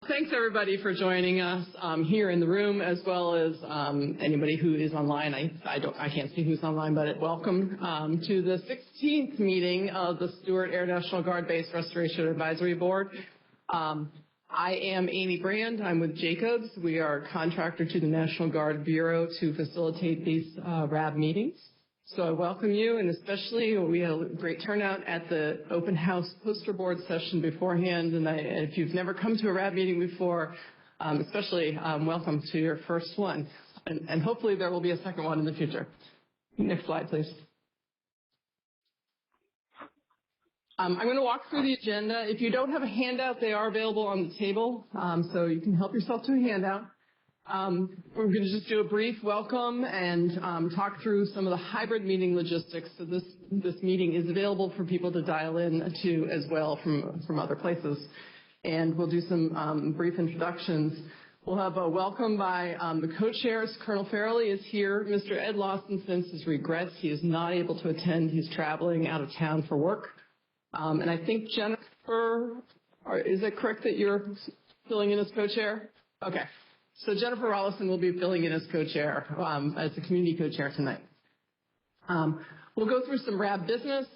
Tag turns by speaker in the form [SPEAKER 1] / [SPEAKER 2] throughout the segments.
[SPEAKER 1] Thanks everybody for joining us here in the room, as well as anybody who is online. I can't see who's online, but welcome to the 16th meeting of the Stewart Air National Guard Base Restoration Advisory Board. I am Amy Brand. I'm with Jacobs. We are a contractor to the National Guard Bureau to facilitate these RAB meetings. So I welcome you, and especially we had a great turnout at the open house poster board session beforehand. And if you've never come to a RAB meeting before, especially welcome to your first one. And hopefully there will be a second one in the future. Next slide, please. I'm going to walk through the agenda. If you don't have a handout, they are available on the table, so you can help yourself to a handout. We're going to just do a brief welcome and talk through some of the hybrid meeting logistics. So this meeting is available for people to dial in to as well from other places. And we'll do some brief introductions. We'll have a welcome by the co-chairs. Colonel Farrelly is here. Mr. Ed Lawson sends his regrets. He is not able to attend. He's traveling out of town for work. And I think Jennifer, is it correct that you're filling in as co-chair? Okay. So Jennifer Rollison will be filling in as co-chair, as the community co-chair tonight. We'll go through some RAB business.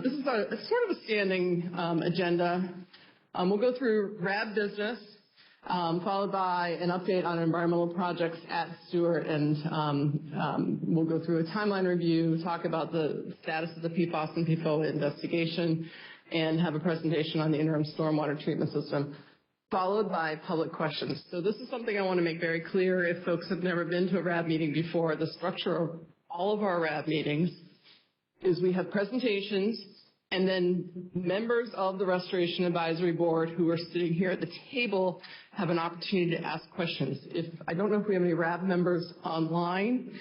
[SPEAKER 1] This is sort of a standing agenda. We'll go through RAB business, followed by an update on environmental projects at Stewart, and we'll go through a timeline review, talk about the status of the PFAS and PFOA investigation, and have a presentation on the interim stormwater treatment system, followed by public questions. So this is something I want to make very clear if folks have never been to a RAB meeting before. The structure of all of our RAB meetings is we have presentations, and then members of the Restoration Advisory Board who are sitting here at the table have an opportunity to ask questions. I don't know if we have any RAB members online.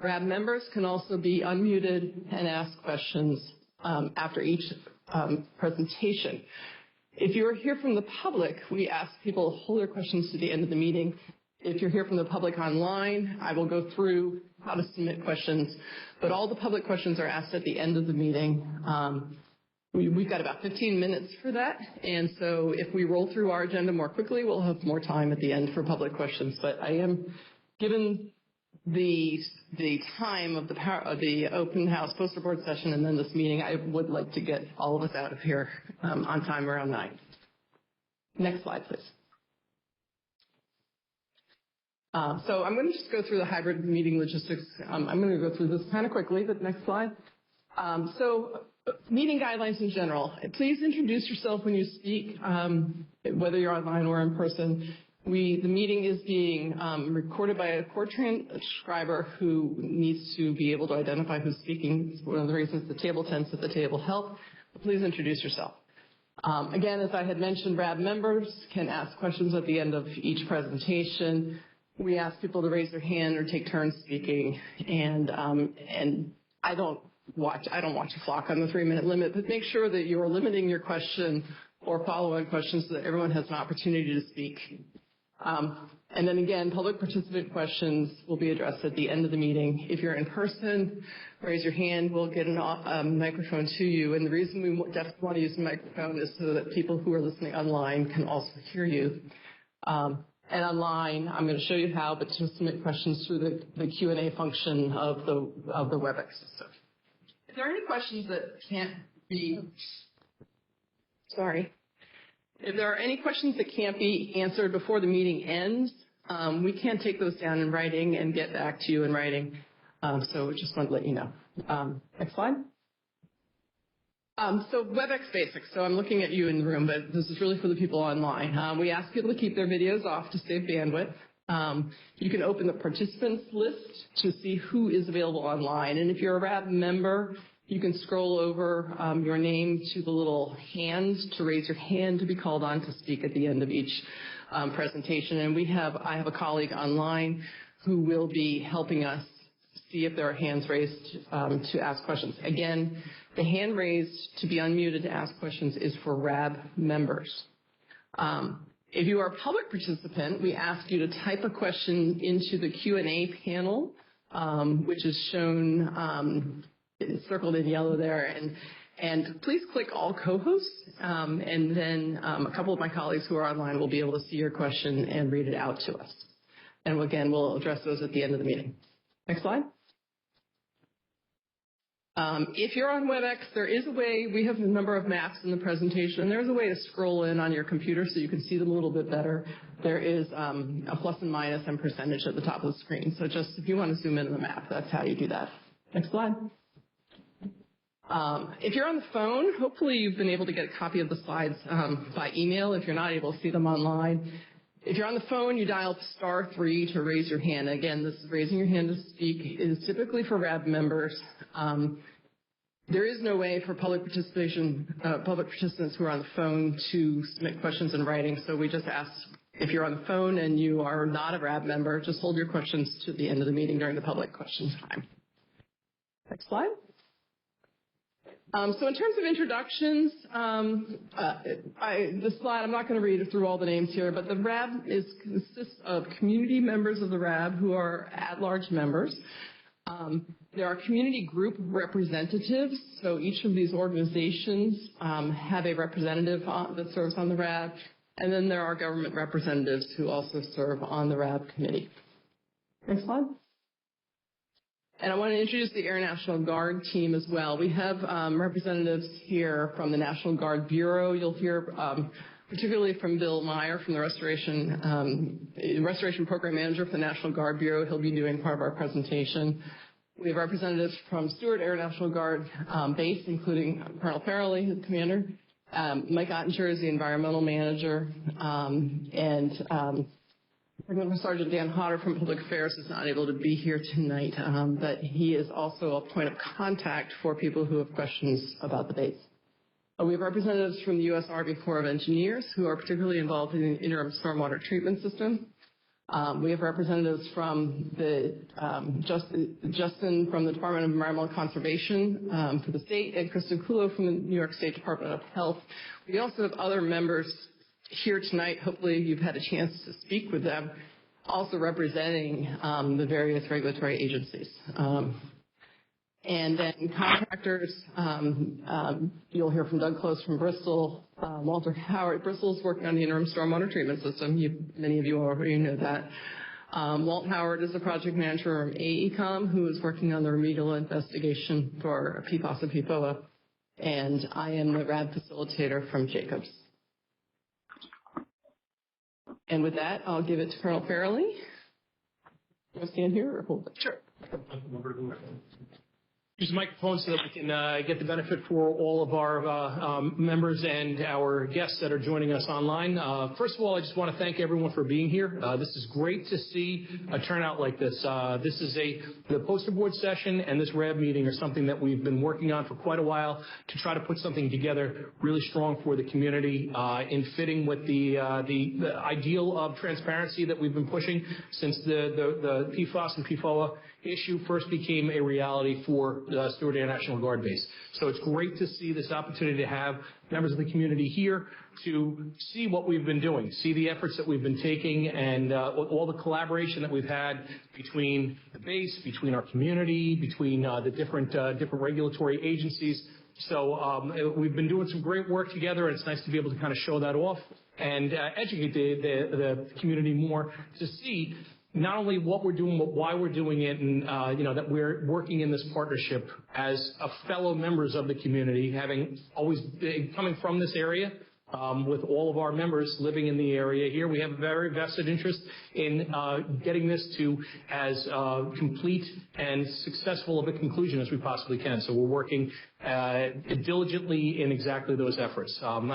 [SPEAKER 1] RAB members can also be unmuted and ask questions after each presentation. If you're here from the public, we ask people to hold their questions to the end of the meeting. If you're here from the public online, I will go through how to submit questions, but all the public questions are asked at the end of the meeting. We've got about 15 minutes for that, and so if we roll through our agenda more quickly, we'll have more time at the end for public questions. But I am, given the time of the open house poster board session and then this meeting, I would like to get all of us out of here on time around 9. Next slide, please. So I'm going to just go through the hybrid meeting logistics. I'm going to go through this kind of quickly, but next slide. So meeting guidelines in general. Please introduce yourself when you speak, whether you're online or in person. The meeting is being recorded by a court transcriber who needs to be able to identify who's speaking. It's one of the reasons the table tents at the table help. But please introduce yourself. Again, as I had mentioned, RAB members can ask questions at the end of each presentation. We ask people to raise their hand or take turns speaking, and I don't watch the clock on the 3-minute limit, but make sure that you are limiting your question or follow-on questions so that everyone has an opportunity to speak. And then again, public participant questions will be addressed at the end of the meeting. If you're in person, raise your hand. We'll get a microphone to you. And the reason we definitely want to use a microphone is so that people who are listening online can also hear you. And online, I'm going to show you how, but to submit questions through the Q&A function of the WebEx system. If there are any questions that can't be, if there are any questions that can't be answered before the meeting ends, we can take those down in writing and get back to you in writing. So just wanted to let you know. Next slide. So WebEx basics. So I'm looking at you in the room, but this is really for the people online. We ask people to keep their videos off to save bandwidth. You can open the participants list to see who is available online. And if you're a RAB member, you can scroll over your name to the little hand to raise your hand to be called on to speak at the end of each presentation. And I have a colleague online who will be helping us see if there are hands raised to ask questions. Again, the hand raised to be unmuted to ask questions is for RAB members. If you are a public participant, we ask you to type a question into the Q&A panel, which is shown, circled in yellow there, And please click all co-hosts, and then a couple of my colleagues who are online will be able to see your question and read it out to us. And again, we'll address those at the end of the meeting. Next slide. If you're on WebEx, there is a way, we have a number of maps in the presentation, and there's a way to scroll in on your computer so you can see them a little bit better. There is a plus and minus and percentage at the top of the screen. So just if you want to zoom in on the map, that's how you do that. Next slide. If you're on the phone, hopefully you've been able to get a copy of the slides by email if you're not able to see them online. If you're on the phone, you dial *3 to raise your hand. Again, this is raising your hand to speak. It is typically for RAB members. There is no way for public participants who are on the phone to submit questions in writing, so we just ask if you're on the phone and you are not a RAB member, just hold your questions to the end of the meeting during the public questions time. Next slide. So in terms of introductions, this slide, I'm not going to read through all the names here, but the RAB consists of community members of the RAB who are at-large members. There are community group representatives, so each of these organizations have a representative that serves on the RAB, and then there are government representatives who also serve on the RAB committee. Next slide. And I want to introduce the Air National Guard team as well. We have representatives here from the National Guard Bureau. You'll hear particularly from Bill Meyer from the Restoration Program Manager for the National Guard Bureau. He'll be doing part of our presentation. We have representatives from Stewart Air National Guard Base, including Colonel Farrelly, the commander. Mike Ottinger is the environmental manager, Sergeant Dan Hodder from Public Affairs is not able to be here tonight, but he is also a point of contact for people who have questions about the base. We have representatives from the U.S. Army Corps of Engineers who are particularly involved in the interim stormwater treatment system. We have representatives from Justin from the Department of Environmental Conservation for the state, and Kristen Kulo from the New York State Department of Health. We also have other members here tonight. Hopefully you've had a chance to speak with them, also representing the various regulatory agencies. And then contractors, you'll hear from Doug Close from Bristol, Walter Howard. Bristol's working on the interim stormwater treatment system. Many of you already know that. Walt Howard is the project manager from AECOM, who is working on the remedial investigation for PFAS and PFOA. And I am the RAB facilitator from Jacobs. And with that, I'll give it to Colonel Farrelly. You want to stand here or hold it? Sure.
[SPEAKER 2] Use the microphone so that we can get the benefit for all of our members and our guests that are joining us online. First of all, I just want to thank everyone for being here. This is great to see a turnout like this. This is the poster board session and this RAB meeting are something that we've been working on for quite a while to try to put something together really strong for the community in fitting with the ideal of transparency that we've been pushing since the PFAS and PFOA issue first became a reality for Stewart Air National Guard Base. So it's great to see this opportunity to have members of the community here to see what we've been doing, see the efforts that we've been taking, and all the collaboration that we've had between the base, between our community, between the different regulatory agencies. So we've been doing some great work together, and it's nice to be able to kind of show that off and educate the community more to see not only what we're doing, but why we're doing it, and that we're working in this partnership as fellow members of the community, having always coming from this area. With all of our members living in the area here, we have a very vested interest in getting this to as complete and successful of a conclusion as we possibly can. So we're working diligently in exactly those efforts. I'm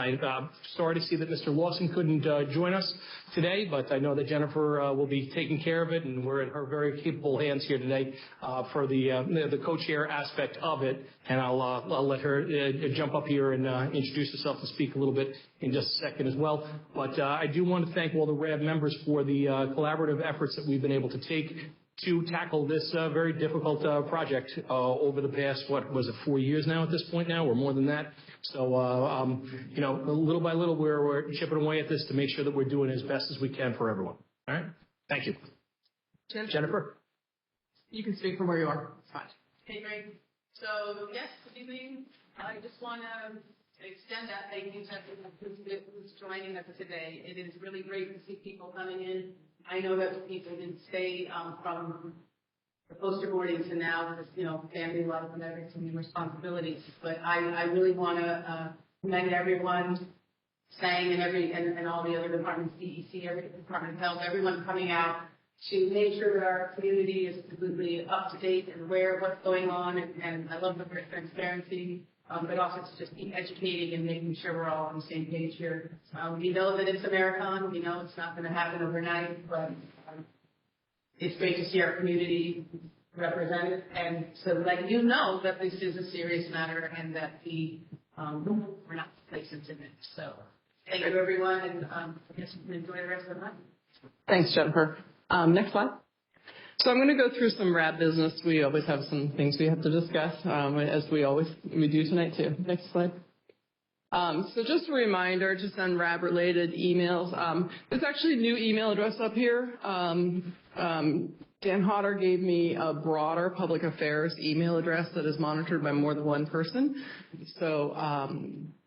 [SPEAKER 2] sorry to see that Mr. Lawson couldn't join us today, but I know that Jennifer will be taking care of it, and we're in her very capable hands here today for the co-chair aspect of it. And I'll let her jump up here and introduce herself and speak a little bit in just a second as well. But I do want to thank all the RAB members for the collaborative efforts that we've been able to take to tackle this very difficult project over the past, 4 years now at this point now, or more than that. So, little by little, we're chipping away at this to make sure that we're doing as best as we can for everyone. All right? Thank you. Jennifer?
[SPEAKER 1] You can speak from where you are. It's fine. Okay, great. So, yes, good evening.
[SPEAKER 3] I just want to extend that thank you to everyone who's joining us today. It is really great to see people coming in. I know that people didn't stay from the poster boarding to now, with, family life and everything and responsibilities. But I really want to commend everyone, SANG and all the other departments, DEC, every department of health, everyone coming out to make sure that our community is completely up to date and aware of what's going on. And I love the transparency, but also to just keep educating and making sure we're all on the same page here. We know that it's a marathon. We know it's not going to happen overnight, but it's great to see our community represented and to let you know that this is a serious matter and that we're not complacent in it. So thank you, everyone, and I guess you can enjoy the rest of the night.
[SPEAKER 1] Thanks, Jennifer. Next slide. So I'm going to go through some RAB business. We always have some things we have to discuss, as we do tonight too. Next slide. So just a reminder, just on RAB-related emails, there's actually a new email address up here. Dan Hodder gave me a broader public affairs email address that is monitored by more than one person. So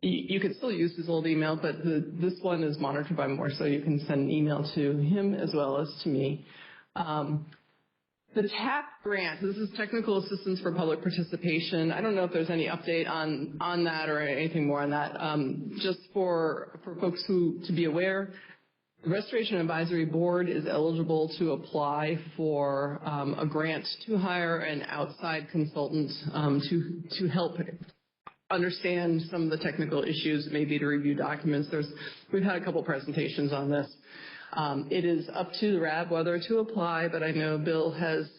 [SPEAKER 1] you could still use his old email, but this one is monitored by more, so you can send an email to him as well as to me. The TAP grant, this is Technical Assistance for Public Participation. I don't know if there's any update on that or anything more on that. Just for folks to be aware, the Restoration Advisory Board is eligible to apply for a grant to hire an outside consultant to help understand some of the technical issues, maybe to review documents. We've had a couple presentations on this. It is up to the RAB whether to apply, but I know Bill has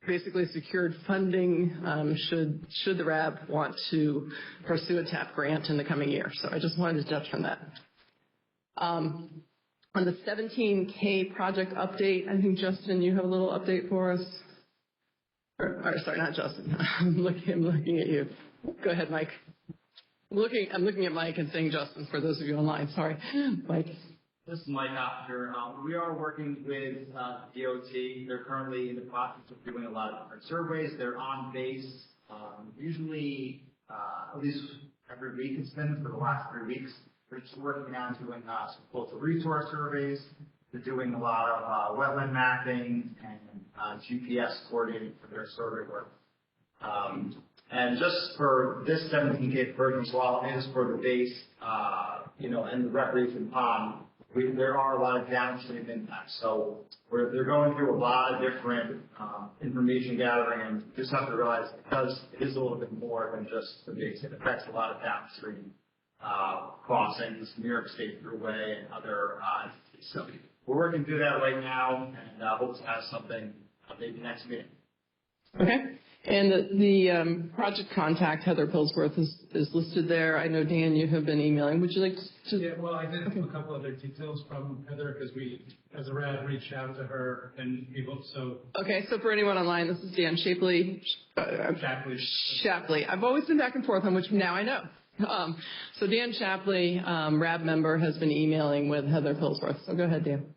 [SPEAKER 1] basically secured funding should the RAB want to pursue a TAP grant in the coming year. So I just wanted to touch on that. On the 17K project update, I think, Justin, you have a little update for us. Or sorry, not Justin. I'm looking at you. Go ahead, Mike. I'm looking at Mike and saying Justin for those of you online. Sorry, Mike.
[SPEAKER 4] This is Mike Opter. We are working with DOT. They're currently in the process of doing a lot of different surveys. They're on base, usually at least every week it's been for the last 3 weeks. They're just working on doing some coastal resource surveys. They're doing a lot of wetland mapping and GPS coordinating for their survey work. And just for this 17K version as well, it is for the base, and the recreation pond. There are a lot of downstream impacts. So they're going through a lot of different information gathering, and you just have to realize because it is a little bit more than just the base. It affects a lot of downstream crossings, New York State Thruway, and other entities. So we're working through that right now, and hope to have something maybe next meeting.
[SPEAKER 1] Okay. And the project contact, Heather Pillsworth, is listed there. I know, Dan, you have been emailing. Would you like to?
[SPEAKER 5] Yeah, well, I did have a couple other details from Heather because we, as a RAB, reached out to her and people. So. Okay,
[SPEAKER 1] so for anyone online, this is Dan Shapley. Shapley. I've always been back and forth on which now I know. So Dan Shapley, RAB member, has been emailing with Heather Pillsworth. So go ahead, Dan.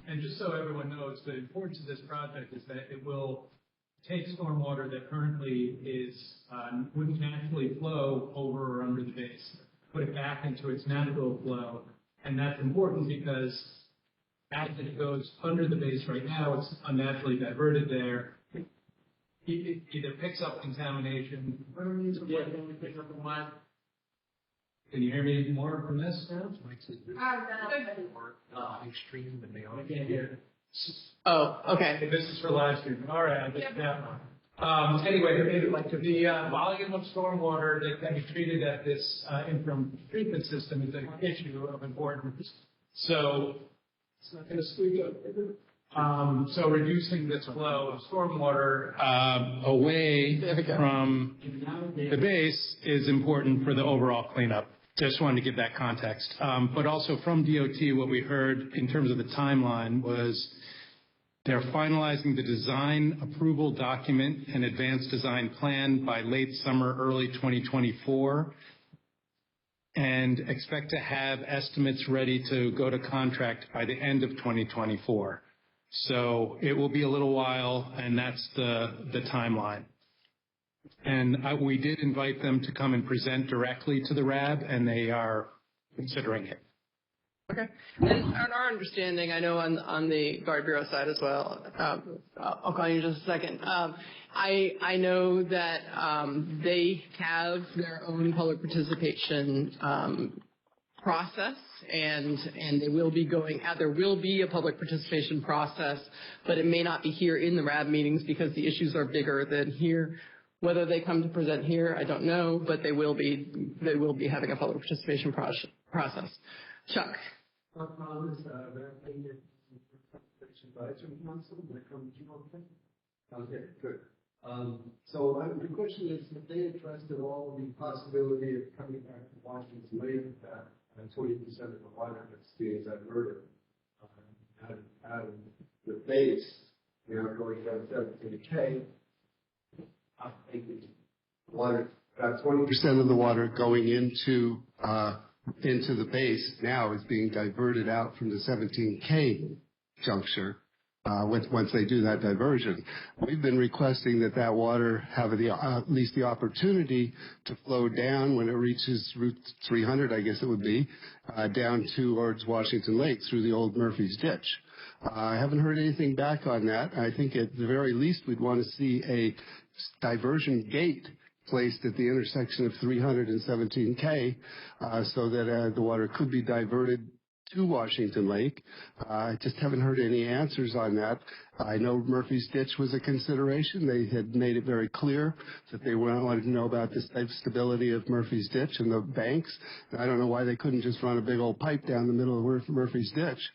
[SPEAKER 5] And just so everyone knows, the importance of this project is that it will take stormwater that currently wouldn't naturally flow over or under the base, put it back into its natural flow. And that's important because as it goes under the base right now, it's unnaturally diverted there. It either picks up contamination. Can you hear me more from this? Extreme, but they all can't hear.
[SPEAKER 1] Oh, okay.
[SPEAKER 5] This is for live stream. All right. Anyway, the volume of stormwater that can be treated at this interim treatment system is an issue of importance. So it's not going to squeak up. So reducing this flow of stormwater away from the base is important for the overall cleanup. Just wanted to give that context. But also from DOT, what we heard in terms of the timeline was they're finalizing the design approval document and advanced design plan by late summer, early 2024, and expect to have estimates ready to go to contract by the end of 2024. So it will be a little while, and that's the timeline. And we did invite them to come and present directly to the RAB, and they are considering it.
[SPEAKER 1] Okay. And our understanding, I know on the Guard Bureau side as well, I'll call you in just a second. I know that they have their own public participation process, and they will be going out. There will be a public participation process, but it may not be here in the RAB meetings because the issues are bigger than here. Whether they come to present here, I don't know, but they will be having a public participation process. Chuck.
[SPEAKER 6] Okay, good. So the question is, if they addressed at all the possibility of coming back to Washington Lake, that 20% of the water that's being diverted out of the base, going down 17K, I think water, about 20% of the water going into the base now is being diverted out from the 17K juncture. Once they do that diversion, we've been requesting that water have at least the opportunity to flow down when it reaches Route 300, I guess it would be, down towards Washington Lake through the old Murphy's Ditch. I haven't heard anything back on that. I think at the very least we'd want to see a diversion gate placed at the intersection of 300 and 17K so that the water could be diverted to Washington Lake. I just haven't heard any answers on that. I know Murphy's Ditch was a consideration. They had made it very clear that they wanted to know about the stability of Murphy's Ditch and the banks. And I don't know why they couldn't just run a big old pipe down the middle of Murphy's Ditch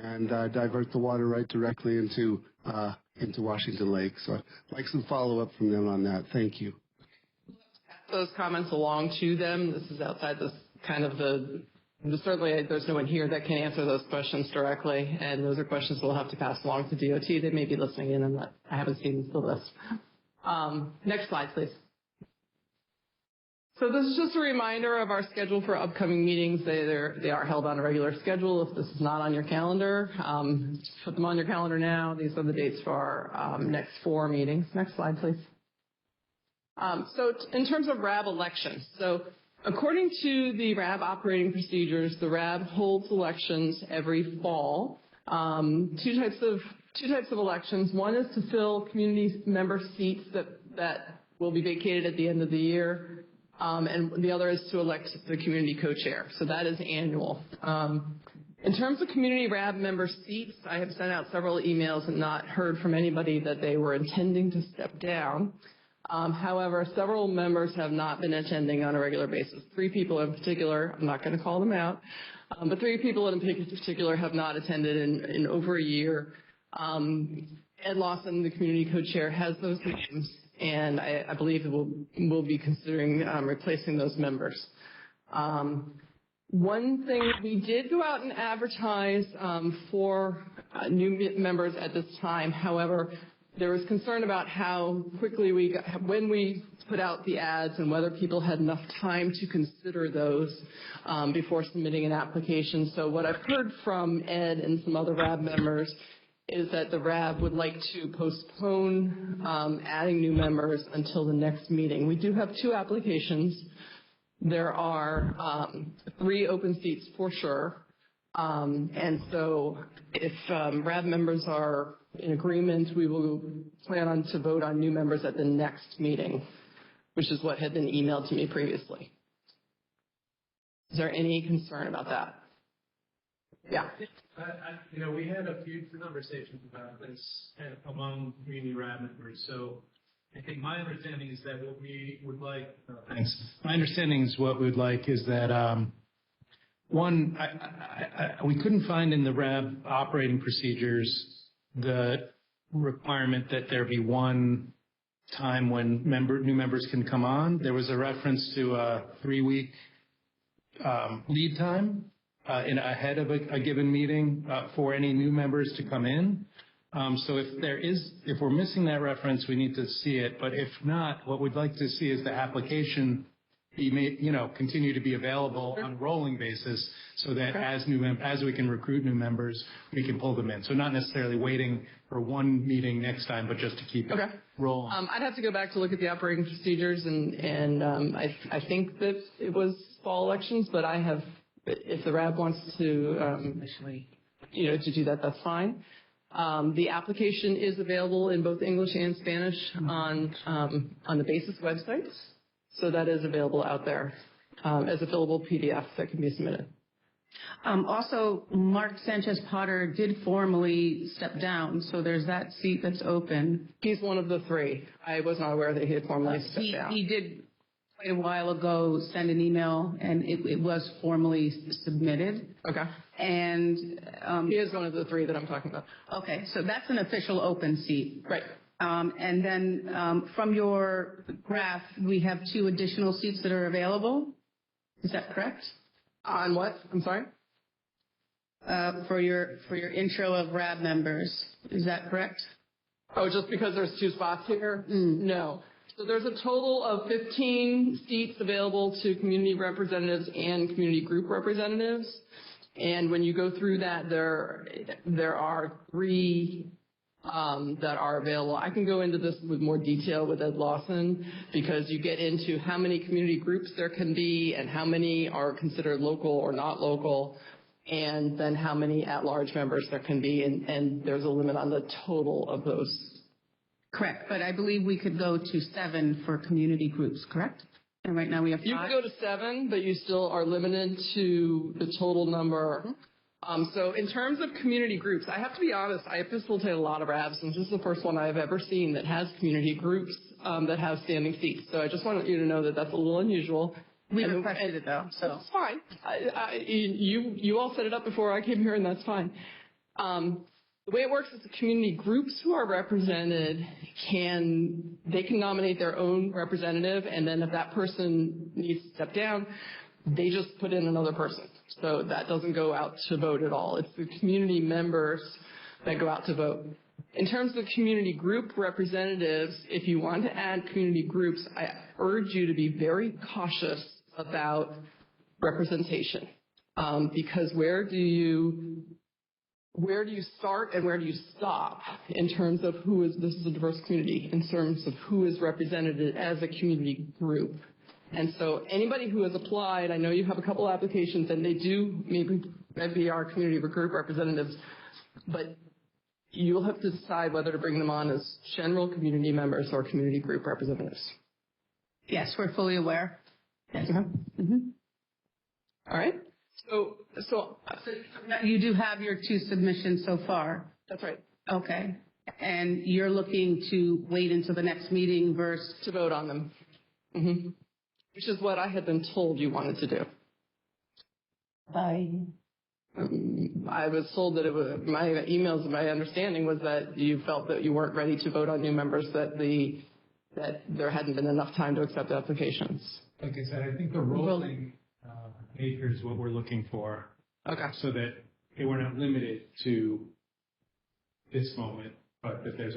[SPEAKER 6] and divert the water right directly into Washington Lake. So I'd like some follow-up from them on that. Thank you.
[SPEAKER 1] Those comments along to them. This is outside this kind of certainly there's no one here that can answer those questions directly, and those are questions we'll have to pass along to DOT. They may be listening in, and I haven't seen the list. Next slide, please. So this is just a reminder of our schedule for upcoming meetings. They are held on a regular schedule. If this is not on your calendar, put them on your calendar now. These are the dates for our next 4 meetings. Next slide, please. So in terms of RAB elections, so according to the RAB operating procedures, the RAB holds elections every fall. Two types of elections. One is to fill community member seats that will be vacated at the end of the year, and the other is to elect the community co-chair. So that is annual. In terms of community RAB member seats, I have sent out several emails and not heard from anybody that they were intending to step down. However, several members have not been attending on a regular basis. 3 people in particular, I'm not going to call them out, but 3 people in particular have not attended in over a year. Ed Lawson, the community co-chair, has those names, and I believe we'll be considering replacing those members. One thing, we did go out and advertise for new members at this time. However, there was concern about how quickly when we put out the ads and whether people had enough time to consider those before submitting an application. So what I've heard from Ed and some other RAB members is that the RAB would like to postpone adding new members until the next meeting. We do have 2 applications. There are 3 open seats for sure. And so if RAB members are in agreement, we will plan on to vote on new members at the next meeting, which is what had been emailed to me previously. Is there any concern about that? Yeah.
[SPEAKER 5] We had a few conversations about this among community RAB members. So I think my understanding is that what we would like. Thanks. My understanding is what we'd like is that one, we couldn't find in the RAB operating procedures the requirement that there be one time when new members can come on. There was a reference to a 3-week lead time ahead of a given meeting for any new members to come in. So if we're missing that reference, we need to see it. But if not, what we'd like to see is the application continue to be available on a rolling basis so that as we can recruit new members, we can pull them in. So not necessarily waiting for one meeting next time, but just to keep it rolling.
[SPEAKER 1] I'd have to go back to look at the operating procedures, and I think that it was fall elections, but if the RAB wants to, to do that, that's fine. The application is available in both English and Spanish on the BASIS website. So that is available out there as a fillable PDF that can be submitted.
[SPEAKER 3] Also, Mark Sanchez Potter did formally step down, so there's that seat that's open.
[SPEAKER 1] He's one of the three. I was not aware that he had formally stepped down.
[SPEAKER 3] He did quite a while ago send an email, and it was formally submitted.
[SPEAKER 1] Okay.
[SPEAKER 3] And
[SPEAKER 1] he is one of the three that I'm talking about.
[SPEAKER 3] Okay, so that's an official open seat.
[SPEAKER 1] Right.
[SPEAKER 3] And then from your graph, we have 2 additional seats that are available. Is that correct?
[SPEAKER 1] On what? I'm sorry?
[SPEAKER 3] For your intro of RAB members. Is that correct?
[SPEAKER 1] Oh, just because there's 2 spots here? No. So there's a total of 15 seats available to community representatives and community group representatives. And when you go through that, there are 3 that are available. I can go into this with more detail with Ed Lawson because you get into how many community groups there can be and how many are considered local or not local, and then how many at-large members there can be, and there's a limit on the total of those.
[SPEAKER 3] Correct, but I believe we could go to 7 for community groups, correct? And right now we have 5.
[SPEAKER 1] You can go to 7, but you still are limited to the total number. So in terms of community groups, I have to be honest, I facilitate a lot of RABs, and this is the first one I've ever seen that has community groups that have standing seats. So I just want you to know that that's a little unusual.
[SPEAKER 3] We requested it though, so.
[SPEAKER 1] It's fine. You all set it up before I came here, and that's fine. The way it works is the community groups who are represented can nominate their own representative, and then if that person needs to step down, they just put in another person. So that doesn't go out to vote at all. It's the community members that go out to vote. In terms of community group representatives, if you want to add community groups, I urge you to be very cautious about representation, because where do you start and where do you stop in terms of this is a diverse community, in terms of who is represented as a community group. And so anybody who has applied, I know you have a couple applications and they do maybe are community group representatives, but you'll have to decide whether to bring them on as general community members or community group representatives.
[SPEAKER 3] Yes, we're fully aware. Yes.
[SPEAKER 1] All right. So
[SPEAKER 3] you do have your 2 submissions so far.
[SPEAKER 1] That's right.
[SPEAKER 3] Okay. And you're looking to wait until the next meeting versus
[SPEAKER 1] to vote on them. Which is what I had been told you wanted to do. I was told that my emails, my understanding was that you felt that you weren't ready to vote on new members, that there hadn't been enough time to accept applications.
[SPEAKER 5] Like I said, I think the rolling nature is what we're looking for.
[SPEAKER 1] Okay.
[SPEAKER 5] So that we're not limited to this moment, but that there's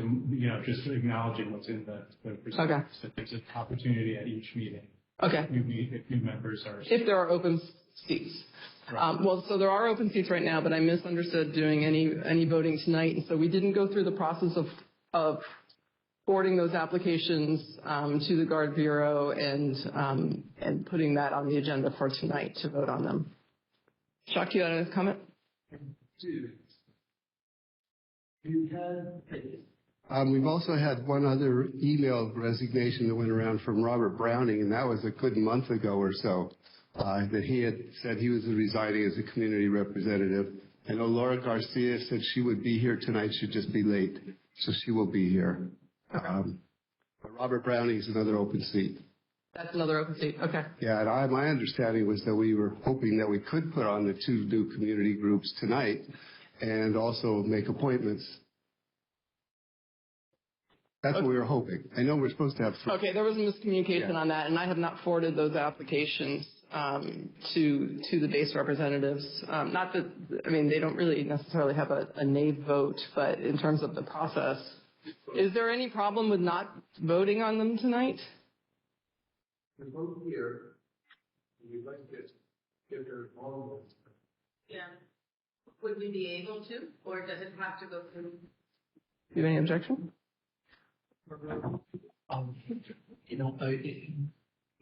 [SPEAKER 5] just acknowledging what's in the proceedings, that there's an opportunity at each meeting.
[SPEAKER 1] Okay.
[SPEAKER 5] If new members are.
[SPEAKER 1] If there are open seats.
[SPEAKER 5] Right.
[SPEAKER 1] So there are open seats right now, but I misunderstood doing any voting tonight, and so we didn't go through the process of forwarding those applications to the Guard Bureau and putting that on the agenda for tonight to vote on them. Chuck, you had a comment?
[SPEAKER 6] We've also had one other email resignation that went around from Robert Browning, and that was a good month ago or so, that he had said he was resigning as a community representative. I know Laura Garcia said she would be here tonight, she'd just be late, so she will be here. But Robert Browning is another open seat.
[SPEAKER 1] That's another open seat, okay.
[SPEAKER 6] Yeah, and my understanding was that we were hoping that we could put on the 2 new community groups tonight and also make appointments. That's what we were hoping. I know we're supposed to have 3.
[SPEAKER 1] Okay, there was a miscommunication on that, and I have not forwarded those applications to the base representatives. Not that, they don't really necessarily have a nay vote, but in terms of the process, is there any problem with not voting on them tonight?
[SPEAKER 6] They're both here. we'd like to get their involvement.
[SPEAKER 3] Yeah. Would we be able to, or does it have to go through?
[SPEAKER 1] Do you have any objection?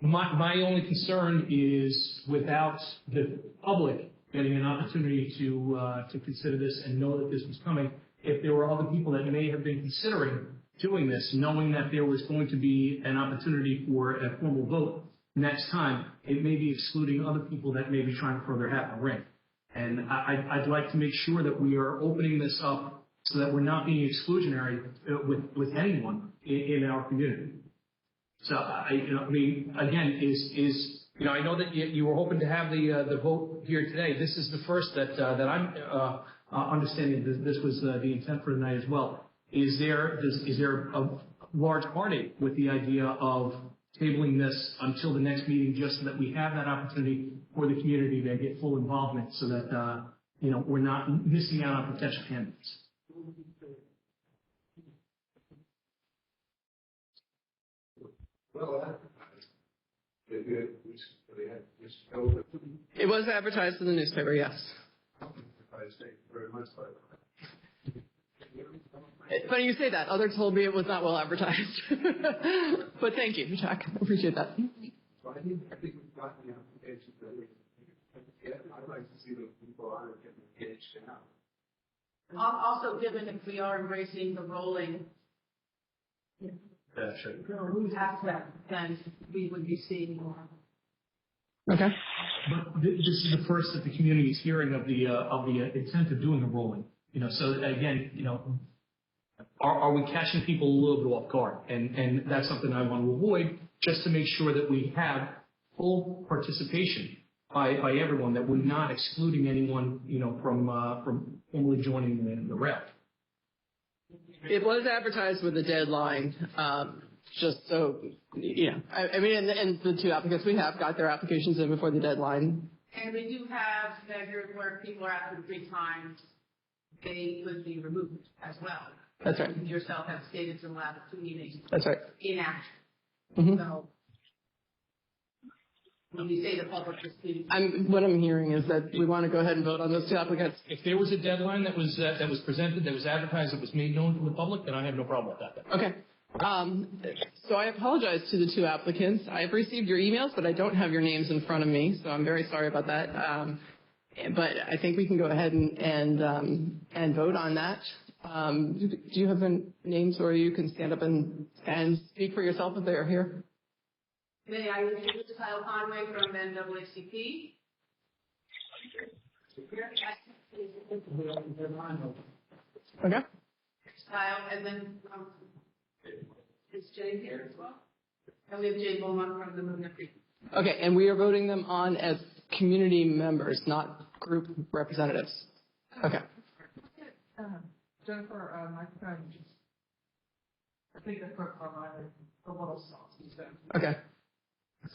[SPEAKER 2] My only concern is without the public getting an opportunity to consider this and know that this was coming, if there were other people that may have been considering doing this, knowing that there was going to be an opportunity for a formal vote next time, it may be excluding other people that may be trying to throw their hat in the ring. And I'd like to make sure that we are opening this up so that we're not being exclusionary with anyone in our community. So, again, I know that you were hoping to have the vote here today. This is the first that I'm understanding that this was the intent for tonight as well. Is there a large heartache with the idea of tabling this until the next meeting, just so that we have that opportunity for the community to get full involvement, so that we're not missing out on potential candidates?
[SPEAKER 6] Well,
[SPEAKER 1] It was advertised in the newspaper, yes.
[SPEAKER 6] very much so.
[SPEAKER 1] Funny you say that. Others told me it was not well advertised. But thank you, Jack. I appreciate that.
[SPEAKER 6] So I think we've gotten the applications that we get. I'd like to see the people on it getting engaged now.
[SPEAKER 3] Also, given if we are embracing the rolling aspect, then we would be seeing more.
[SPEAKER 1] Okay.
[SPEAKER 2] But this is the first that the community is hearing of the intent of doing the rolling. So again, are we catching people a little bit off guard? And that's something I want to avoid, just to make sure that we have full participation by everyone, that we're not excluding anyone, from formally joining the RAB.
[SPEAKER 1] It was advertised with a deadline, just so, I mean, and the two applicants we have got their applications in before the deadline.
[SPEAKER 3] And we do have measures where people are after 3 times, they could be removed as well.
[SPEAKER 1] That's right.
[SPEAKER 3] You yourself have stated in the last 2 meetings.
[SPEAKER 1] That's right.
[SPEAKER 3] Inaction.
[SPEAKER 1] Mm-hmm.
[SPEAKER 3] So, when you say the public is speaking.
[SPEAKER 1] What I'm hearing is that we want to go ahead and vote on those 2 applicants.
[SPEAKER 2] If there was a deadline that was presented, that was advertised, that was made known to the public, then I have no problem with that.
[SPEAKER 1] Okay. So I apologize to the 2 applicants. I've received your emails, but I don't have your names in front of me, so I'm very sorry about that. But I think we can go ahead and vote on that. Do you have names, or you can stand up and speak for yourself if they are here?
[SPEAKER 3] May I introduce Kyle Conway from NAACP?
[SPEAKER 1] Okay.
[SPEAKER 3] Kyle, and then is Jay here as well? And we have Jay Beaumont from the Movement Creek.
[SPEAKER 1] Okay, and we are voting them on as community members, not group representatives. Okay.
[SPEAKER 7] Jennifer, my friend, I think I put a little sauce.
[SPEAKER 1] Okay.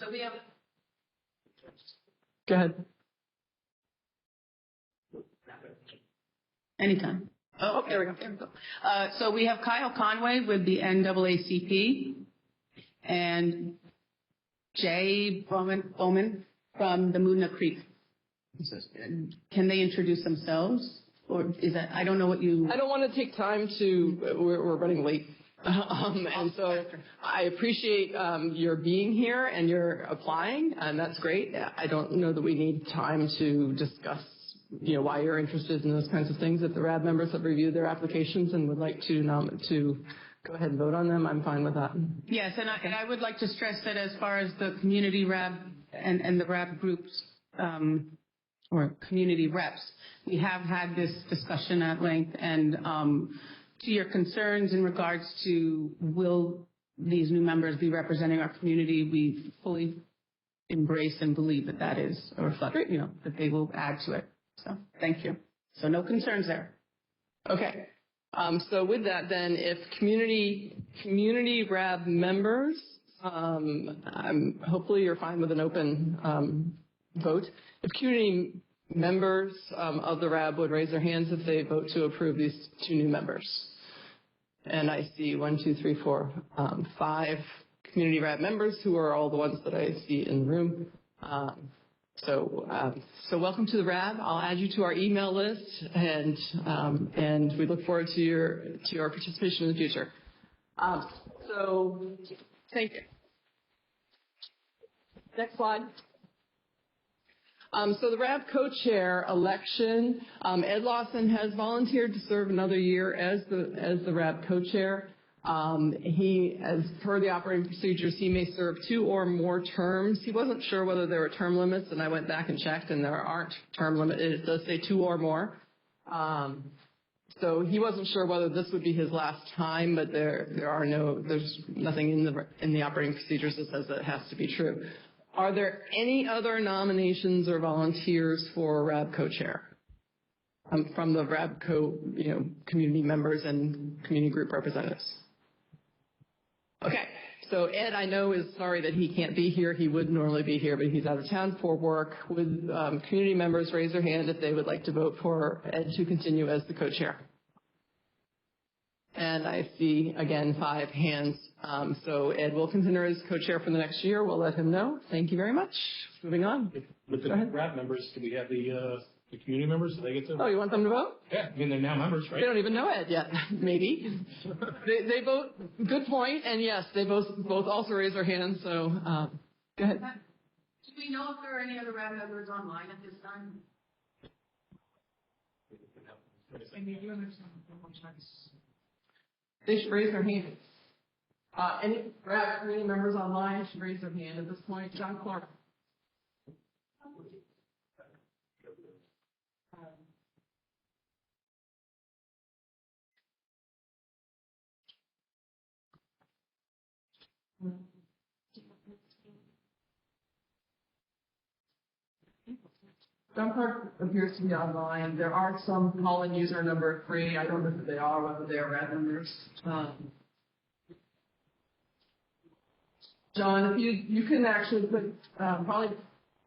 [SPEAKER 3] So we have.
[SPEAKER 1] Go ahead.
[SPEAKER 3] Anytime. Oh, there we go. So we have Kyle Conway with the NAACP and Jay Bowman from the Moodna Creek. Can they introduce themselves? Or is that, I don't know what you.
[SPEAKER 1] I don't want to take time we're running late. And so I appreciate your being here and your applying, and that's great. I don't know that we need time to discuss, why you're interested in those kinds of things. If the RAB members have reviewed their applications and would like to go ahead and vote on them, I'm fine with that.
[SPEAKER 3] Yes, and I would like to stress that as far as the community RAB and the RAB groups or community reps, we have had this discussion at length, and to your concerns in regards to will these new members be representing our community, we fully embrace and believe that is a reflection, that they will add to it. So thank you. So no concerns there.
[SPEAKER 1] Okay. So with that, then, if community RAB members, hopefully you're fine with an open vote. If community members of the RAB would raise their hands if they vote to approve these 2 new members. And I see 1, 2, 3, 4, 5 community RAB members who are all the ones that I see in the room. So welcome to the RAB. I'll add you to our email list, and we look forward to your participation in the future. So thank you. Next slide. So the RAB co-chair election, Ed Lawson has volunteered to serve another year as the RAB co-chair. He, as per the operating procedures, he may serve 2 or more terms. He wasn't sure whether there were term limits, and I went back and checked, and there aren't term limits. It does say 2 or more. So he wasn't sure whether this would be his last time, but there's nothing in the operating procedures that says that it has to be true. Are there any other nominations or volunteers for RAB co-chair from the RAB community members and community group representatives? Okay, so Ed, I know, is sorry that he can't be here. He would normally be here, but he's out of town for work. Would community members raise their hand if they would like to vote for Ed to continue as the co-chair? And I see, again, 5 hands. So Ed will continue as co-chair for the next year. We'll let him know. Thank you very much. Moving on.
[SPEAKER 2] With the RAB members, do we have the community members? Do they get to?
[SPEAKER 1] Oh, you want them to vote?
[SPEAKER 2] Yeah, I mean, they're now members, right?
[SPEAKER 1] They don't even know Ed yet. Maybe. they vote. Good point. And yes, they both also raise their hands. So go ahead.
[SPEAKER 3] Do we know if there are any other RAB members online at this time?
[SPEAKER 1] They should raise their hands. Any RAB community members online should raise their hand at this point. John Clark. John Clark appears to be online. There are some call-in user number 3. I don't know who they are, whether they are RAB members. John, if you can actually put probably,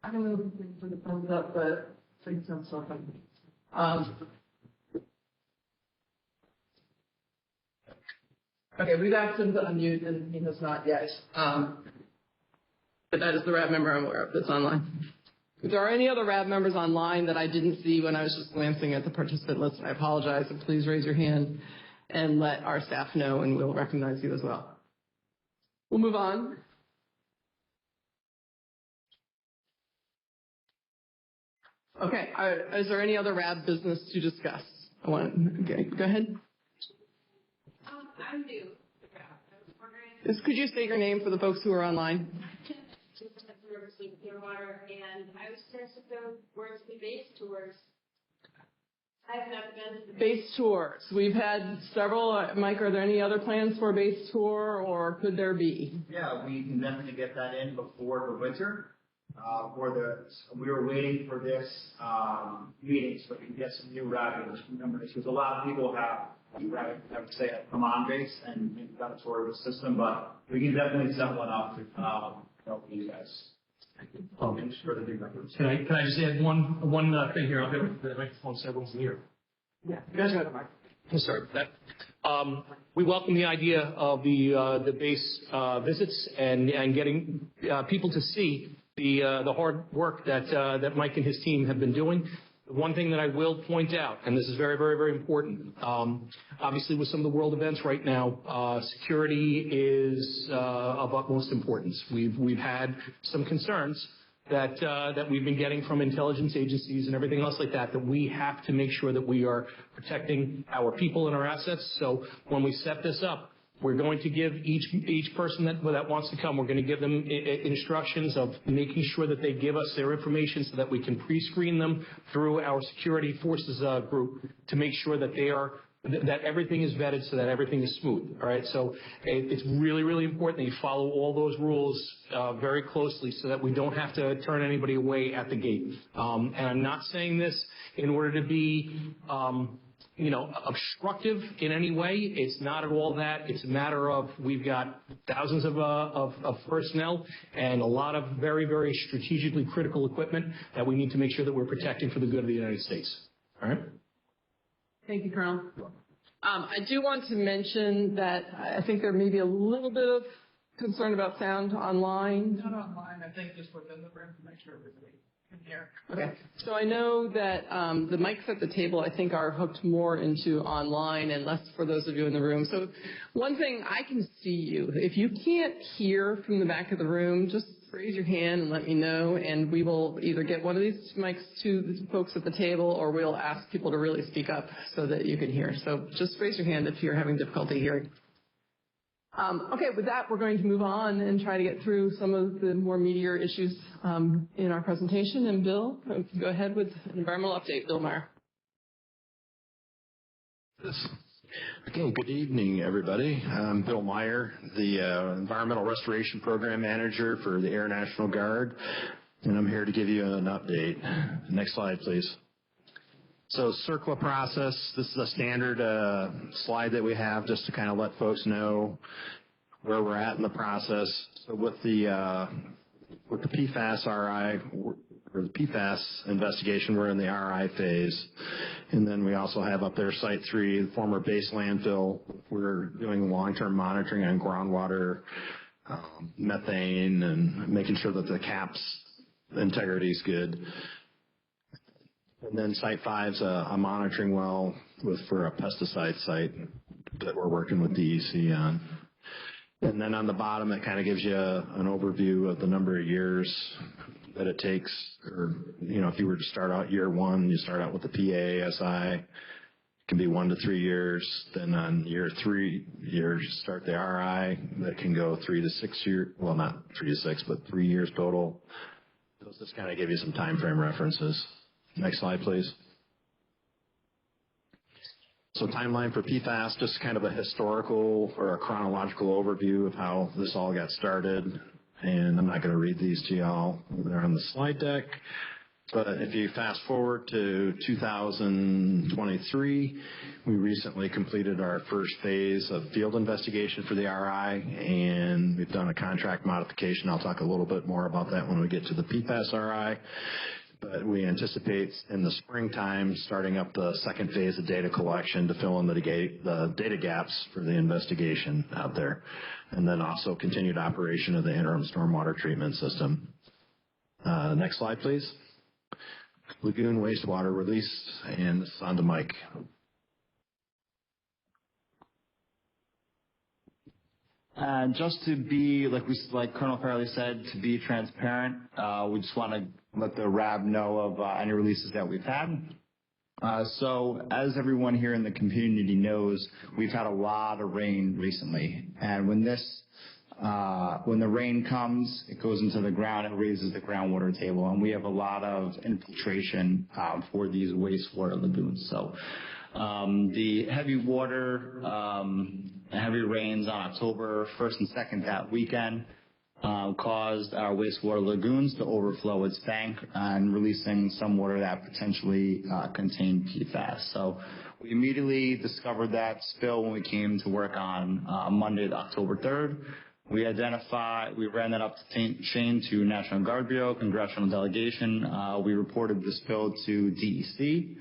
[SPEAKER 1] I don't know if you can put the thumbs up, but I think some something. Okay, we've asked him to unmute, and he has not yet. But that is the RAB member I'm aware of that's online. If there are any other RAB members online that I didn't see when I was just glancing at the participant list, I apologize, and please raise your hand and let our staff know, and we'll recognize you as well. We'll move on. Okay, is there any other RAB business to discuss? Okay, go ahead.
[SPEAKER 3] I'm new to RAB. I was wondering.
[SPEAKER 1] Could you state your name for the folks who are online?
[SPEAKER 3] Clearwater, and I was curious if there were some base tours. I have not been to
[SPEAKER 1] base tours. We've had several. Mike, are there any other plans for a base tour, or could there be?
[SPEAKER 4] Yeah, we can definitely get that in before the winter. We were waiting for this meeting so we can get some new RAB members, because a lot of people have come on base and got a tour of the system, but we can definitely set one up to help you guys. For the new members.
[SPEAKER 2] Can I just add one thing here? I'll get the microphone so everyone's here.
[SPEAKER 1] Yeah, you guys got it, Mike.
[SPEAKER 2] I'm sorry for that. We welcome the idea of the base visits and getting people to see the hard work that Mike and his team have been doing. The one thing that I will point out, and this is very, very, very important, obviously with some of the world events right now, security is of utmost importance. We've had some concerns that we've been getting from intelligence agencies and everything else like that we have to make sure that we are protecting our people and our assets. So when we set this up, we're going to give each person that wants to come, we're going to give them instructions of making sure that they give us their information so that we can pre-screen them through our security forces group to make sure that that everything is vetted so that everything is smooth. All right, so it's really, really important that you follow all those rules very closely so that we don't have to turn anybody away at the gate. And I'm not saying this in order to be obstructive in any way. It's not at all that. It's a matter of we've got thousands of personnel and a lot of very, very strategically critical equipment that we need to make sure that we're protecting for the good of the United States. All right?
[SPEAKER 1] Thank you, Colonel. I do want to mention that I think there may be a little bit of concern about sound online.
[SPEAKER 7] Not online. I think just within the room to make sure everybody. here.
[SPEAKER 1] Okay. So I know that the mics at the table, I think, are hooked more into online and less for those of you in the room. So one thing, I can see you. If you can't hear from the back of the room, just raise your hand and let me know, and we will either get one of these mics to the folks at the table, or we'll ask people to really speak up so that you can hear. So just raise your hand if you're having difficulty hearing. Okay, with that, we're going to move on and try to get through some of the more meatier issues in our presentation. And Bill, go ahead with an environmental update. Bill Meyer.
[SPEAKER 8] Okay, good evening, everybody. I'm Bill Meyer, the Environmental Restoration Program Manager for the Air National Guard, and I'm here to give you an update. Next slide, please. So CERCLA process, this is a standard slide that we have just to kind of let folks know where we're at in the process. So with the PFAS RI, or the PFAS investigation, we're in the RI phase. And then we also have up there Site 3, the former base landfill. We're doing long-term monitoring on groundwater, methane, and making sure that the CAPS integrity is good. And then Site 5's a monitoring well for a pesticide site that we're working with DEC on. And then on the bottom, it kind of gives you an overview of the number of years that it takes, or, you know, if you were to start out year one, you start out with the PASI. It can be 1 to 3 years. Then on year 3, you start the RI. That can go 3 to 6 years. Well, not 3 to 6, but 3 years total. Those just kind of give you some time frame references. Next slide, please. So timeline for PFAS, just kind of a historical or a chronological overview of how this all got started. And I'm not going to read these to y'all. They're on the slide deck. But if you fast forward to 2023, we recently completed our first phase of field investigation for the RI, and we've done a contract modification. I'll talk a little bit more about that when we get to the PFAS RI. But we anticipate in the springtime starting up the second phase of data collection to fill in the data gaps for the investigation out there. And then also continued operation of the interim stormwater treatment system. Next slide, please. Lagoon wastewater release, and this is on the mic.
[SPEAKER 4] Just to be, like Colonel Fairley said, to be transparent, we just want to let the RAB know of any releases that we've had. So as everyone here in the community knows, we've had a lot of rain recently. And when the rain comes, it goes into the ground and raises the groundwater table. And we have a lot of infiltration for these wastewater lagoons. So the heavy water, heavy rains on October 1st and 2nd that weekend caused our wastewater lagoons to overflow its bank and releasing some water that potentially contained PFAS. So we immediately discovered that spill when we came to work on Monday, October 3rd. We ran that up the chain to National Guard Bureau, congressional delegation. We reported the spill to DEC.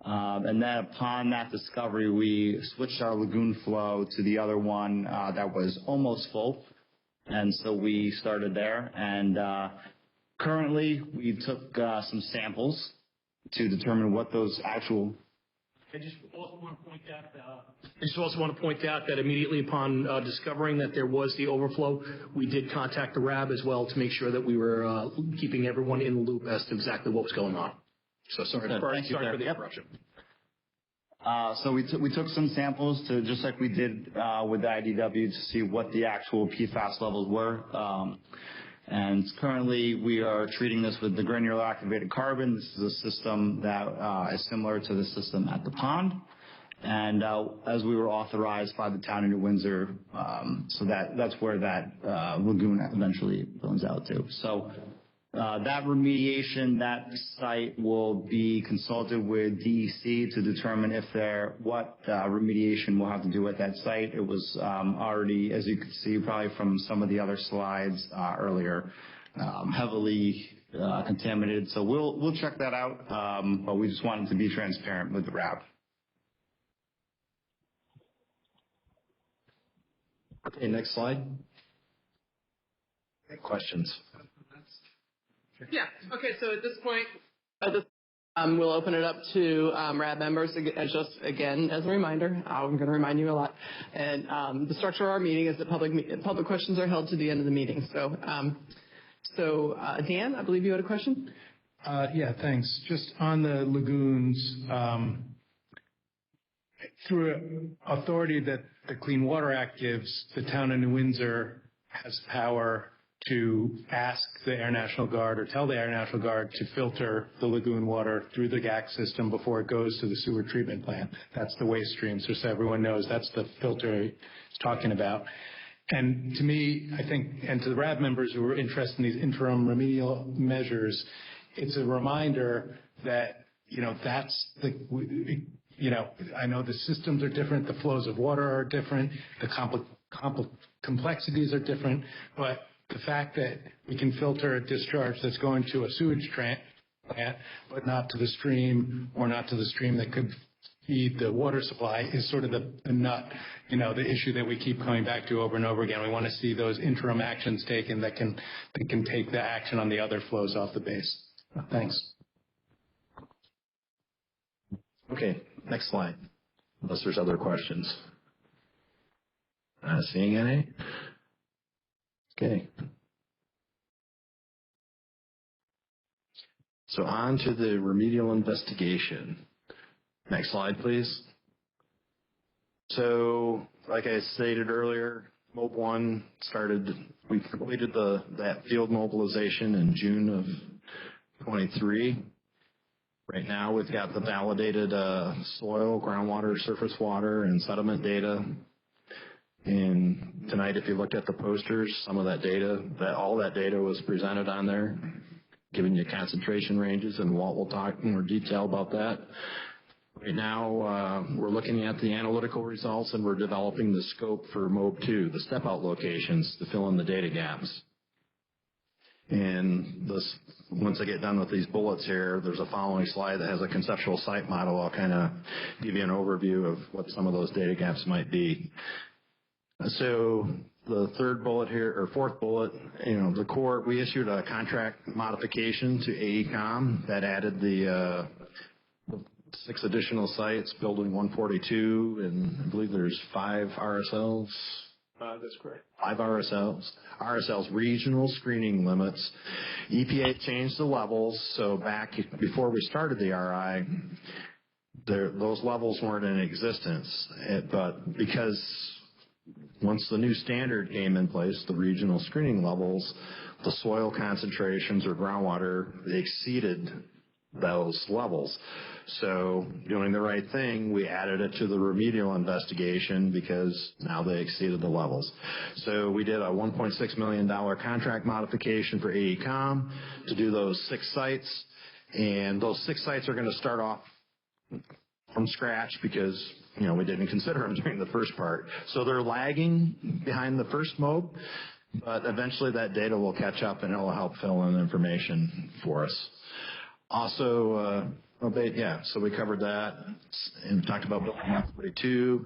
[SPEAKER 4] And then upon that discovery, we switched our lagoon flow to the other one that was almost full. And so we started there. And currently, we took some samples to determine what those actual...
[SPEAKER 2] I just also want to point out that immediately upon discovering that there was the overflow, we did contact the RAB as well to make sure that we were keeping everyone in the loop as to exactly what was going on. So sorry for the interruption.
[SPEAKER 4] So we took some samples to, just like we did with the IDW, to see what the actual PFAS levels were. And currently, we are treating this with the granular activated carbon. This is a system that is similar to the system at the pond. And as we were authorized by the town of New Windsor, so that's where that lagoon eventually goes out to. So that remediation, that site will be consulted with DEC to determine what remediation we'll have to do at that site. It was already, as you can see probably from some of the other slides earlier, heavily contaminated. So we'll check that out, but we just wanted to be transparent with the RAB.
[SPEAKER 8] Okay, next slide. Any questions?
[SPEAKER 1] Yeah. Okay. So at this point, we'll open it up to RAB members. Just again, as a reminder, I'm going to remind you a lot. And the structure of our meeting is that public questions are held to the end of the meeting. So, Dan, I believe you had a question.
[SPEAKER 5] Yeah, thanks. Just on the lagoons, through authority that the Clean Water Act gives, the town of New Windsor has power to ask the Air National Guard or tell the Air National Guard to filter the lagoon water through the GAC system before it goes to the sewer treatment plant. That's the waste stream, so everyone knows that's the filter he's talking about. And to me, I think, and to the RAB members who are interested in these interim remedial measures, it's a reminder that, that's I know the systems are different, the flows of water are different, the complexities are different, but the fact that we can filter a discharge that's going to a sewage plant, but not to the stream or not to the stream that could feed the water supply is sort of the nut, the issue that we keep coming back to over and over again. We want to see those interim actions taken that can take the action on the other flows off the base. Thanks.
[SPEAKER 8] Okay, next slide. Unless there's other questions. Not seeing any. Okay. So on to the remedial investigation. Next slide, please. So, like I stated earlier, MOB 1 started, we completed that field mobilization in June of 23. Right now, we've got the validated soil, groundwater, surface water, and sediment data. And tonight, if you looked at the posters, some of that data, all that data was presented on there, giving you concentration ranges, and Walt will talk in more detail about that. Right now, we're looking at the analytical results, and we're developing the scope for MOB 2, the step-out locations, to fill in the data gaps. And once I get done with these bullets here, there's a following slide that has a conceptual site model. I'll kind of give you an overview of what some of those data gaps might be. So the third bullet here, or fourth bullet, the Corps, we issued a contract modification to AECOM that added the 6 additional sites, building 142, and I believe there's 5 RSLs.
[SPEAKER 5] That's correct.
[SPEAKER 8] 5 RSLs, regional screening limits. EPA changed the levels, so back before we started the RI, those levels weren't in existence. But because once the new standard came in place, the regional screening levels, the soil concentrations or groundwater, they exceeded those levels. So doing the right thing, we added it to the remedial investigation because now they exceeded the levels. So we did a $1.6 million contract modification for AECOM to do those 6 sites. And those 6 sites are going to start off from scratch because, we didn't consider them during the first part. So they're lagging behind the first MOB, but eventually that data will catch up and it will help fill in information for us. Also, so we covered that and talked about building 142.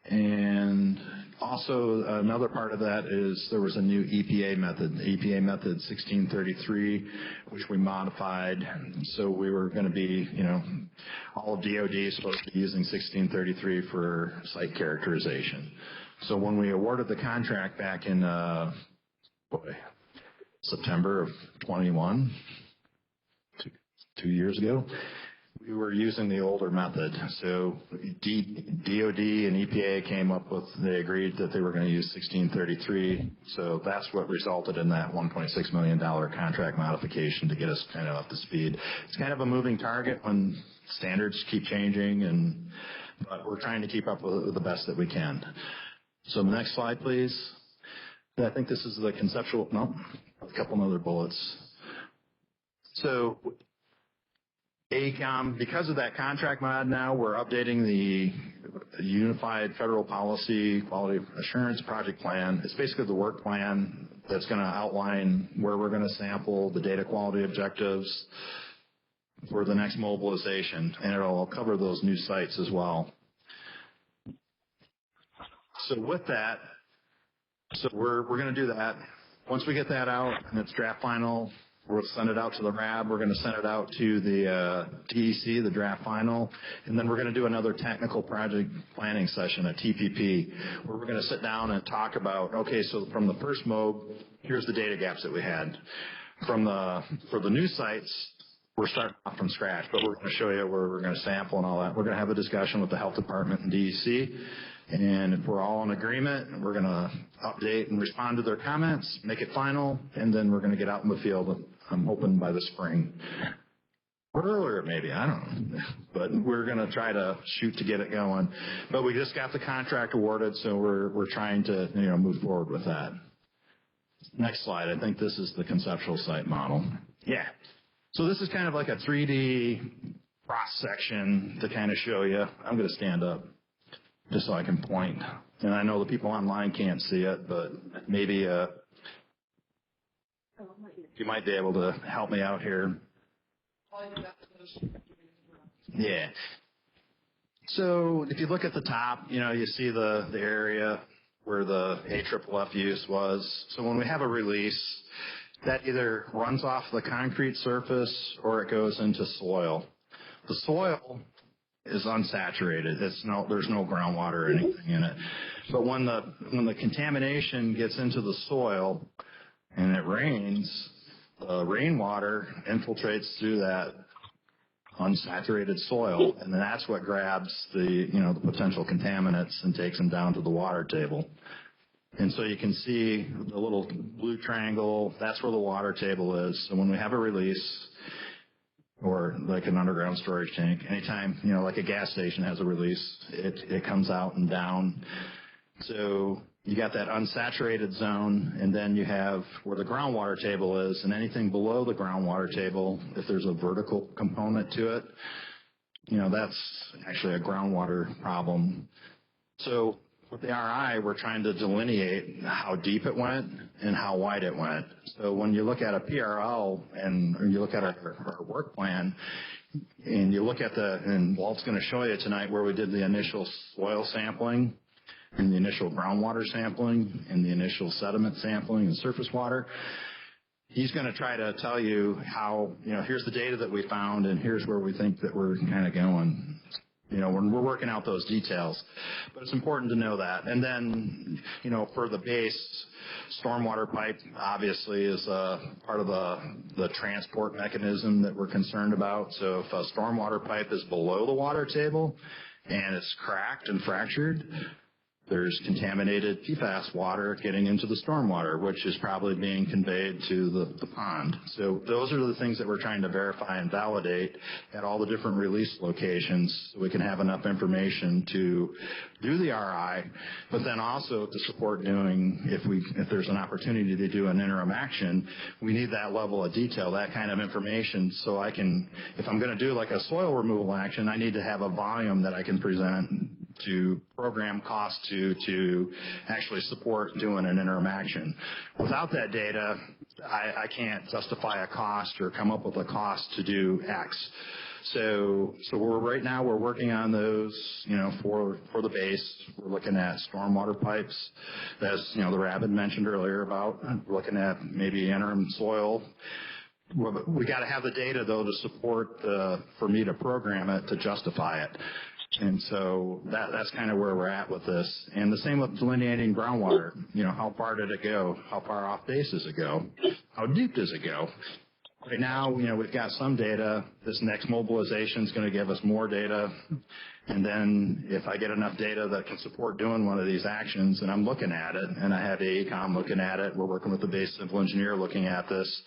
[SPEAKER 8] And also another part of that is there was a new EPA method, the EPA method 1633, which we modified. So we were going to be, all of DOD is supposed to be using 1633 for site characterization. So when we awarded the contract back in September of 21, 2 years ago, we were using the older method. So DOD and EPA came up with, they agreed that they were going to use 1633. So that's what resulted in that $1.6 million contract modification to get us kind of up to speed. It's kind of a moving target when standards keep changing, but we're trying to keep up with it the best that we can. So the next slide, please. I think this is the conceptual, a couple other bullets. So AECOM, because of that contract mod now, we're updating the Unified Federal Policy Quality Assurance Project Plan. It's basically the work plan that's going to outline where we're going to sample, the data quality objectives for the next mobilization, and it'll cover those new sites as well. So with that, we're going to do that. Once we get that out and it's draft final, We'll send it out to the RAB. We're going to send it out to the DEC, the draft final, and then we're going to do another technical project planning session, a TPP, where we're going to sit down and talk about, okay, so from the first MOB, here's the data gaps that we had. For the new sites, we're starting off from scratch, but we're going to show you where we're going to sample and all that. We're going to have a discussion with the health department and DEC. And if we're all in agreement, we're going to update and respond to their comments, make it final, and then we're going to get out in the field, I'm hoping by the spring. Or earlier maybe, I don't know. But we're going to try to shoot to get it going. But we just got the contract awarded, so we're trying to move forward with that. Next slide. I think this is the conceptual site model. Yeah. So this is kind of like a 3D cross-section to kind of show you. I'm going to stand up just so I can point. And I know the people online can't see it, but maybe you might be able to help me out here. Yeah. So if you look at the top, you see the area where the AFFF use was. So when we have a release, that either runs off the concrete surface or it goes into soil. The soil is unsaturated. There's no groundwater or anything in it. But when the contamination gets into the soil and it rains, the rainwater infiltrates through that unsaturated soil, and that's what grabs the potential contaminants and takes them down to the water table. And so you can see the little blue triangle, that's where the water table is. So when we have a release, or like an underground storage tank, anytime, like a gas station has a release, it comes out and down. So you got that unsaturated zone, and then you have where the groundwater table is, and anything below the groundwater table, if there's a vertical component to it, that's actually a groundwater problem. So with the RI, we're trying to delineate how deep it went and how wide it went. So when you look at a PRL and you look at our work plan, and you look at and Walt's going to show you tonight where we did the initial soil sampling and the initial groundwater sampling and the initial sediment sampling and surface water. He's going to try to tell you how, here's the data that we found and here's where we think that we're kind of going. When we're working out those details. But it's important to know that. And then, for the base, stormwater pipe obviously is part of the transport mechanism that we're concerned about. So if a stormwater pipe is below the water table and it's cracked and fractured, there's contaminated PFAS water getting into the stormwater, which is probably being conveyed to the pond. So those are the things that we're trying to verify and validate at all the different release locations so we can have enough information to do the RI, but then also to support doing, if there's an opportunity to do an interim action, we need that level of detail, that kind of information, so I can, if I'm going to do like a soil removal action, I need to have a volume that I can present to program cost to actually support doing an interim action. Without that data, I can't justify a cost or come up with a cost to do X. So right now we're working on those, for the base. We're looking at stormwater pipes, as the RAB had mentioned earlier about. We're looking at maybe interim soil. We got to have the data though to support for me to program it to justify it. And so that's kind of where we're at with this. And the same with delineating groundwater. How far did it go? How far off base does it go? How deep does it go? Right now, we've got some data. This next mobilization is going to give us more data. And then if I get enough data that can support doing one of these actions, and I'm looking at it, and I have AECOM looking at it, we're working with the base civil engineer looking at this,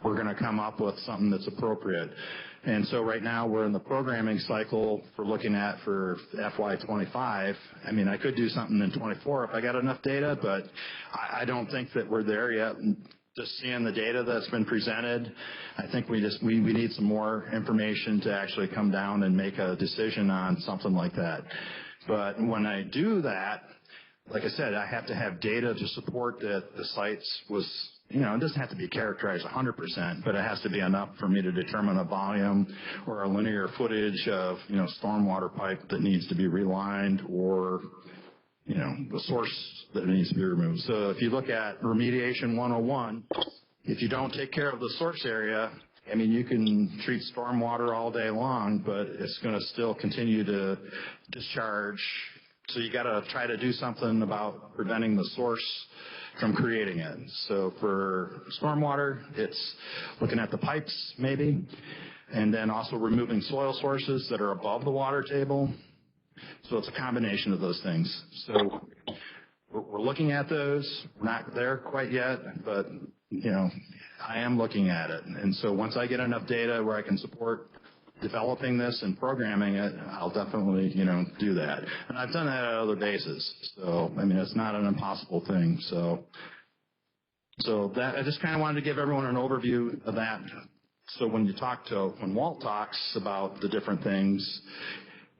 [SPEAKER 8] we're going to come up with something that's appropriate. And so right now we're in the programming cycle for looking at for FY25. I could do something in 24 if I got enough data, but I don't think that we're there yet. Just seeing the data that's been presented, I think we need some more information to actually come down and make a decision on something like that. But when I do that, like I said, I have to have data to support that the sites was, it doesn't have to be characterized 100%, but it has to be enough for me to determine a volume or a linear footage of, stormwater pipe that needs to be relined or, the source that needs to be removed. So if you look at remediation 101, if you don't take care of the source area, I mean, you can treat stormwater all day long, but it's going to still continue to discharge. So you got to try to do something about preventing the source from creating it. So for stormwater, it's looking at the pipes maybe, and then also removing soil sources that are above the water table. So it's a combination of those things. So we're looking at those. We're not there quite yet, but, you know, I am looking at it. And so once I get enough data where I can support developing this and programming it, I'll definitely, you know, do that. And I've done that at other bases. So, I mean, it's not an impossible thing. So that, I just kind of wanted to give everyone an overview of that. So when Walt talks about the different things,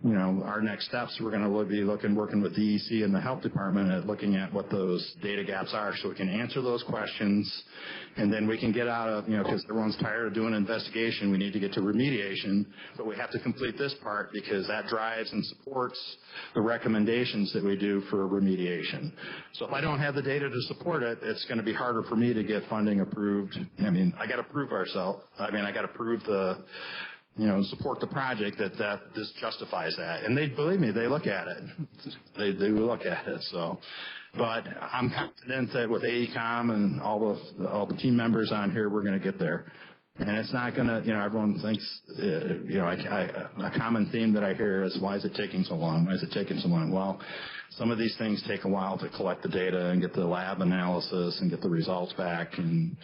[SPEAKER 8] you know, our next steps, we're going to be working with DEC and the health department at looking at what those data gaps are so we can answer those questions, and then we can get out of, you know, because everyone's tired of doing an investigation, we need to get to remediation, but we have to complete this part because that drives and supports the recommendations that we do for remediation. So if I don't have the data to support it, it's going to be harder for me to get funding approved. I mean, I got to prove ourselves. I mean, I got to prove support the project that this justifies that. And they, believe me, they look at it. They do look at it. So, but I'm confident that with AECOM and all the team members on here, we're going to get there. And it's not going to, you know, everyone thinks, a common theme that I hear is, why is it taking so long? Why is it taking so long? Well, some of these things take a while to collect the data and get the lab analysis and get the results back. And,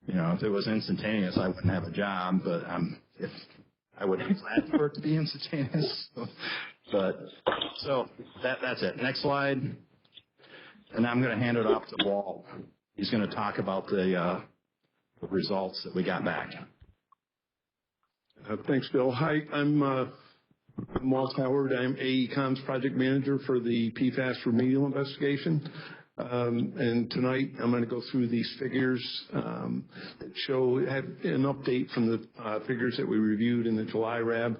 [SPEAKER 8] you know, if it was instantaneous, I wouldn't have a job, but I would be glad for it to be instantaneous. So that's it. Next slide. And I'm going to hand it off to Walt. He's going to talk about the results that we got back.
[SPEAKER 6] Thanks, Bill. Hi, I'm Walt Howard. I'm AECOM's project manager for the PFAS remedial investigation. And tonight I'm going to go through these figures that have an update from the figures that we reviewed in the July RAB,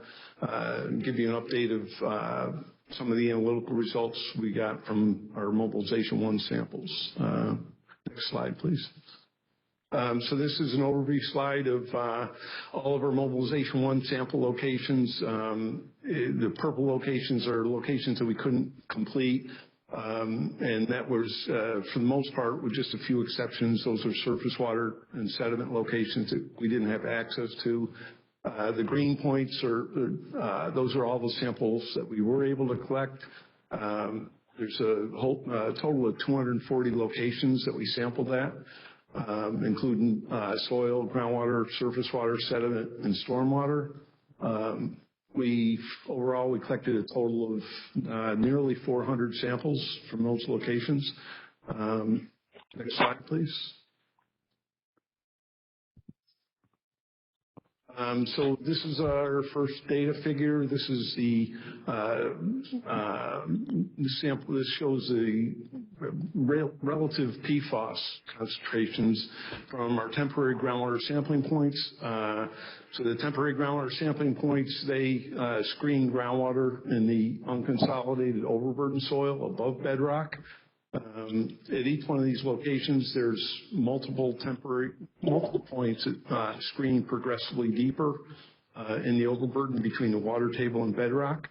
[SPEAKER 6] give you an update of some of the analytical results we got from our Mobilization 1 samples. Next slide, please. So this is an overview slide of all of our Mobilization 1 sample locations. The purple locations are locations that we couldn't complete. And that was, for the most part, with just a few exceptions, those are surface water and sediment locations that we didn't have access to. The green points those are all the samples that we were able to collect. There's a total of 240 locations that we sampled at, including soil, groundwater, surface water, sediment, and stormwater. Overall, we collected a total of nearly 400 samples from those locations. Next slide, please. So this is our first data figure. This is the sample. This shows the relative PFAS concentrations from our temporary groundwater sampling points. So the temporary groundwater sampling points, they screen groundwater in the unconsolidated overburden soil above bedrock. At each one of these locations, there's multiple points that screen progressively deeper in the overburden between the water table and bedrock.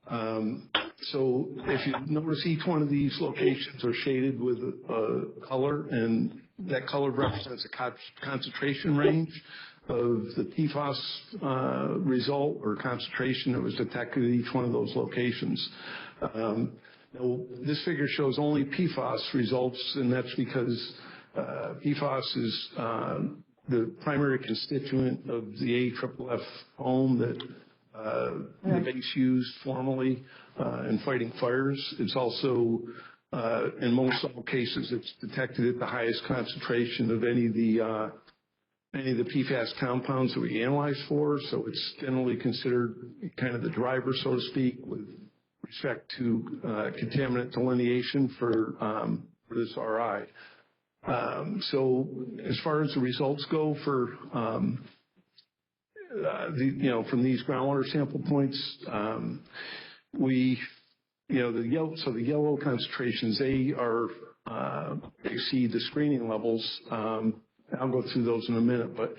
[SPEAKER 6] So if you notice, each one of these locations are shaded with a color, and that color represents a concentration range of the PFAS result or concentration that was detected at each one of those locations. Now, this figure shows only PFAS results, and that's because PFAS is the primary constituent of the AFFF foam that the base used formerly in fighting fires. It's also, in most all cases, it's detected at the highest concentration of any of the PFAS compounds that we analyze for, so it's generally considered kind of the driver, so to speak, with respect to contaminant delineation for this RI. So as far as the results go for from these groundwater sample points, the yellow concentrations, they exceed the screening levels. I'll go through those in a minute, but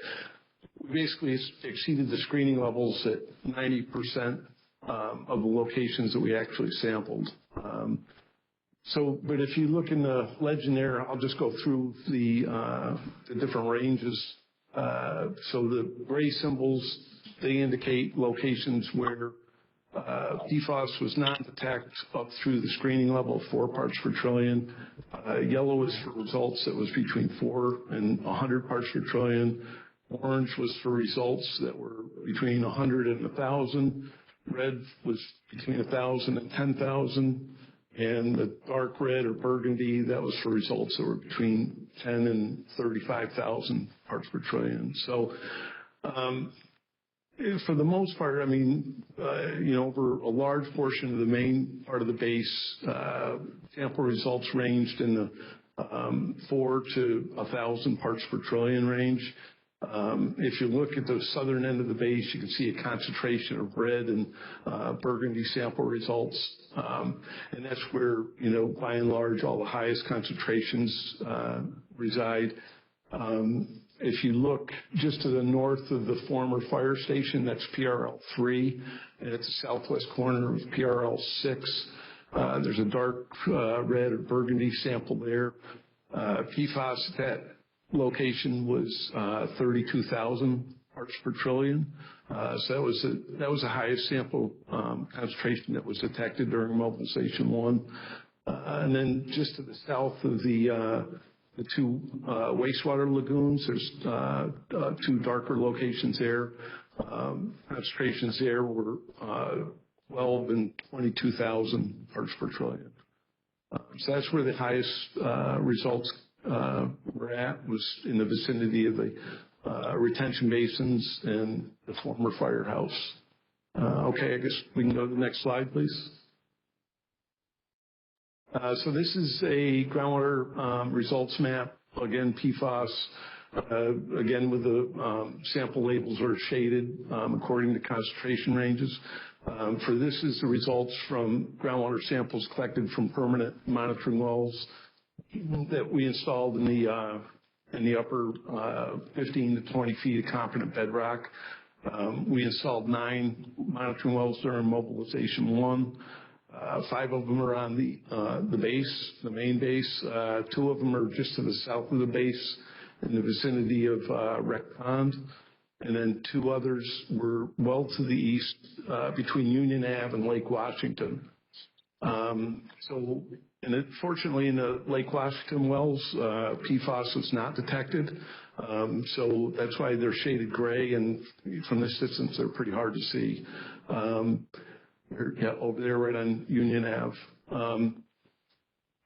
[SPEAKER 6] we basically exceeded the screening levels at 90% of the locations that we actually sampled. But if you look in the legend there, I'll just go through the different ranges. So the gray symbols, they indicate locations where PFAS was not detected up through the screening level of 4 parts per trillion. Yellow is for results that was between 4 and 100 parts per trillion. Orange was for results that were between 100 and 1,000. Red was between 1,000 and 10,000. And the dark red or burgundy, that was for results that were between 10 and 35,000 parts per trillion. So, for the most part, I mean, over a large portion of the main part of the base, sample results ranged in the 4 to 1,000 parts per trillion range. If you look at the southern end of the base, you can see a concentration of red and burgundy sample results. And that's where, by and large, all the highest concentrations reside. If you look just to the north of the former fire station, that's PRL-3, and at the southwest corner of PRL-6. There's a dark red or burgundy sample there. PFAS at that location was 32,000 parts per trillion. So that was the highest sample concentration that was detected during mobilization 1. And then just to the south of the 2 wastewater lagoons, there's 2 darker locations there. Concentrations there were 12 and 22,000 parts per trillion. So that's where the highest results were at, was in the vicinity of the retention basins and the former firehouse. Okay, I guess we can go to the next slide, please. So this is a groundwater results map. Again, PFAS, again with the sample labels are shaded according to concentration ranges. For this is the results from groundwater samples collected from permanent monitoring wells that we installed in the upper 15 to 20 feet of competent bedrock. We installed 9 monitoring wells during mobilization 1. 5 of them are on the base, the main base. 2 of them are just to the south of the base in the vicinity of Wreck Pond. And then 2 others were well to the east between Union Ave and Lake Washington. Fortunately, in the Lake Washington wells, PFAS was not detected. So that's why they're shaded gray, and from this distance, they're pretty hard to see. Over there right on Union Ave.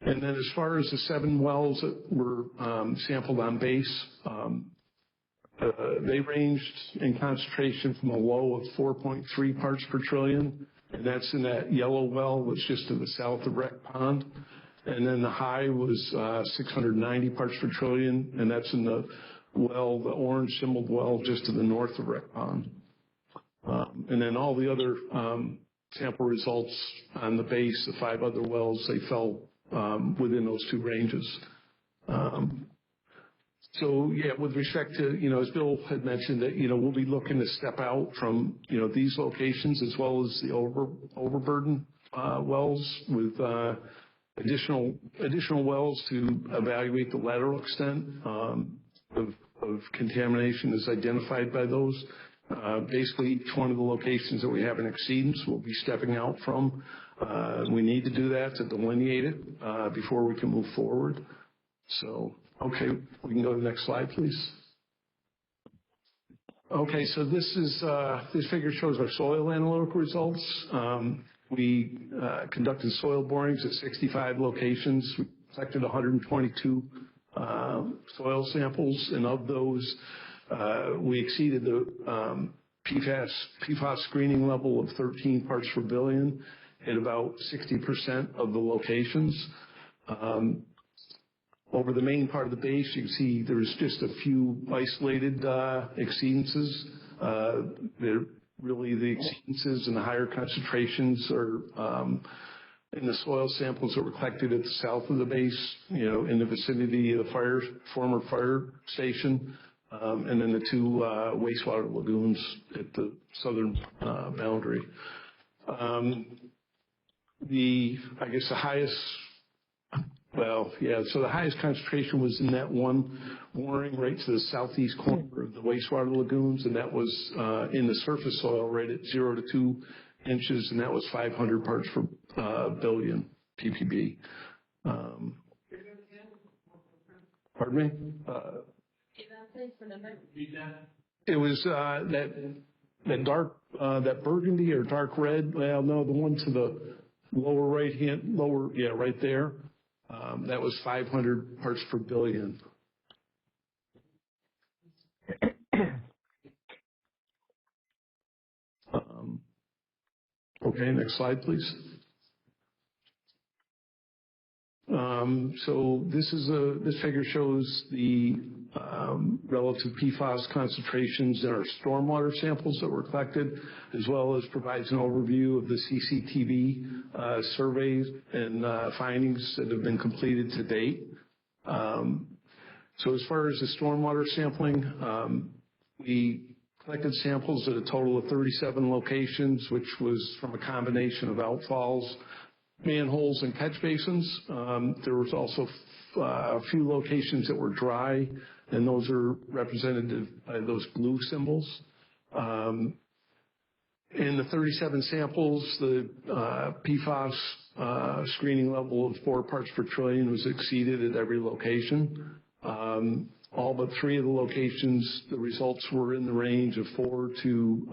[SPEAKER 6] And then as far as the 7 wells that were sampled on base, they ranged in concentration from a low of 4.3 parts per trillion, and that's in that yellow well that's just to the south of Wreck Pond. And then the high was 690 parts per trillion, and that's in the orange symboled well just to the north of Wreck Pond. And then all the other sample results on the base, the 5 other wells, they fell within those 2 ranges. With respect to, as Bill had mentioned, that, we'll be looking to step out from, these locations as well as the overburden wells with additional wells to evaluate the lateral extent of contamination as identified by those. Basically, each one of the locations that we have an exceedance, we'll be stepping out from. We need to do that to delineate it before we can move forward. So, okay, we can go to the next slide, please. Okay, so this figure shows our soil analytical results. We conducted soil borings at 65 locations. We collected 122 soil samples, and of those, we exceeded the PFAS screening level of 13 parts per billion in about 60% of the locations. Over the main part of the base, you can see there's just a few isolated exceedances. Really, the exceedances and the higher concentrations are And the soil samples that were collected at the south of the base, in the vicinity of the former fire station, and then the two wastewater lagoons at the southern boundary. The highest concentration was in that one mooring right to the southeast corner of the wastewater lagoons, and that was in the surface soil right at 0 to 2 inches, and that was 500 parts per billion ppb. Pardon me? It was that burgundy or dark red. Well, no, the one to the right there. That was 500 parts per billion. Okay, next slide, please. So this figure shows the relative PFAS concentrations in our stormwater samples that were collected, as well as provides an overview of the CCTV surveys and findings that have been completed to date. So as far as the stormwater sampling, we collected samples at a total of 37 locations, which was from a combination of outfalls, manholes, and catch basins. There was also a few locations that were dry, and those are represented by those blue symbols. In the 37 samples, the PFAS screening level of 4 parts per trillion was exceeded at every location. All but 3 of the locations, the results were in the range of 4 to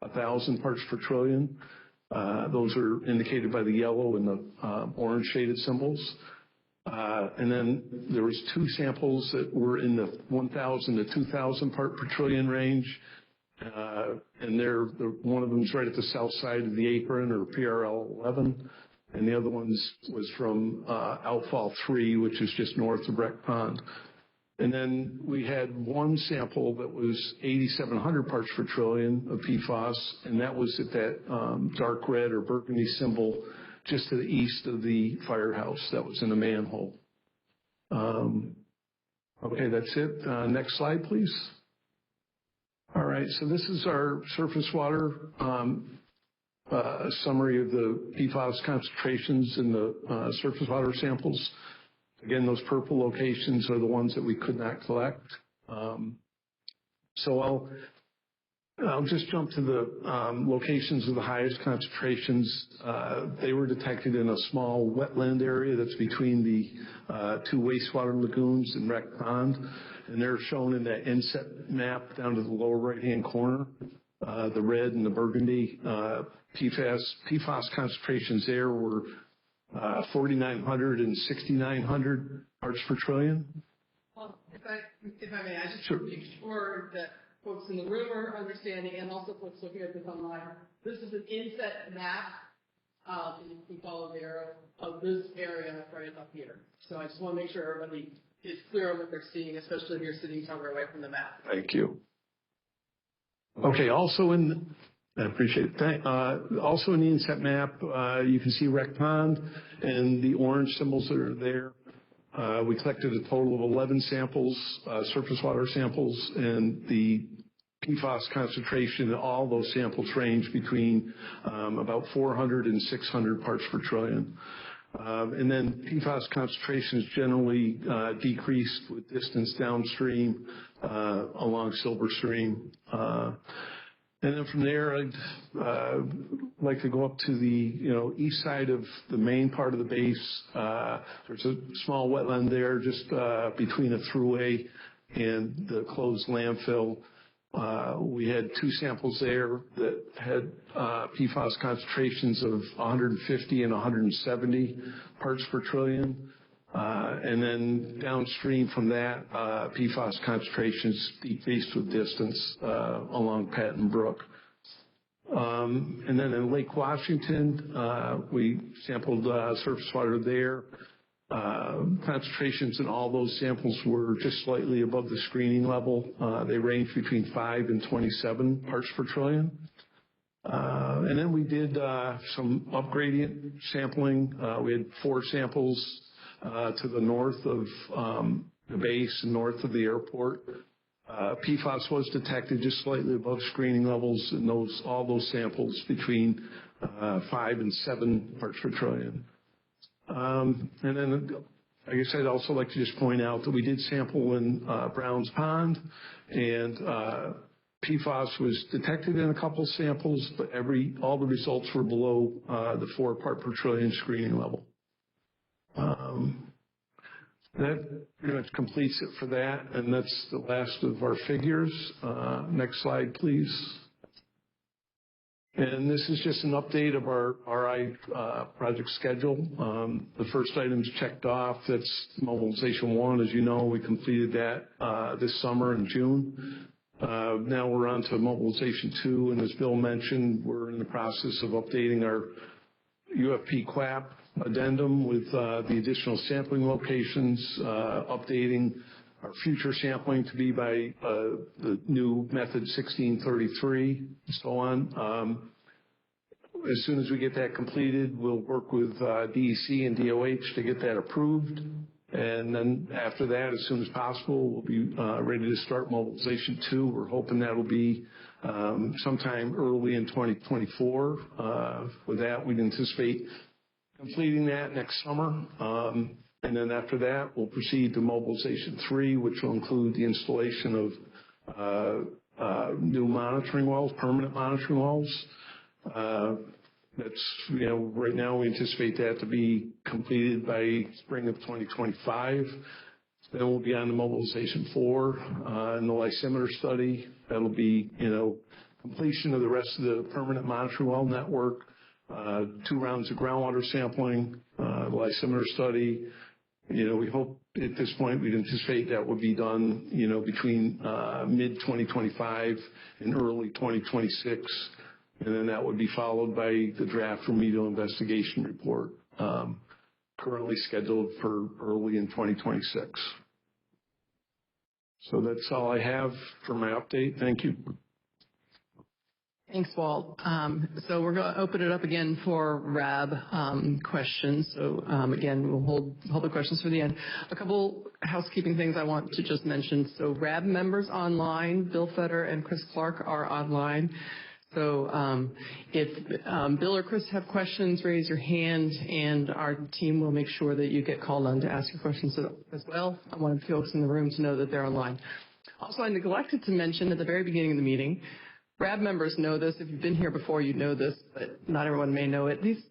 [SPEAKER 6] 1,000 parts per trillion. Those are indicated by the yellow and the orange shaded symbols. And then there was 2 samples that were in the 1,000 to 2,000 part per trillion range. And one of them is right at the south side of the apron, or PRL 11. And the other one was from outfall 3, which is just north of Wreck Pond. And then we had one sample that was 8,700 parts per trillion of PFAS, and that was at that dark red or burgundy symbol just to the east of the firehouse. That was in a manhole. Okay, that's it. Next slide, please. All right, so this is our surface water summary of the PFAS concentrations in the surface water samples. Again, those purple locations are the ones that we could not collect. So I'll just jump to the locations of the highest concentrations. They were detected in a small wetland area that's between the 2 wastewater lagoons in Wreck Pond, and they're shown in that inset map down to the lower right-hand corner. The red and the burgundy PFAS concentrations there were 4,900 and 6,900 parts per trillion.
[SPEAKER 1] Well, if I may, I just
[SPEAKER 6] Sure.
[SPEAKER 1] want to make sure that folks in the room are understanding, and also folks looking at this online. This is an inset map, and you can follow the arrow of this area right up here. So I just want to make sure everybody is clear on what they're seeing, especially if you're sitting somewhere away from the map.
[SPEAKER 6] Thank you. Okay, I appreciate it. Also in the inset map, you can see Wreck Pond and the orange symbols that are there. We collected a total of 11 samples, surface water samples, and the PFAS concentration in all those samples range between about 400 and 600 parts per trillion. And then PFAS concentrations generally decreased with distance downstream along Silver Stream. And then from there, I'd like to go up to the east side of the main part of the base. There's a small wetland there just between a thruway and the closed landfill. We had 2 samples there that had PFAS concentrations of 150 and 170 parts per trillion. And then downstream from that, PFAS concentrations decreased with distance along Patton Brook. And then in Lake Washington, we sampled surface water there. Concentrations in all those samples were just slightly above the screening level. They range between 5 and 27 parts per trillion. And then we did some upgradient sampling. We had 4 samples to the north of the base and north of the airport. PFAS was detected just slightly above screening levels in all those samples between 5 and 7 parts per trillion. And then I guess I'd also like to just point out that we did sample in Browns Pond, and PFAS was detected in a couple samples, but all the results were below the 4 part per trillion screening level. That pretty much completes it for that, and that's the last of our figures. Next slide, please. And this is just an update of our RI project schedule. The first item's checked off. That's mobilization 1. As you know, we completed that this summer in June. Now we're on to mobilization 2, and as Bill mentioned, we're in the process of updating our UFP QAP addendum with the additional sampling locations, updating our future sampling to be by the new method 1633, and so on. As soon as we get that completed, we'll work with DEC and DOH to get that approved. And then after that, as soon as possible, we'll be ready to start mobilization 2. We're hoping that'll be sometime early in 2024. With that, we'd anticipate completing that next summer. And then after that, we'll proceed to mobilization 3, which will include the installation of new monitoring wells, permanent monitoring wells. That's, right now we anticipate that to be completed by spring of 2025. Then we'll be on to mobilization 4 and the lysimeter study. That'll be, completion of the rest of the permanent monitoring well network, 2 rounds of groundwater sampling, the lysimeter study. We hope at this point we'd anticipate that would be done, between mid-2025 and early 2026. And then that would be followed by the draft remedial investigation report, currently scheduled for early in 2026. So that's all I have for my update. Thank you.
[SPEAKER 1] Thanks, Walt. So we're going to open it up again for RAB questions. So again, we'll hold the questions for the end. A couple housekeeping things I want to just mention. So RAB members online, Bill Fetter and Chris Clark are online. So if Bill or Chris have questions, raise your hand, and our team will make sure that you get called on to ask your questions as well. I want folks in the room to know that they're online. Also, I neglected to mention at the very beginning of the meeting, RAB members know this. If you've been here before, you know this, but not everyone may know it. These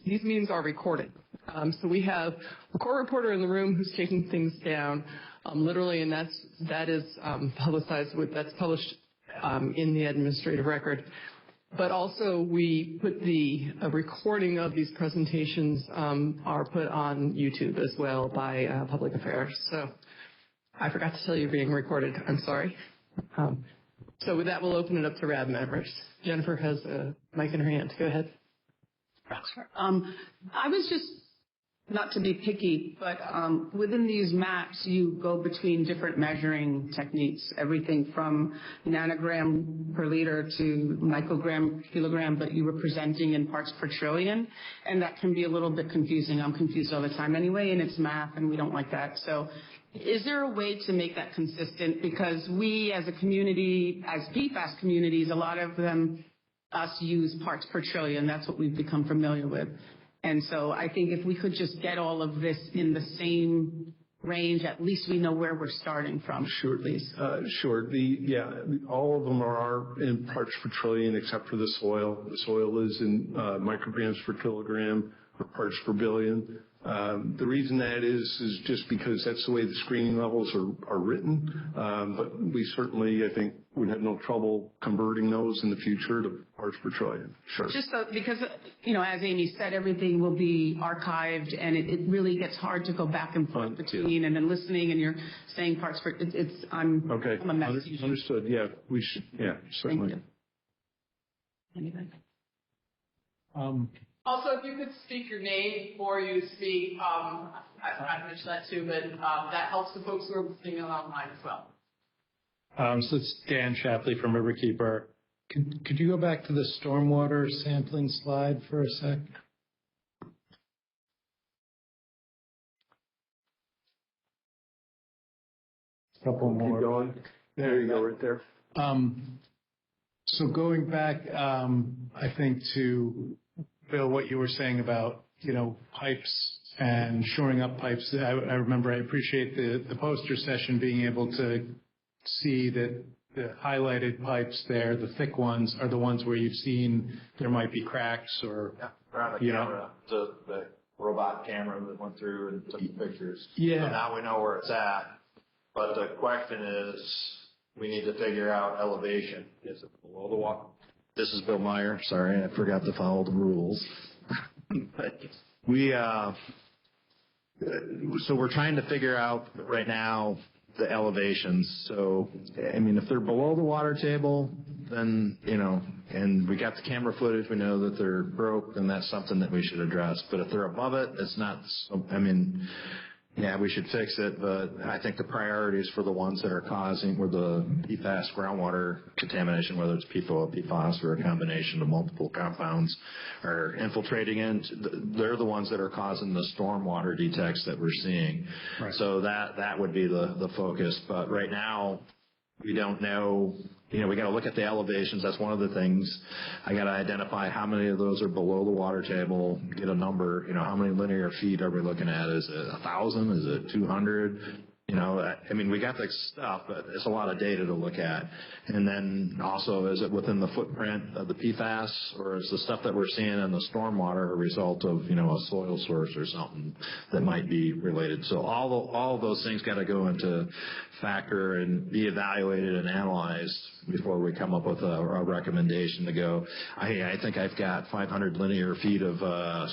[SPEAKER 1] meetings are recorded. So we have a court reporter in the room who's taking things down, literally, and that is publicized. That's published in the administrative record. But also we put a recording of these presentations are put on YouTube as well by Public Affairs. So I forgot to tell you being recorded. I'm sorry. So with that, we'll open it up to RAB members. Jennifer has a mic in her hand. Go ahead.
[SPEAKER 3] I was just, not to be picky, but within these maps, you go between different measuring techniques, everything from nanogram per liter to microgram per kilogram, but you were presenting in parts per trillion, and that can be a little bit confusing. I'm confused all the time anyway, and it's math, and we don't like that. So is there a way to make that consistent? Because we as a community, as PFAS communities, a lot of us use parts per trillion. That's what we've become familiar with. And so I think if we could just get all of this in the same range, at least we know where we're starting from.
[SPEAKER 6] Sure,
[SPEAKER 3] please.
[SPEAKER 6] Sure. All of them are in parts per trillion except for the soil. The soil is in micrograms per kilogram or parts per billion. The reason that is just because that's the way the screening levels are written. But we certainly, I think, would have no trouble converting those in the future to parts per trillion. Sure.
[SPEAKER 3] Just so, because, as Amy said, everything will be archived, and it really gets hard to go back and forth between, and then listening, and you're saying parts per, I'm a mess usually.
[SPEAKER 6] Understood. Yeah, we should, certainly.
[SPEAKER 3] Thank you. Anything?
[SPEAKER 1] Also, if you could speak your name before you speak, I mentioned that too, but that helps the folks who are listening online as well.
[SPEAKER 9] So it's Dan Shapley from Riverkeeper.
[SPEAKER 5] Could you go back to the stormwater sampling slide for a sec? Couple more.
[SPEAKER 6] Keep going. There you go, right there.
[SPEAKER 5] So going back, I think to Bill, what you were saying about, pipes and shoring up pipes. I remember I appreciate the poster session being able to see that the highlighted pipes there, the thick ones, are the ones where you've seen there might be cracks or,
[SPEAKER 8] Around the camera, the robot camera that went through and took the pictures.
[SPEAKER 5] Yeah.
[SPEAKER 8] So now we know where it's at. But the question is, we need to figure out elevation. Is it below the water? This is Bill Meyer. Sorry, I forgot to follow the rules. But so we're trying to figure out right now the elevations. So, if they're below the water table, then, and we got the camera footage, we know that they're broke, then that's something that we should address. But if they're above it, it's not, yeah, we should fix it, but I think the priorities for the ones that are causing, where the PFAS groundwater contamination, whether it's PFOS or a combination of multiple compounds, are infiltrating in, they're the ones that are causing the stormwater defects that we're seeing.
[SPEAKER 5] Right.
[SPEAKER 8] So that would be the focus. But right now, we don't know. We got to look at the elevations. That's one of the things. I got to identify how many of those are below the water table, get a number. How many linear feet are we looking at? Is it 1,000? Is it 200? We got the stuff, but it's a lot of data to look at. And then also, is it within the footprint of the PFAS, or is the stuff that we're seeing in the stormwater a result of, a soil source or something that might be related? So all of those things got to go into factor and be evaluated and analyzed before we come up with a recommendation to go, I think I've got 500 linear feet of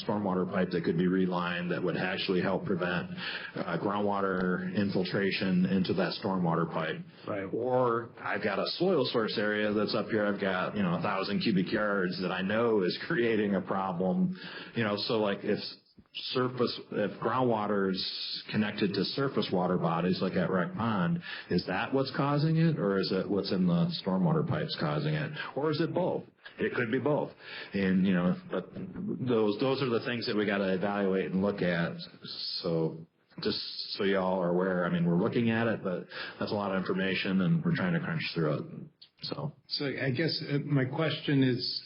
[SPEAKER 8] stormwater pipe that could be relined that would actually help prevent groundwater infiltration into that stormwater pipe.
[SPEAKER 5] Right.
[SPEAKER 8] Or I've got a soil source area that's up here. I've got, 1,000 cubic yards that I know is creating a problem. So like if groundwater is connected to surface water bodies like at Wreck Pond, is that what's causing it, or is it what's in the stormwater pipes causing it, or is it both? It could be both. And but those are the things that we got to evaluate and look at. So just so y'all are aware, we're looking at it, but that's a lot of information, and we're trying to crunch through it. So
[SPEAKER 5] I guess my question is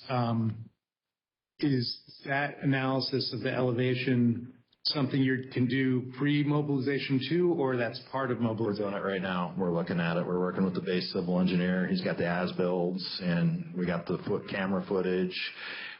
[SPEAKER 5] that analysis of the elevation something you can do pre-mobilization too, or that's part of mobilization?
[SPEAKER 8] We're doing it right now. We're looking at it. We're working with the base civil engineer. He's got the as-builds, and we got the camera footage.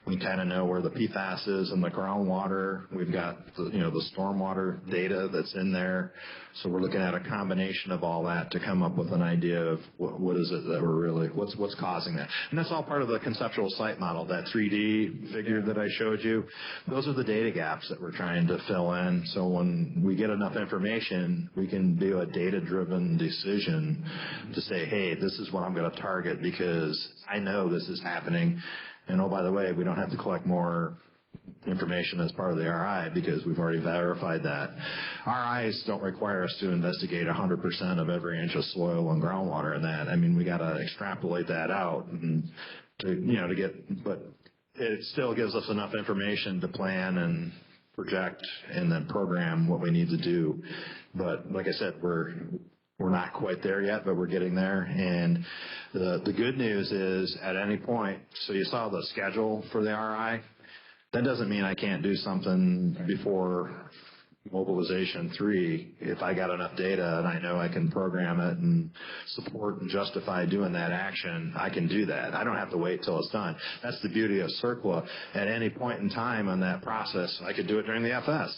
[SPEAKER 8] We kind of know where the PFAS is in the groundwater. We've got the stormwater data that's in there. So we're looking at a combination of all that to come up with an idea of what is it that we're really, what's causing that. And that's all part of the conceptual site model, that 3D figure that I showed you. Those are the data gaps that we're trying to fill in. So when we get enough information, we can do a data-driven decision to say, hey, this is what I'm going to target because I know this is happening. And oh, by the way, we don't have to collect more information as part of the RI because we've already verified that. RIs don't require us to investigate 100% of every inch of soil and groundwater in that. We got to extrapolate that out and but it still gives us enough information to plan and project and then program what we need to do. But like I said, we're not quite there yet, but we're getting there. And the good news is at any point, so you saw the schedule for the RI. That doesn't mean I can't do something before mobilization 3 if I got enough data and I know I can program it and support and justify doing that action. I can do that. I don't have to wait till it's done. That's the beauty of CERCLA. At any point in time on that process, I could do it during the FS.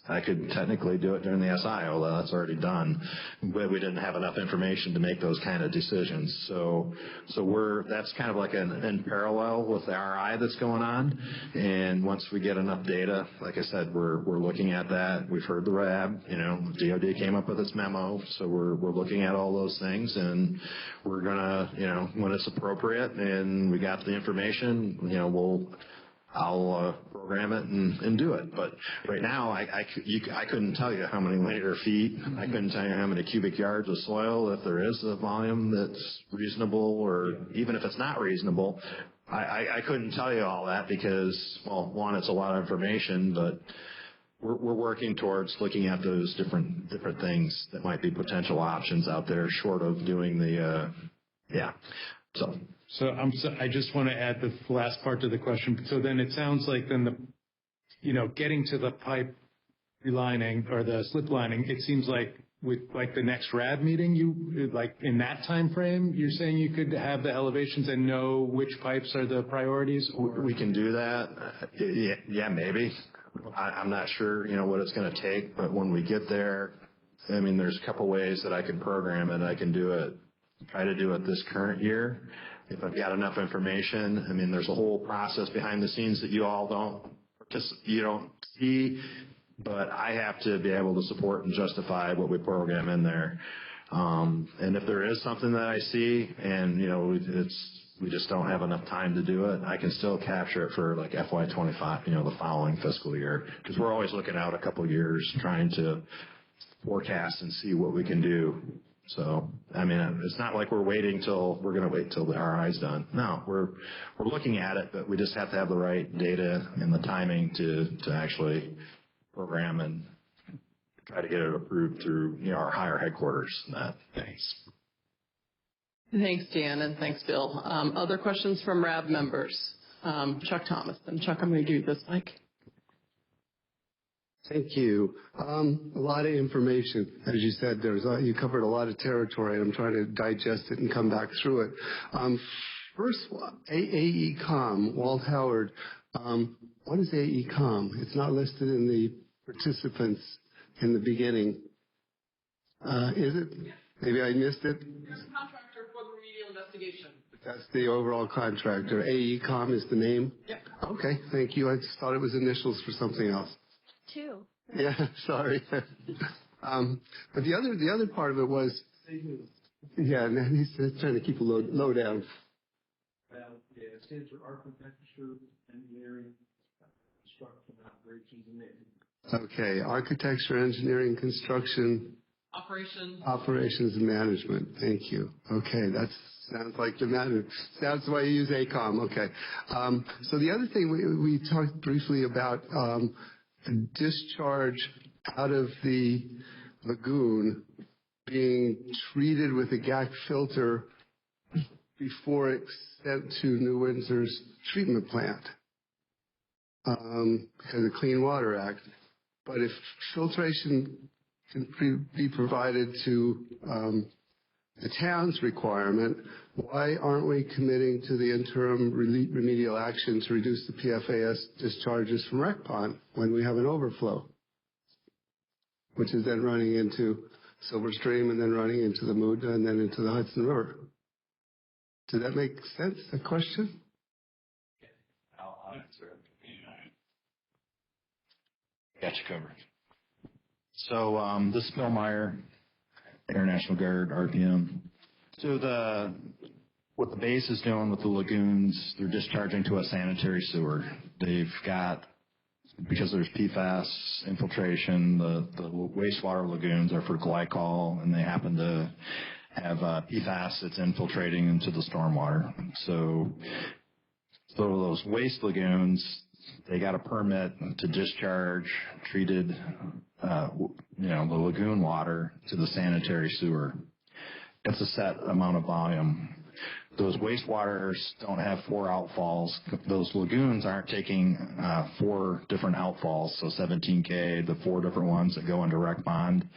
[SPEAKER 8] I could technically do it during the SI, although that's already done. But we didn't have enough information to make those kind of decisions. So that's kind of like in parallel with the RI that's going on. And once we get enough data, like I said, we're looking at that. We've heard the RAB. DOD came up with its memo, so we're looking at all those things, and we're gonna, when it's appropriate and we got the information, I'll program it and do it. But right now, I couldn't tell you how many linear feet. I couldn't tell you how many cubic yards of soil, if there is a volume that's reasonable, or even if it's not reasonable. I couldn't tell you all that because, well, one, it's a lot of information, but we're working towards looking at those different things that might be potential options out there, short of doing the
[SPEAKER 5] So I just want to add the last part to the question. So then it sounds like then getting to the pipe relining or the slip lining, it seems like with like the next RAB meeting, you like in that time frame, you're saying you could have the elevations and know which pipes are the priorities?
[SPEAKER 8] We can do that. Yeah, maybe. I'm not sure, what it's going to take, but when we get there, I mean, there's a couple ways that I can program it. I can try to do it this current year. If I've got enough information, I mean, there's a whole process behind the scenes that you all don't see, but I have to be able to support and justify what we program in there. And if there is something that I see and, we just don't have enough time to do it, I can still capture it for like FY25, the following fiscal year, because we're always looking out a couple of years trying to forecast and see what we can do. So, I mean, it's not like we're going to wait till the RI's done. No, we're looking at it, but we just have to have the right data and the timing to actually program and try to get it approved through, our higher headquarters and that. Thanks.
[SPEAKER 1] Thanks, Dan, and thanks, Bill. Other questions from RAB members? Chuck Thomas. And Chuck, I'm going to give you this mic.
[SPEAKER 6] Thank you. A lot of information. As you said, you covered a lot of territory. I'm trying to digest it and come back through it. First, AECOM, Walt Howard. What is AECOM? It's not listed in the participants in the beginning. Is it? Maybe I missed it.
[SPEAKER 1] There's a contractor for the remedial investigation.
[SPEAKER 6] That's the overall contractor. AECOM is the name?
[SPEAKER 1] Yep.
[SPEAKER 6] Okay, thank you. I just thought it was initials for something else.
[SPEAKER 9] Two.
[SPEAKER 6] Yeah, sorry. But the other part of it was, and he's trying to keep a low down. Well, yeah, it stands for Architecture, Engineering, Construction, Operations, and Management. Okay, Architecture, Engineering, Construction. Operations and Management. Thank you. Okay, that sounds like the management. That's why you use AECOM. Okay. So the other thing we talked briefly about discharge out of the lagoon being treated with a GAC filter before it's sent to New Windsor's treatment plant because of the Clean Water Act. But if filtration can be provided to the town's requirement, why aren't we committing to the interim remedial action to reduce the PFAS discharges from Rec Pond when we have an overflow, which is then running into Silver Stream and then running into the Mood and then into the Hudson River? Does that make sense, the question?
[SPEAKER 8] I'll answer it. Got you covered. So this is Bill Meyer, Air National Guard, RPM. So what the base is doing with the lagoons, they're discharging to a sanitary sewer. They've got, because there's PFAS infiltration, the wastewater lagoons are for glycol, and they happen to have PFAS that's infiltrating into the stormwater. So those waste lagoons, they got a permit to discharge treated, the lagoon water to the sanitary sewer. It's a set amount of volume. Those wastewaters don't have 4 outfalls. Those lagoons aren't taking 4 different outfalls, so 17K, the 4 different ones that go into Rec Pond.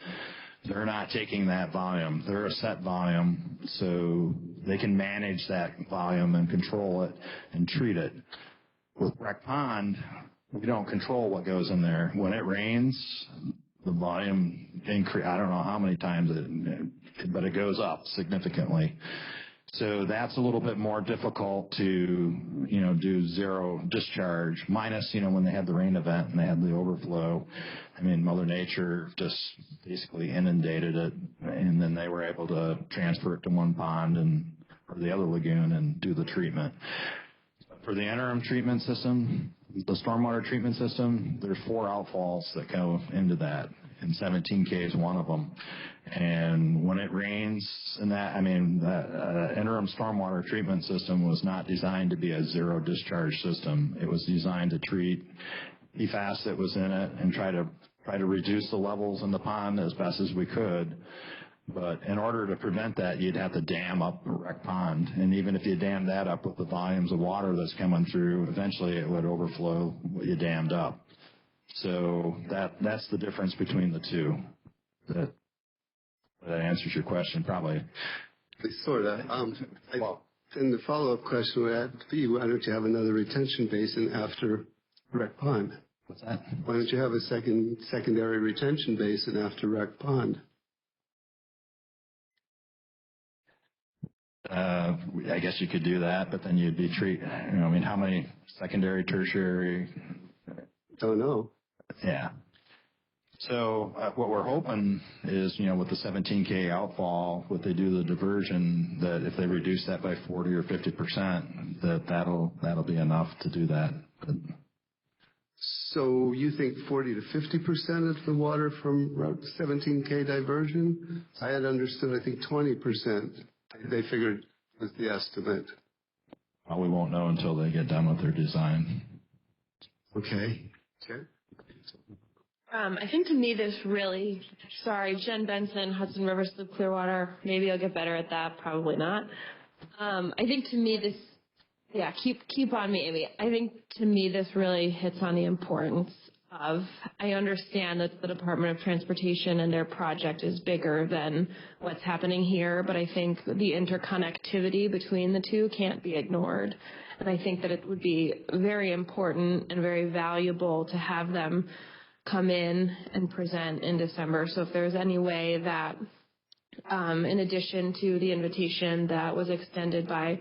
[SPEAKER 8] They're not taking that volume. They're a set volume, so they can manage that volume and control it and treat it. With Rec Pond, we don't control what goes in there. When it rains, the volume increase. I don't know how many times but it goes up significantly. So that's a little bit more difficult to, do zero discharge, minus, when they had the rain event and they had the overflow. I mean, Mother Nature just basically inundated it, and then they were able to transfer it to one pond or the other lagoon and do the treatment. For the interim treatment system, the stormwater treatment system, there's 4 outfalls that go into that, and 17K is one of them. And when it rains and that, I mean, that interim stormwater treatment system was not designed to be a zero discharge system. It was designed to treat PFAS that was in it and try to reduce the levels in the pond as best as we could. But in order to prevent that, you'd have to dam up a wreck pond. And even if you dam that up with the volumes of water that's coming through, eventually it would overflow what you dammed up. So that's the difference between the two. That answers your question, probably.
[SPEAKER 6] Sort of. And the follow-up question would be, why don't you have another retention basin after wreck pond?
[SPEAKER 8] What's that?
[SPEAKER 6] Why don't you have a secondary retention basin after wreck pond?
[SPEAKER 8] I guess you could do that, but then you'd be I mean, how many secondary, tertiary?
[SPEAKER 6] Don't know.
[SPEAKER 8] Yeah. So what we're hoping is, with the 17K outfall, what they do the diversion, that if they reduce that by 40 or 50%, that'll be enough to do that.
[SPEAKER 6] So you think 40 to 50% of the water from Route 17K diversion? I had understood, I think 20%. They figured was the estimate.
[SPEAKER 8] Well, we won't know until they get done with their design.
[SPEAKER 6] Okay.
[SPEAKER 9] I think to me this really, Jen Benson, Hudson River Sloop Clearwater, maybe I'll get better at that, probably not. I think to me this, keep on me, Amy. I think to me this really hits on the importance of, I understand that the Department of Transportation and their project is bigger than what's happening here, but I think the interconnectivity between the two can't be ignored. And I think that it would be very important and very valuable to have them come in and present in December. So if there's any way that, in addition to the invitation that was extended by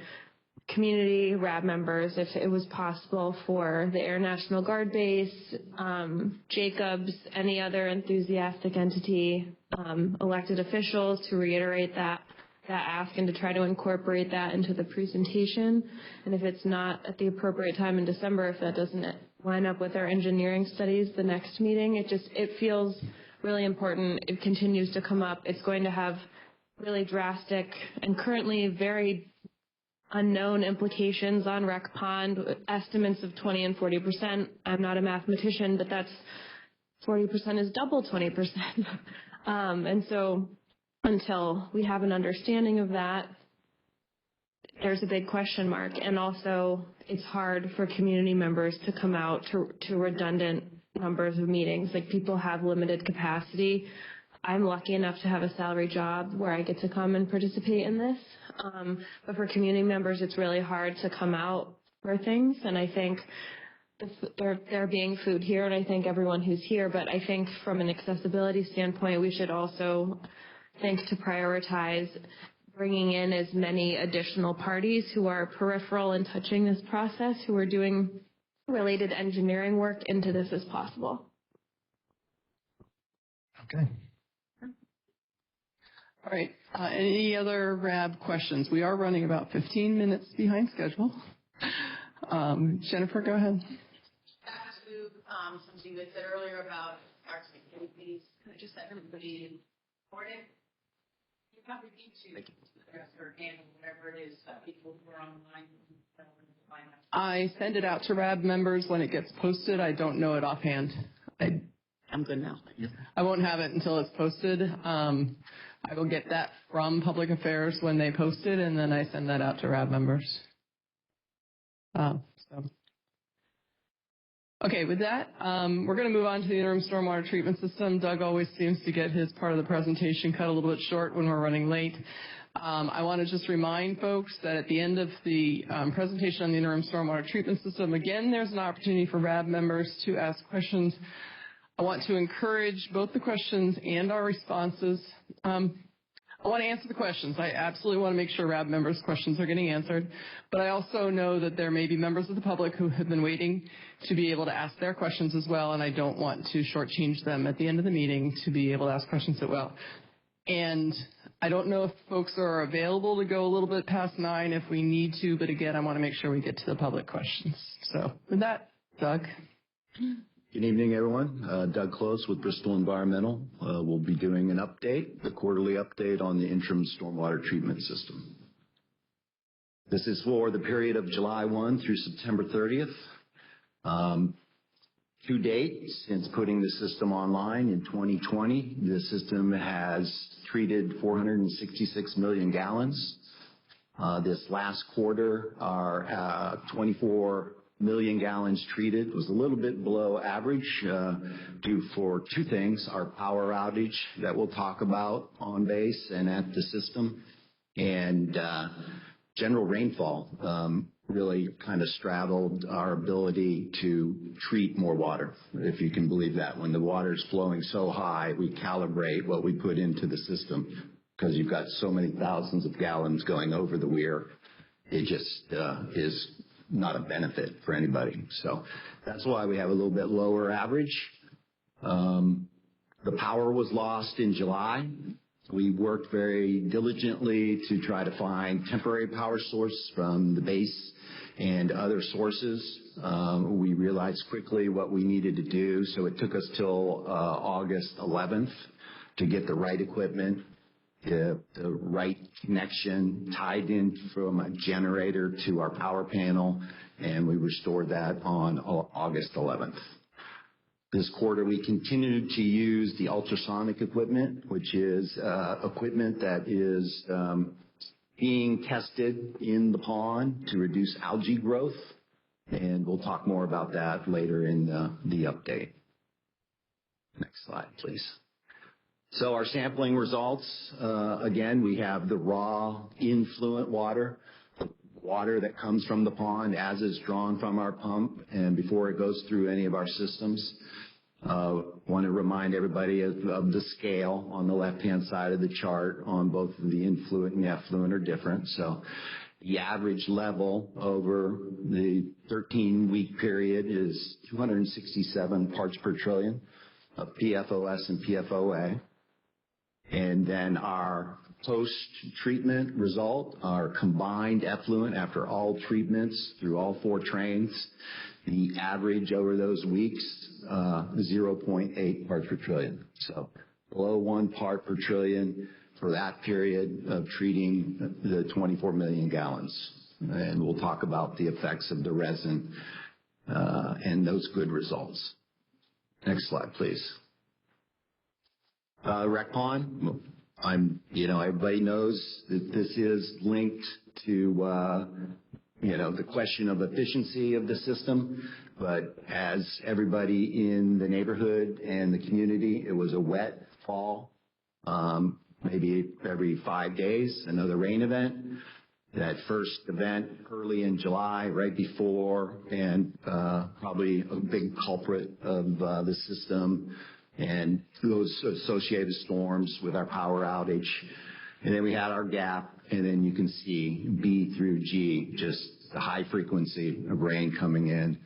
[SPEAKER 9] community RAB members, if it was possible for the Air National Guard Base, Jacobs, any other enthusiastic entity, elected officials to reiterate that ask and to try to incorporate that into the presentation. And if it's not at the appropriate time in December, if that doesn't line up with our engineering studies, the next meeting, it feels really important. It continues to come up. It's going to have really drastic and currently very unknown implications on Rec Pond, estimates of 20 and 40%. I'm not a mathematician, but that's 40% is double 20%. And so until we have an understanding of that, there's a big question mark. And also it's hard for community members to come out to redundant numbers of meetings. Like, people have limited capacity. I'm lucky enough to have a salary job where I get to come and participate in this. But for community members, it's really hard to come out for things. And I think there being food here, and I think everyone who's here, but I think from an accessibility standpoint, we should also think to prioritize bringing in as many additional parties who are peripheral and touching this process, who are doing related engineering work into this as possible.
[SPEAKER 8] Okay.
[SPEAKER 1] All right. Any other RAB questions? We are running about 15 minutes behind schedule. Jennifer, go ahead.
[SPEAKER 3] Back to something you said earlier about arts activities. Can I just have everybody report it? You probably need to address or handle whatever it is that people who are online find out.
[SPEAKER 1] I send it out to RAB members when it gets posted. I don't know it offhand.
[SPEAKER 3] I'm good now.
[SPEAKER 1] I won't have it until it's posted. I will get that from Public Affairs when they post it, and then I send that out to RAB members. Okay, with that, we're going to move on to the interim stormwater treatment system. Doug always seems to get his part of the presentation cut a little bit short when we're running late. I want to just remind folks that at the end of the presentation on the interim stormwater treatment system, again, there's an opportunity for RAB members to ask questions. I want to encourage both the questions and our responses. I want to answer the questions. I absolutely want to make sure RAB members' questions are getting answered. But I also know that there may be members of the public who have been waiting to be able to ask their questions as well, and I don't want to shortchange them at the end of the meeting to be able to ask questions as well. And I don't know if folks are available to go a little bit past 9 if we need to, but again, I want to make sure we get to the public questions. So with that, Doug.
[SPEAKER 8] Good evening, everyone. Doug Close with Bristol Environmental. We'll be doing an update, the quarterly update on the interim stormwater treatment system. This is for the period of July 1 through September 30th. To date, since putting the system online in 2020, the system has treated 466 million gallons. This last quarter, our 24 million gallons treated was a little bit below average due for two things: our power outage that we'll talk about on base and at the system, and general rainfall really kind of straddled our ability to treat more water, if you can believe that. When the water's flowing so high, we calibrate what we put into the system because you've got so many thousands of gallons going over the weir. It just is not a benefit for anybody. So that's why we have a little bit lower average. The power was lost in July. We worked very diligently to try to find temporary power source from the base and other sources. We realized quickly what we needed to do, so it took us till August 11th to get the right equipment, the right connection tied in from a generator to our power panel, and we restored that on August 11th. This quarter, we continued to use the ultrasonic equipment, which is equipment that is being tested in the pond to reduce algae growth, and we'll talk more about that later in the update. Next slide, please. So our sampling results, again, we have the raw influent water that comes from the pond as is drawn from our pump and before it goes through any of our systems. Want to remind everybody of the scale on the left-hand side of the chart on both the influent and the effluent are different. So the average level over the 13-week period is 267 parts per trillion of PFOS and PFOA. And then our post-treatment result, our combined effluent after all treatments through all 4 trains, the average over those weeks, 0.8 parts per trillion. So below 1 part per trillion for that period of treating the 24 million gallons. And we'll talk about the effects of the resin and those good results. Next slide, please. Rec pond. Everybody knows that this is linked to, the question of efficiency of the system. But as everybody in the neighborhood and the community, it was a wet fall, maybe every 5 days, another rain event. That first event early in July, right before, and probably a big culprit of the system and those associated storms with our power outage. And then we had our gap, and then you can see B through G, just the high frequency of rain coming in,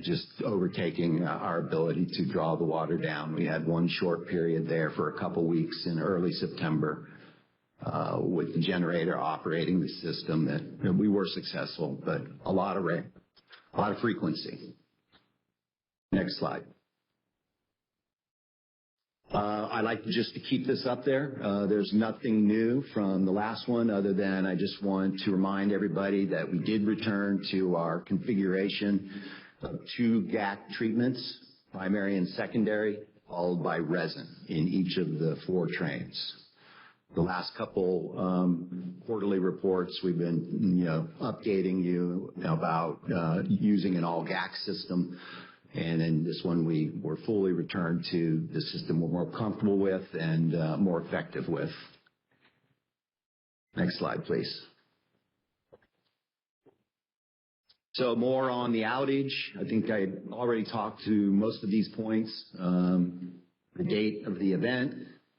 [SPEAKER 8] just overtaking our ability to draw the water down. We had one short period there for a couple weeks in early September with the generator operating the system that we were successful, but a lot of rain, a lot of frequency. Next slide. I like just to keep this up there. There's nothing new from the last one other than I just want to remind everybody that we did return to our configuration of 2 GAC treatments, primary and secondary, followed by resin in each of the 4 trains. The last couple quarterly reports, we've been updating you about using an all GAC system. And in this one, we were fully returned to the system we're more comfortable with and more effective with. Next slide, please. So more on the outage. I think I already talked to most of these points. The date of the event,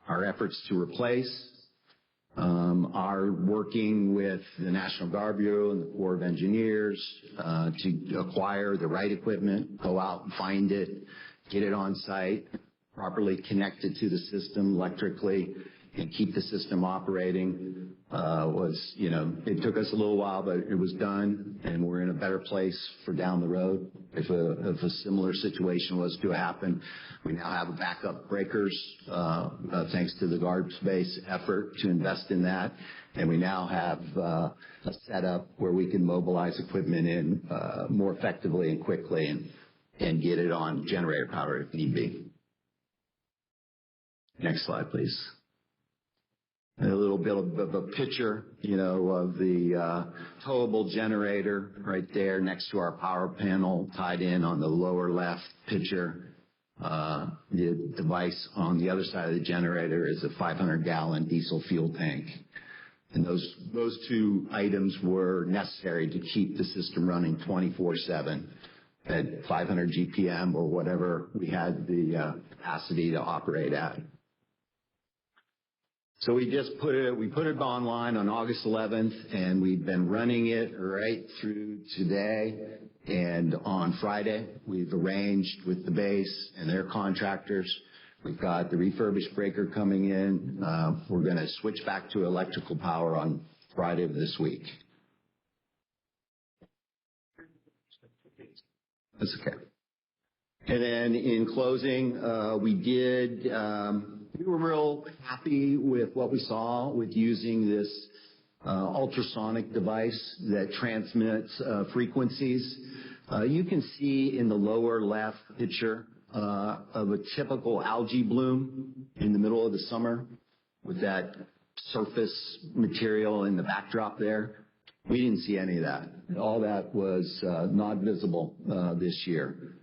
[SPEAKER 8] our efforts to replace, are working with the National Guard Bureau and the Corps of Engineers to acquire the right equipment, go out and find it, get it on site, properly connected to the system electrically,
[SPEAKER 10] and keep the system operating was, it took us a little while, but it was done, and we're in a better place for down the road. If a similar situation was to happen, we now have backup breakers, thanks to the guard space effort to invest in that, and we now have a setup where we can mobilize equipment in more effectively and quickly and get it on generator power if need be. Next slide, please. A little bit of a picture, of the towable generator right there next to our power panel tied in on the lower left picture. The device on the other side of the generator is a 500-gallon diesel fuel tank. And those two items were necessary to keep the system running 24/7 at 500 GPM or whatever we had the capacity to operate at. So we put it online on August 11th, and we've been running it right through today. And on Friday, we've arranged with the base and their contractors. We've got the refurbished breaker coming in. We're going to switch back to electrical power on Friday of this week. That's okay. And then in closing, we were real happy with what we saw with using this ultrasonic device that transmits frequencies. You can see in the lower left picture of a typical algae bloom in the middle of the summer with that surface material in the backdrop there. We didn't see any of that. All that was not visible this year.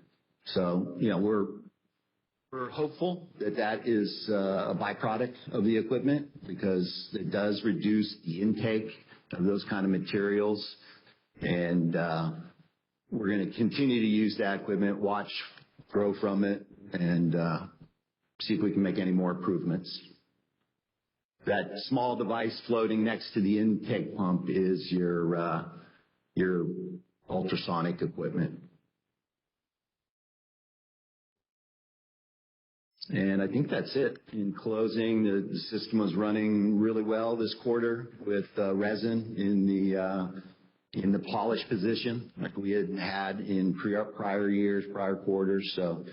[SPEAKER 10] So, we're hopeful that is a byproduct of the equipment because it does reduce the intake of those kind of materials. And we're going to continue to use that equipment, grow from it, and see if we can make any more improvements. That small device floating next to the intake pump is your ultrasonic equipment. And I think that's it. In closing, the system was running really well this quarter with resin in the polish position like we hadn't had in prior quarters. So,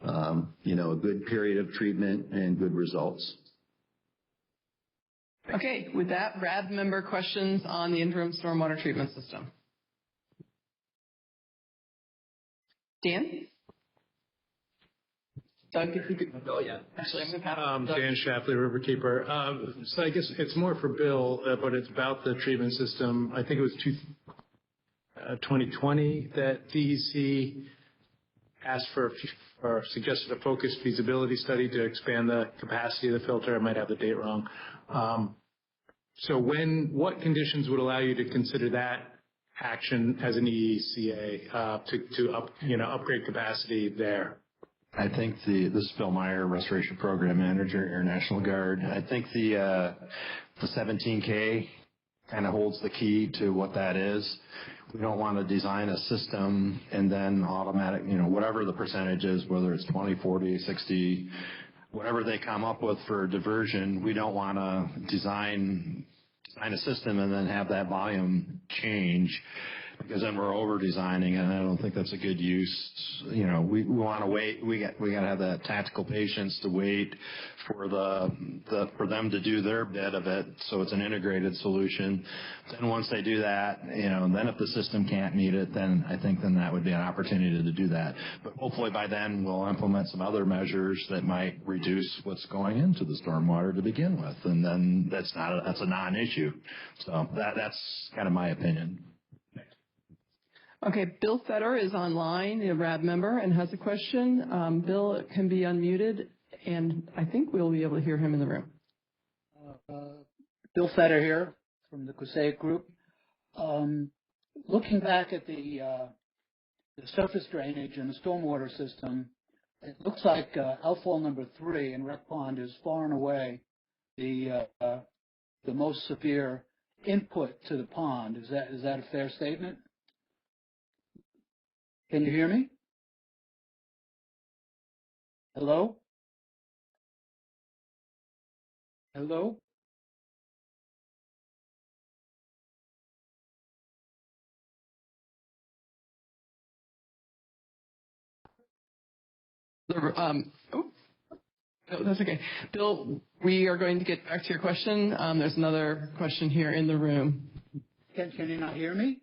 [SPEAKER 10] a good period of treatment and good results.
[SPEAKER 1] Okay, with that, RAB member questions on the interim stormwater treatment system. Dan? Doug, if you could. Oh, yeah. Actually, I'm going to pass it.
[SPEAKER 5] Dan Shapley, Riverkeeper. So I guess it's more for Bill, but it's about the treatment system. I think it was 2020 that DEC asked for or suggested a focused feasibility study to expand the capacity of the filter. I might have the date wrong. So what conditions would allow you to consider that action as an EECA to upgrade capacity there?
[SPEAKER 8] I think this is Phil Meyer, Restoration Program Manager, Air National Guard. I think the 17K kind of holds the key to what that is. We don't want to design a system and then automatic, whatever the percentage is, whether it's 20, 40, 60, whatever they come up with for diversion, we don't want to design a system and then have that volume change, because then we're over designing, and I don't think that's a good use. We want to wait. We got to have that tactical patience to wait for for them to do their bit of it, so it's an integrated solution. Then once they do that, then if the system can't meet it, then I think that would be an opportunity to do that. But hopefully by then we'll implement some other measures that might reduce what's going into the stormwater to begin with, and then that's a non-issue. So that's kind of my opinion.
[SPEAKER 1] Okay, Bill Fetter is online, a RAB member, and has a question. Bill can be unmuted, and I think we'll be able to hear him in the room.
[SPEAKER 11] Bill Fetter here from the CUSAIC group. Looking back at the surface drainage and the stormwater system, it looks like outfall number 3 in Rec Pond is far and away the most severe input to the pond. Is that a fair statement? Can you hear me? Hello? Hello?
[SPEAKER 1] No, that's okay. Bill, we are going to get back to your question. There's another question here in the room.
[SPEAKER 11] Can you not hear me?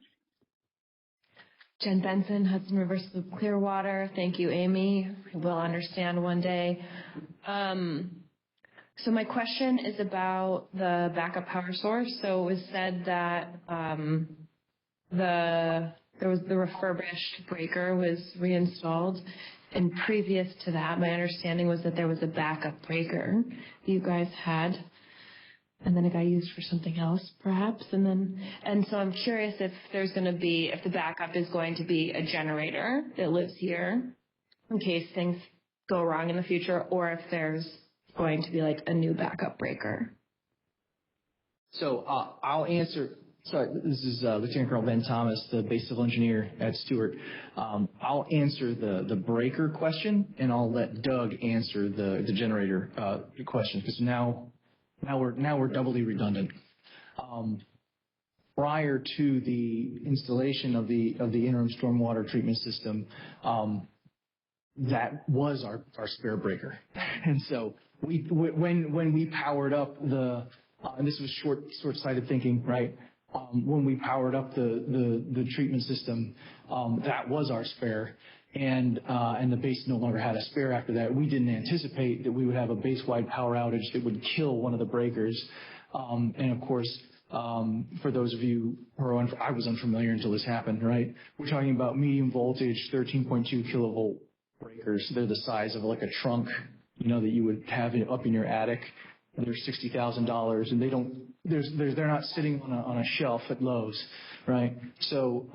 [SPEAKER 9] Jen Benson, Hudson River Sloop Clearwater. Thank you, Amy. We'll understand one day. So my question is about the backup power source. So it was said that the refurbished breaker was reinstalled. And previous to that, my understanding was that there was a backup breaker you guys had, and then it got used for something else, perhaps. And so I'm curious if the backup is going to be a generator that lives here in case things go wrong in the future, or if there's going to be like a new backup breaker.
[SPEAKER 2] So I'll answer. Sorry, this is Lieutenant Colonel Ben Thomas, the base civil engineer at Stewart. I'll answer the breaker question, and I'll let Doug answer the generator question, because now we're doubly redundant. Prior to the installation of the interim stormwater treatment system, that was our spare breaker, and so when we powered up and this was short-sighted thinking, right? When we powered up the treatment system, that was our spare, and the base no longer had a spare after that. We didn't anticipate that we would have a base-wide power outage that would kill one of the breakers, and of course, for those of you who are I was unfamiliar until this happened, right? We're talking about medium voltage, 13.2 kilovolt breakers. They're the size of like a trunk, that you would have up in your attic. They're $60,000, and they're not sitting on a shelf at Lowe's, right? So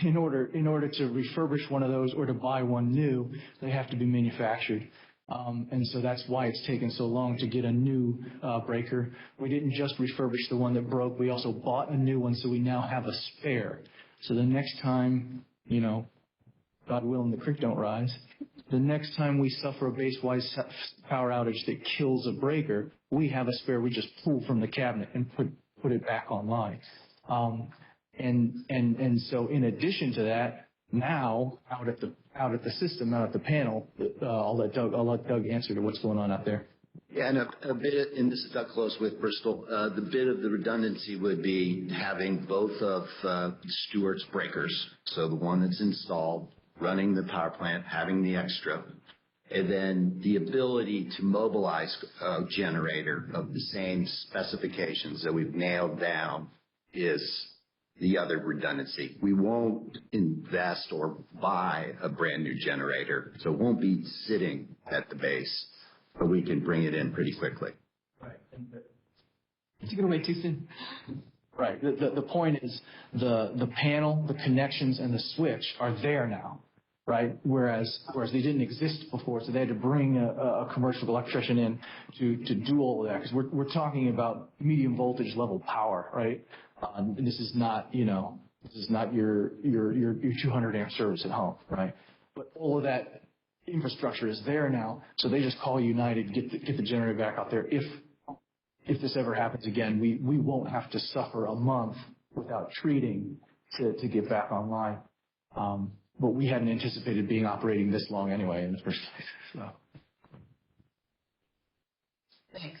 [SPEAKER 2] in order to refurbish one of those or to buy one new, they have to be manufactured. And so that's why it's taken so long to get a new breaker. We didn't just refurbish the one that broke. We also bought a new one, so we now have a spare. So the next time, God willing, the creek don't rise, the next time we suffer a base-wide power outage that kills a breaker, we have a spare we just pull from the cabinet and put it back online. And so in addition to that, now out at the system, out at the panel, I'll let Doug answer to what's going on out there.
[SPEAKER 10] Yeah, and a bit, and this is Doug Close with Bristol. The bit of the redundancy would be having both of Stewart's breakers, so the one that's installed, running the power plant, having the extra, and then the ability to mobilize a generator of the same specifications that we've nailed down is the other redundancy. We won't invest or buy a brand new generator, so it won't be sitting at the base, but we can bring it in pretty quickly.
[SPEAKER 2] Right.
[SPEAKER 1] Did you get away too soon?
[SPEAKER 2] Right. The point is the panel, the connections, and the switch are there now, right? Whereas they didn't exist before, so they had to bring a commercial electrician in to do all of that, because we're talking about medium voltage level power, right? And this is not your 200 amp service at home, right? But all of that infrastructure is there now, so they just call United, get the generator back out there. If this ever happens again, we won't have to suffer a month without treating to get back online. But we hadn't anticipated being operating this long anyway in the first place. So.
[SPEAKER 1] Thanks.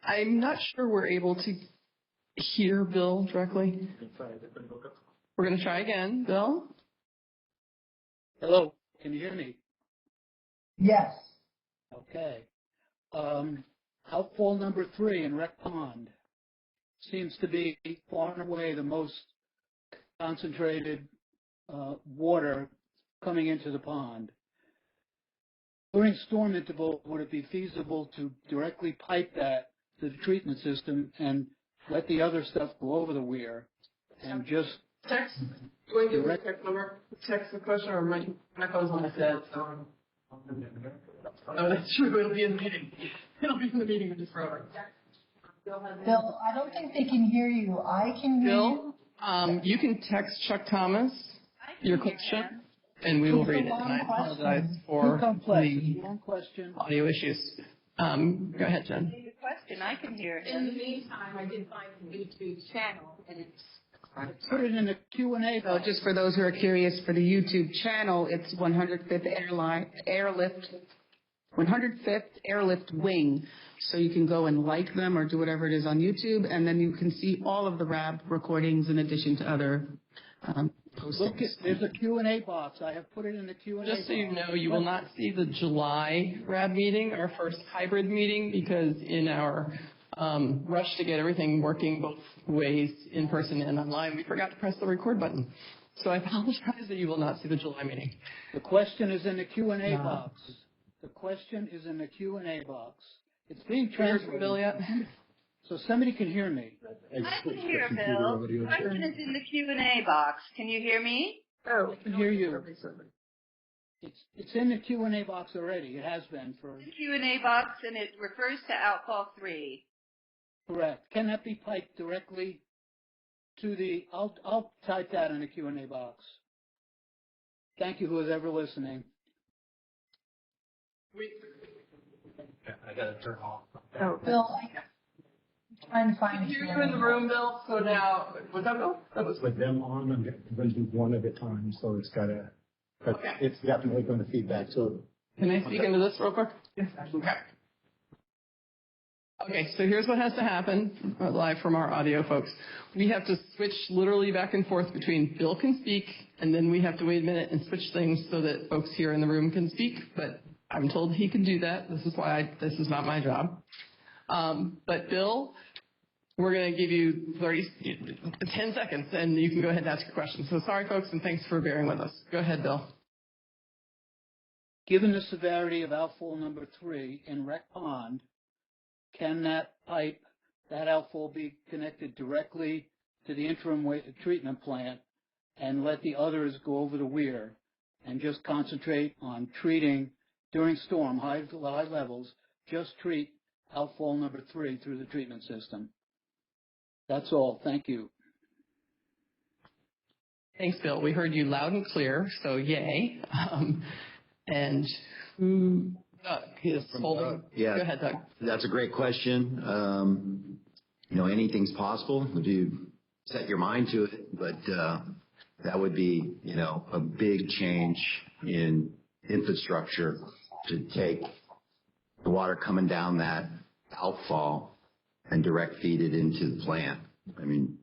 [SPEAKER 1] I'm not sure we're able to hear Bill directly. We're going to try again. Bill?
[SPEAKER 11] Hello, can you hear me?
[SPEAKER 12] Yes.
[SPEAKER 11] Okay. Outfall number 3 in Rec Pond seems to be far and away the most concentrated water coming into the pond. During storm interval, would it be feasible to directly pipe that to the treatment system and let the other stuff go over the weir and just
[SPEAKER 1] text? Do I give the text number? Text the question, or my phone's on my head, so. Oh, that's true. It'll be in the meeting. It'll be in the meeting when it's over.
[SPEAKER 12] Bill, I don't think they can hear you. I can hear you.
[SPEAKER 1] Bill, you can text Chuck Thomas your question, and we will read it. And I apologize for the
[SPEAKER 11] One question.
[SPEAKER 1] audio issues. Go ahead, Jen.
[SPEAKER 3] The
[SPEAKER 12] question. I can hear
[SPEAKER 3] In the
[SPEAKER 12] him.
[SPEAKER 3] meantime, I did find the YouTube channel, and it's
[SPEAKER 11] Put it in the Q&A
[SPEAKER 3] so
[SPEAKER 11] box.
[SPEAKER 3] just for those who are curious, for the YouTube channel, it's 105th Airlift Wing. So you can go and like them or do whatever it is on YouTube, and then you can see all of the RAB recordings in addition to other postings.
[SPEAKER 11] Look, there's a Q&A box. I have put it in the Q&A box.
[SPEAKER 1] Just so you know, you will not see the July RAB meeting, our first hybrid meeting, because in our rush to get everything working both ways, in person and online, we forgot to press the record button. So I apologize that you will not see the July meeting.
[SPEAKER 11] The question is in the Q&A box. The question is in the Q&A box. It's being translated.
[SPEAKER 1] Bill yet?
[SPEAKER 11] So somebody can hear me.
[SPEAKER 12] I can hear Bill. The question is in the Q&A box. Can you hear me?
[SPEAKER 11] Oh, I can hear you. It's in the Q&A box already. It has been for.
[SPEAKER 12] The Q&A box, and it refers to outfall 3.
[SPEAKER 11] Correct. Can that be piped directly to the? I'll type that in the Q&A box. Thank you, who's ever listening.
[SPEAKER 5] I gotta turn off.
[SPEAKER 12] Oh, Bill, I'm trying to find
[SPEAKER 1] I hear you in the room, Bill. So now, was that Bill?
[SPEAKER 13] That was with them on, I'm going to do one at a time, so it's gotta, but it's definitely going to feedback, so.
[SPEAKER 1] Can I speak into this real quick?
[SPEAKER 13] Yes, absolutely.
[SPEAKER 1] Okay. Okay, so here's what has to happen, live from our audio folks. We have to switch literally back and forth between Bill can speak, and then we have to wait a minute and switch things so that folks here in the room can speak, but I'm told he can do that. This is why this is not my job. But Bill, we're going to give you 10 seconds, and you can go ahead and ask your question. So sorry, folks, and thanks for bearing with us. Go ahead, Bill.
[SPEAKER 11] Given the severity of outfall number 3 in Wreck Pond, can that pipe, that outfall be connected directly to the interim treatment plant and let the others go over the weir and just concentrate on treating during storm, high levels, just treat outfall number 3 through the treatment system? That's all. Thank you.
[SPEAKER 1] Thanks, Bill. We heard you loud and clear, so yay. And who? Doug is holding.
[SPEAKER 10] Yeah.
[SPEAKER 1] Go ahead, Doug.
[SPEAKER 10] That's a great question. Anything's possible if you set your mind to it, but that would be, a big change in infrastructure to take the water coming down that outfall and direct feed it into the plant. I mean,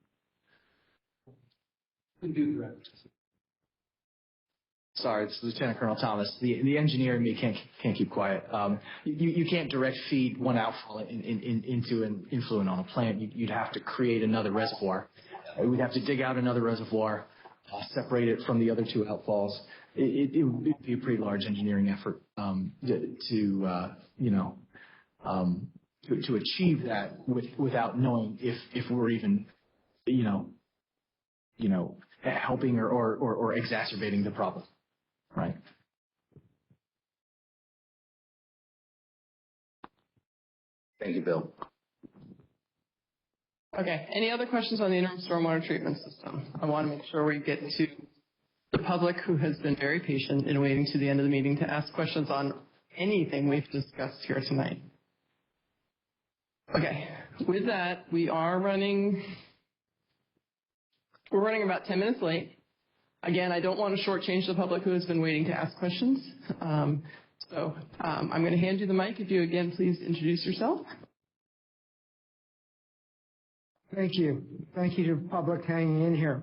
[SPEAKER 4] Sorry, it's Lieutenant Colonel Thomas. The engineer in me can't keep quiet. You can't direct feed one outfall into an influent on a plant. You'd have to create another reservoir. We'd have to dig out another reservoir, separate it from the other 2 outfalls. It would be a pretty large engineering effort to achieve that without knowing if we're even helping or exacerbating the problem. Right.
[SPEAKER 10] thank you, Bill.
[SPEAKER 1] Okay. Any other questions on the interim stormwater treatment system? I want to make sure we get to the public who has been very patient in waiting to the end of the meeting to ask questions on anything we've discussed here tonight. Okay. With that, we're running about 10 minutes late. Again, I don't want to shortchange the public who has been waiting to ask questions. So I'm going to hand you the mic. If you, again, please introduce yourself.
[SPEAKER 14] Thank you. Thank you to the public hanging in here.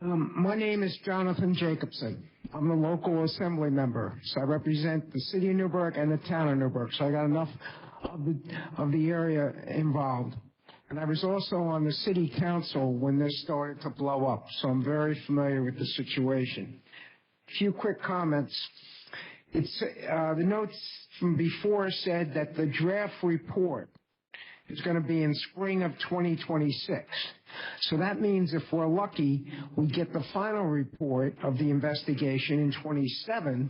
[SPEAKER 14] My name is Jonathan Jacobson. I'm a local assembly member, so I represent the city of Newburgh and the town of Newburgh, so I got enough of the area involved. And I was also on the city council when this started to blow up, so I'm very familiar with the situation. A few quick comments. The notes from before said that the draft report is going to be in spring of 2026. So that means if we're lucky, we get the final report of the investigation in 27,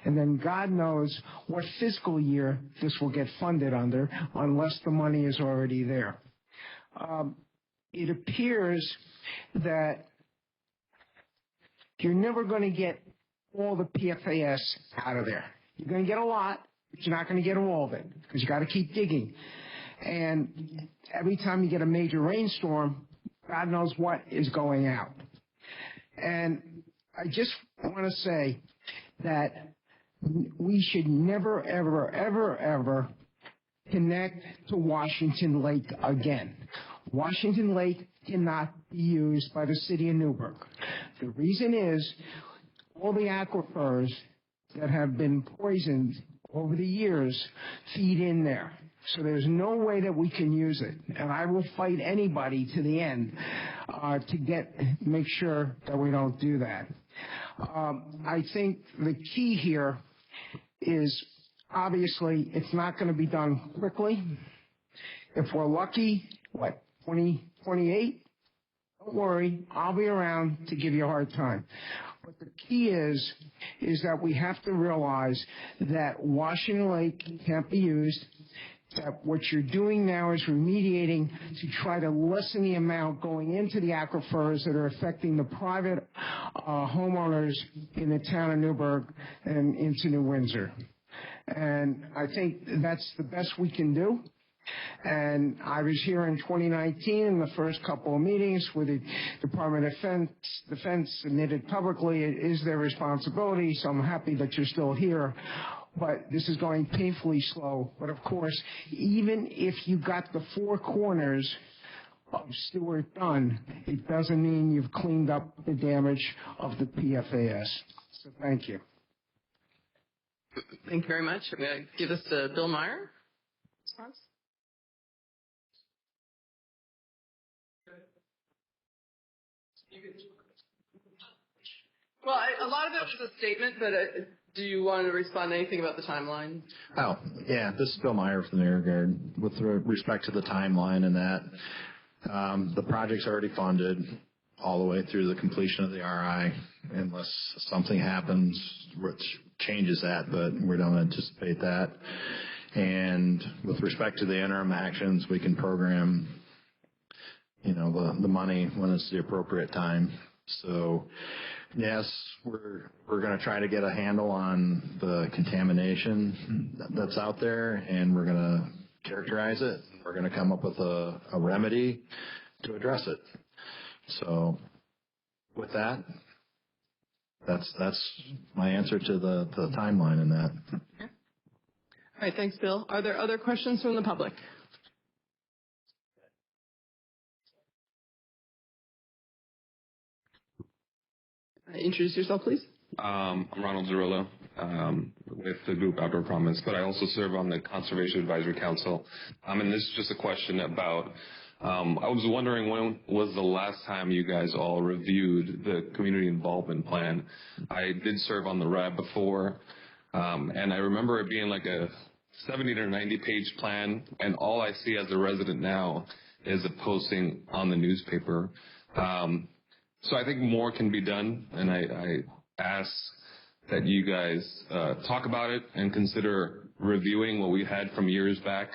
[SPEAKER 14] and then God knows what fiscal year this will get funded under, unless the money is already there. It appears that you're never going to get all the PFAS out of there. You're going to get a lot, but you're not going to get all of it because you got to keep digging. And every time you get a major rainstorm, God knows what is going out. And I just want to say that we should never, ever, ever, ever connect to Washington Lake again. Washington Lake cannot be used by the city of Newburgh. The reason is all the aquifers that have been poisoned over the years feed in there. So there's no way that we can use it. And I will fight anybody to the end to make sure that we don't do that. I think the key here is obviously it's not going to be done quickly. If we're lucky, 2028? Don't worry, I'll be around to give you a hard time. But the key is that we have to realize that Washington Lake can't be used, that what you're doing now is remediating to try to lessen the amount going into the aquifers that are affecting the private homeowners in the town of Newburgh and into New Windsor. And I think that's the best we can do. And I was here in 2019 in the first couple of meetings where the Department of Defense admitted publicly it is their responsibility, so I'm happy that you're still here. But this is going painfully slow. But of course, even if you got the four corners of Stewart done, it doesn't mean you've cleaned up the damage of the PFAS. So thank you.
[SPEAKER 1] Thank you very much. I'm going to give this to Bill Meyer. Response? Well, a lot of it was a statement, but do you want to respond to anything about the timeline?
[SPEAKER 8] Oh, yeah, this is Bill Meyer from the Air Guard. With respect to the timeline and that, the project's already funded all the way through the completion of the RI, unless something happens which changes that, but we don't anticipate that. And with respect to the interim actions, we can program, the money when it's the appropriate time. So, yes, we're going to try to get a handle on the contamination that's out there, and we're going to characterize it. We're going to come up with a remedy to address it. So, with that, that's my answer to the timeline in that.
[SPEAKER 1] Okay. All right, thanks, Bill. Are there other questions from the public? Introduce yourself, please.
[SPEAKER 15] I'm Ronald Zerillo with the group Outdoor Promise, but I also serve on the Conservation Advisory Council. And this is just a question about, I was wondering when was the last time you guys all reviewed the community involvement plan? I did serve on the RAB before, and I remember it being like a 70 to 90 page plan, and all I see as a resident now is a posting on the newspaper. So I think more can be done, and I ask that you guys talk about it and consider reviewing what we had from years back.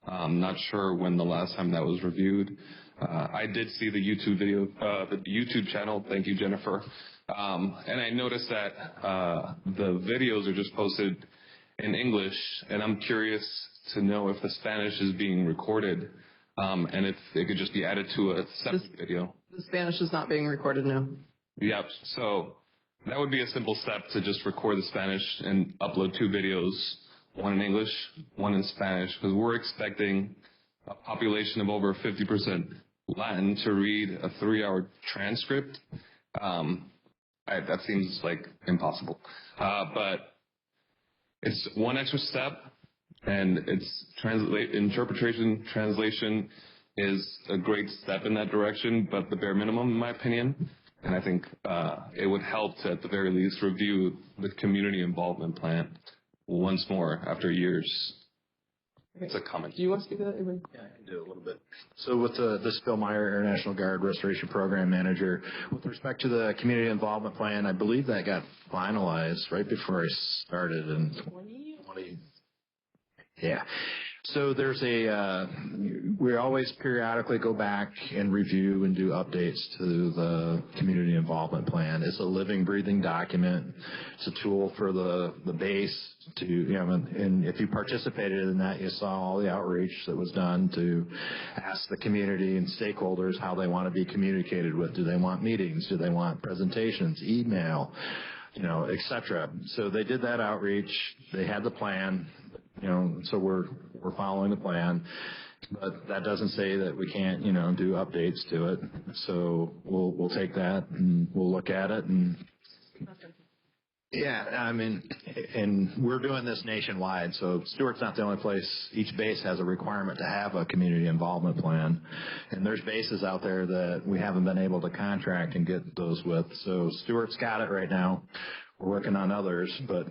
[SPEAKER 15] I'm not sure when the last time that was reviewed. I did see the YouTube video, the YouTube channel. Thank you, Jennifer. And I noticed that the videos are just posted in English, and I'm curious to know if the Spanish is being recorded, and if it could just be added to a separate video.
[SPEAKER 1] The Spanish is not being recorded now.
[SPEAKER 15] Yep. So that would be a simple step to just record the Spanish and upload two videos, one in English, one in Spanish, because we're expecting a population of over 50% Latin to read a 3-hour transcript. That seems like impossible. But it's one extra step, and it's interpretation, translation is a great step in that direction, but the bare minimum, in my opinion. And I think it would help to, at the very least, review the community involvement plan once more after years.
[SPEAKER 1] Okay.
[SPEAKER 15] It's a comment.
[SPEAKER 1] Do you want to speak to that, Avery?
[SPEAKER 8] Yeah, I can do it a little bit. So with this Bill Meyer, Air National Guard Restoration Program Manager, with respect to the community involvement plan, I believe that got finalized right before I started in 2020. Yeah. So there's we always periodically go back and review and do updates to the community involvement plan. It's a living, breathing document. It's a tool for the base to, and if you participated in that, you saw all the outreach that was done to ask the community and stakeholders how they want to be communicated with. Do they want meetings? Do they want presentations, email, et cetera? So they did that outreach. They had the plan. So we're following the plan, but that doesn't say that we can't, do updates to it. So we'll take that and we'll look at it and. Yeah, and we're doing this nationwide. So Stewart's not the only place. Each base has a requirement to have a community involvement plan, and there's bases out there that we haven't been able to contract and get those with. So Stewart's got it right now. We're working on others, but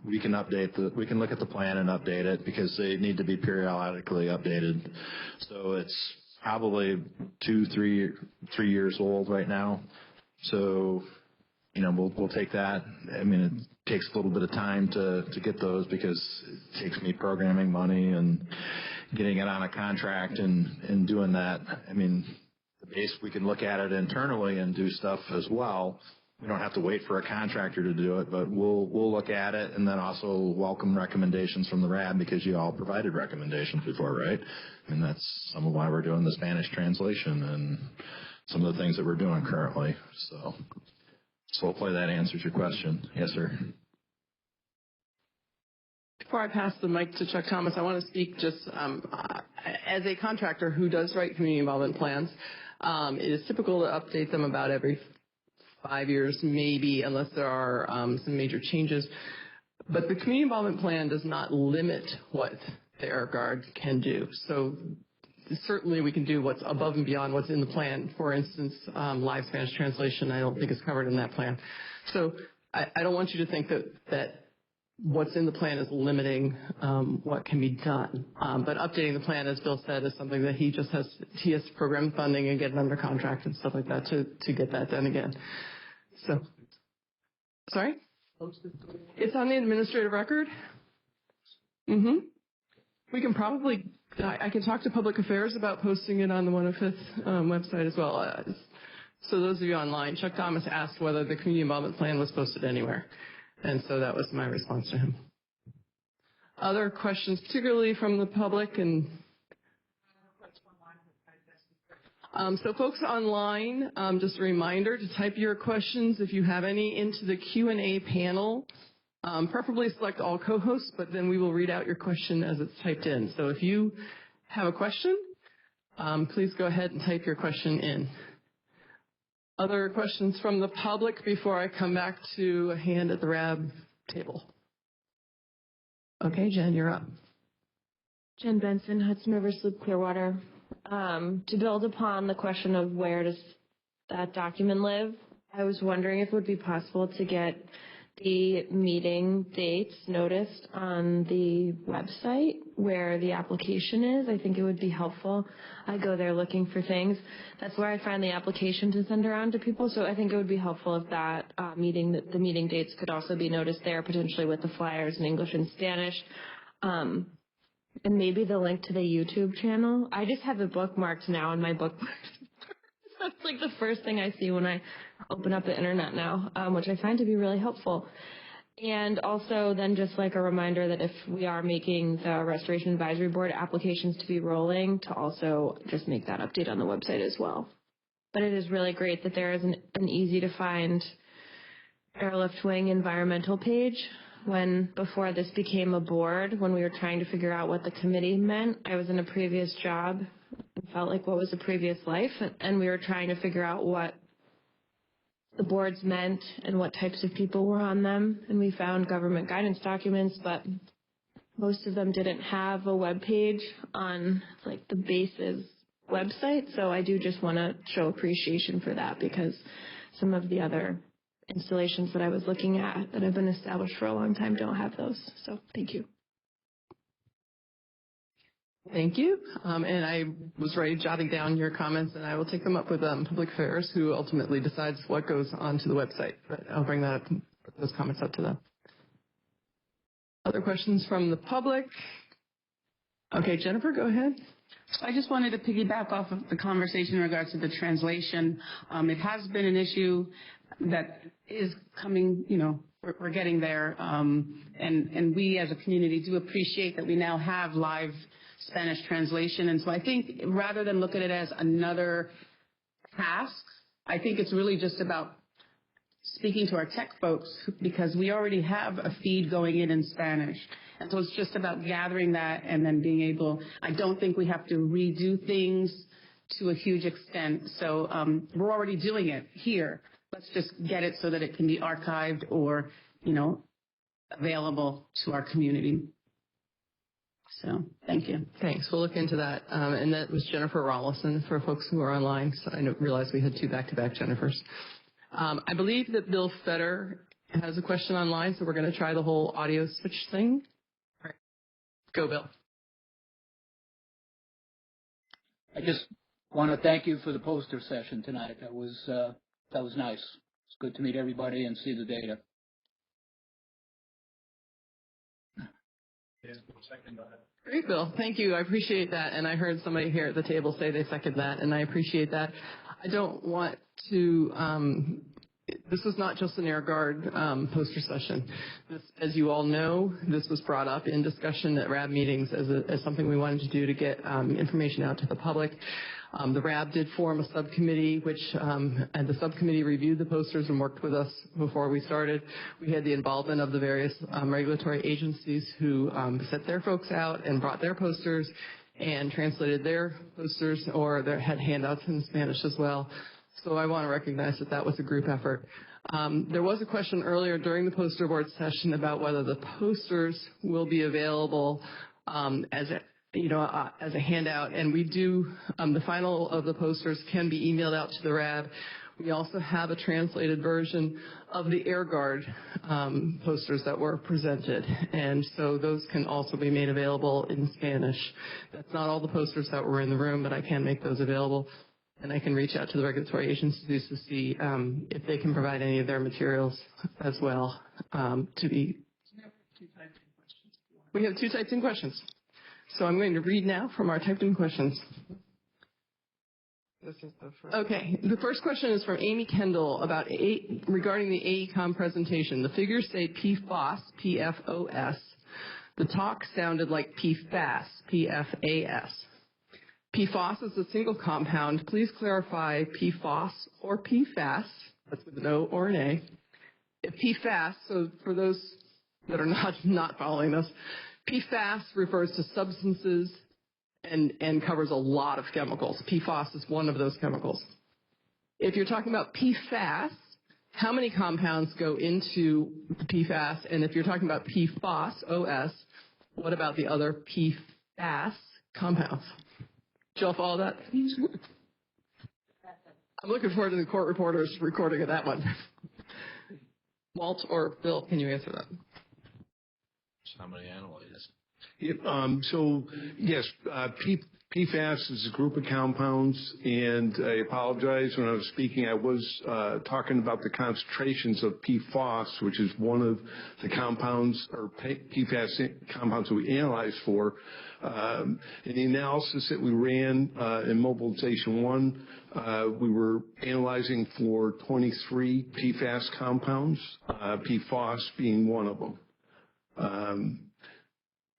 [SPEAKER 8] we can we can look at the plan and update it because they need to be periodically updated. So it's probably 3 years old right now. So, we'll take that. It takes a little bit of time to get those because it takes me programming money and getting it on a contract and doing that. The base, we can look at it internally and do stuff as well. We don't have to wait for a contractor to do it, but we'll look at it and then also welcome recommendations from the RAB because you all provided recommendations before, right? And that's some of why we're doing the Spanish translation and some of the things that we're doing currently. So hopefully that answers your question. Yes, sir.
[SPEAKER 1] Before I pass the mic to Chuck Thomas, I want to speak just as a contractor who does write community involvement plans. It is typical to update them about every 5 years, maybe, unless there are some major changes. But the community involvement plan does not limit what the Air Guard can do. So certainly we can do what's above and beyond what's in the plan. For instance, live Spanish translation, I don't think is covered in that plan. So I don't want you to think that what's in the plan is limiting what can be done. But updating the plan, as Bill said, is something that he has to program funding and get it under contract and stuff like that to get that done again. So, sorry? It's on the administrative record. We can probably, I can talk to Public Affairs about posting it on the 105th website as well. So those of you online, Chuck Thomas asked whether the community involvement plan was posted anywhere. And so that was my response to him. Other questions, particularly from the public and so folks online, just a reminder to type your questions if you have any into the Q&A panel. Preferably select all co-hosts, but then we will read out your question as it's typed in. So if you have a question, please go ahead and type your question in. Other questions from the public before I come back to a hand at the RAB table? Okay, Jen, you're up.
[SPEAKER 9] Jen Benson, Hudson River Sloop Clearwater. To build upon the question of where does that document live, I was wondering if it would be possible to get the meeting dates noticed on the website where the application is. I think it would be helpful. I go there looking for things. That's where I find the application to send around to people. So I think it would be helpful if that the meeting dates could also be noticed there, potentially with the flyers in English and Spanish. And maybe the link to the YouTube channel. I just have it bookmarked now in my bookmarks. That's like the first thing I see when I open up the internet now, which I find to be really helpful. And also then just like a reminder that if we are making the Restoration Advisory Board applications to be rolling, to also just make that update on the website as well. But it is really great that there is an easy to find airlift wing environmental page. When before this became a board, when we were trying to figure out what the committee meant, I was in a previous job. It felt like what was a previous life, and we were trying to figure out what the boards meant and what types of people were on them. And we found government guidance documents, but most of them didn't have a web page on like the base's website. So I do just want to show appreciation for that because some of the other installations that I was looking at that have been established for a long time don't have those. So thank you.
[SPEAKER 1] Thank you. And I was jotting down your comments, and I will take them up with Public Affairs, who ultimately decides what goes onto the website. But I'll bring that up, those comments up to them. Other questions from the public? Okay, Jennifer, go ahead.
[SPEAKER 3] I just wanted to piggyback off of the conversation in regards to the translation. It has been an issue that is coming, we're getting there. And we as a community do appreciate that we now have live Spanish translation. And so I think rather than look at it as another task, I think it's really just about speaking to our tech folks because we already have a feed going in Spanish. And so it's just about gathering that and then being able, I don't think we have to redo things to a huge extent. So we're already doing it here. Let's just get it so that it can be archived or, available to our community. So thank you.
[SPEAKER 1] Thanks. We'll look into that. And that was Jennifer Rollison for folks who are online. So I realized we had two back-to-back Jennifers. I believe that Bill Fetter has a question online, so we're going to try the whole audio switch thing. All right. Go, Bill.
[SPEAKER 11] I just want to thank you for the poster session tonight. That was nice. It's good to meet everybody and see the data.
[SPEAKER 1] Great, Bill. Thank you. I appreciate that. And I heard somebody here at the table say they second that, and I appreciate that. I don't want to this was not just an Air Guard poster session. This, as you all know, this was brought up in discussion at RAB meetings as something we wanted to do to get information out to the public. The RAB did form a subcommittee, and the subcommittee reviewed the posters and worked with us before we started. We had the involvement of the various regulatory agencies who sent their folks out and brought their posters and translated their posters or had handouts in Spanish as well. So I want to recognize that that was a group effort. There was a question earlier during the poster board session about whether the posters will be available as a handout, and we do, the final of the posters can be emailed out to the RAB. We also have a translated version of the Air Guard posters that were presented, and so those can also be made available in Spanish. That's not all the posters that were in the room, but I can make those available, and I can reach out to the regulatory agencies to see if they can provide any of their materials as well to be. We have two typed in questions. So I'm going to read now from our typed-in questions. This is the first. Okay. The first question is from Amy Kendall regarding the AECOM presentation. The figures say PFOS, P-F-O-S. The talk sounded like PFAS, P-F-A-S. PFOS is a single compound. Please clarify PFOS or PFAS. That's with an O or an A. If PFAS, so for those that are not following this, PFAS refers to substances and covers a lot of chemicals. PFOS is one of those chemicals. If you're talking about PFAS, how many compounds go into the PFAS? And if you're talking about PFOS, O-S, what about the other PFAS compounds? Did you all follow that? I'm looking forward to the court reporter's recording of that one. Walt or Bill, can you answer that?
[SPEAKER 16] Somebody analyze.
[SPEAKER 6] So yes, PFAS is a group of compounds, and I apologize when I was speaking. I was talking about the concentrations of PFOS, which is one of the compounds or PFAS compounds that we analyzed for. In the analysis that we ran in Mobilization 1, we were analyzing for 23 PFAS compounds, PFOS being one of them.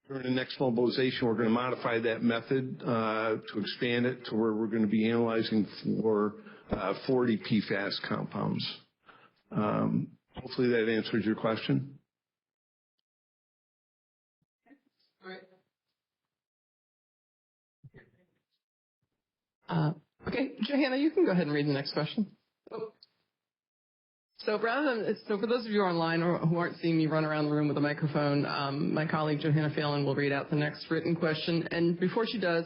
[SPEAKER 6] During the next mobilization, we're going to modify that method to expand it to where we're going to be analyzing for 40 PFAS compounds. Hopefully that answers your question.
[SPEAKER 1] Okay, Johanna, you can go ahead and read the next question. So for those of you online who aren't seeing me run around the room with a microphone, my colleague Johanna Phelan will read out the next written question. And before she does,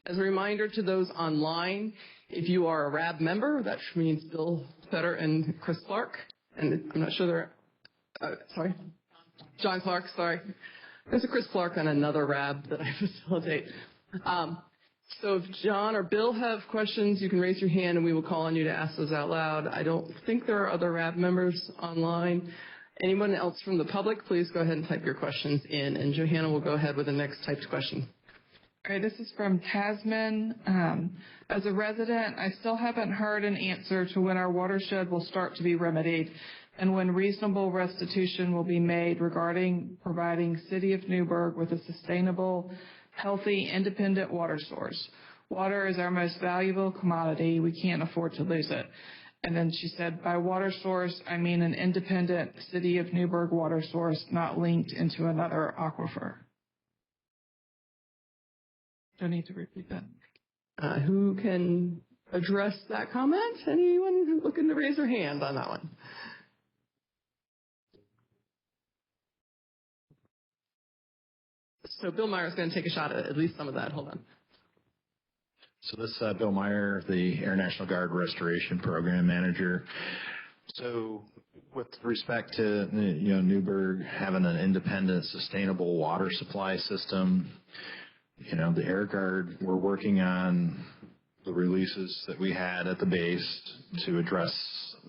[SPEAKER 1] as a reminder to those online, if you are a RAB member, that means Bill Fetter and Chris Clark, and I'm not sure John Clark, sorry. There's a Chris Clark on another RAB that I facilitate. So if John or Bill have questions, you can raise your hand and we will call on you to ask those out loud. I don't think there are other RAB members online. Anyone else from the public, please go ahead and type your questions in, and Johanna will go ahead with the next typed question.
[SPEAKER 7] All right, this is from Tasman. As a resident, I still haven't heard an answer to when our watershed will start to be remedied and when reasonable restitution will be made regarding providing City of Newburgh with a sustainable, healthy, independent water source. Water is our most valuable commodity. We can't afford to lose it. And then she said, by water source, I mean an independent City of Newburgh water source, not linked into another aquifer. Don't need to repeat that.
[SPEAKER 1] Who can address that comment? Anyone looking to raise their hand on that one? So Bill Meyer is going to take a shot at least some of that. Hold on.
[SPEAKER 8] So this is Bill Meyer, the Air National Guard Restoration Program Manager. So with respect to Newburgh having an independent, sustainable water supply system, the Air Guard, we're working on the releases that we had at the base to address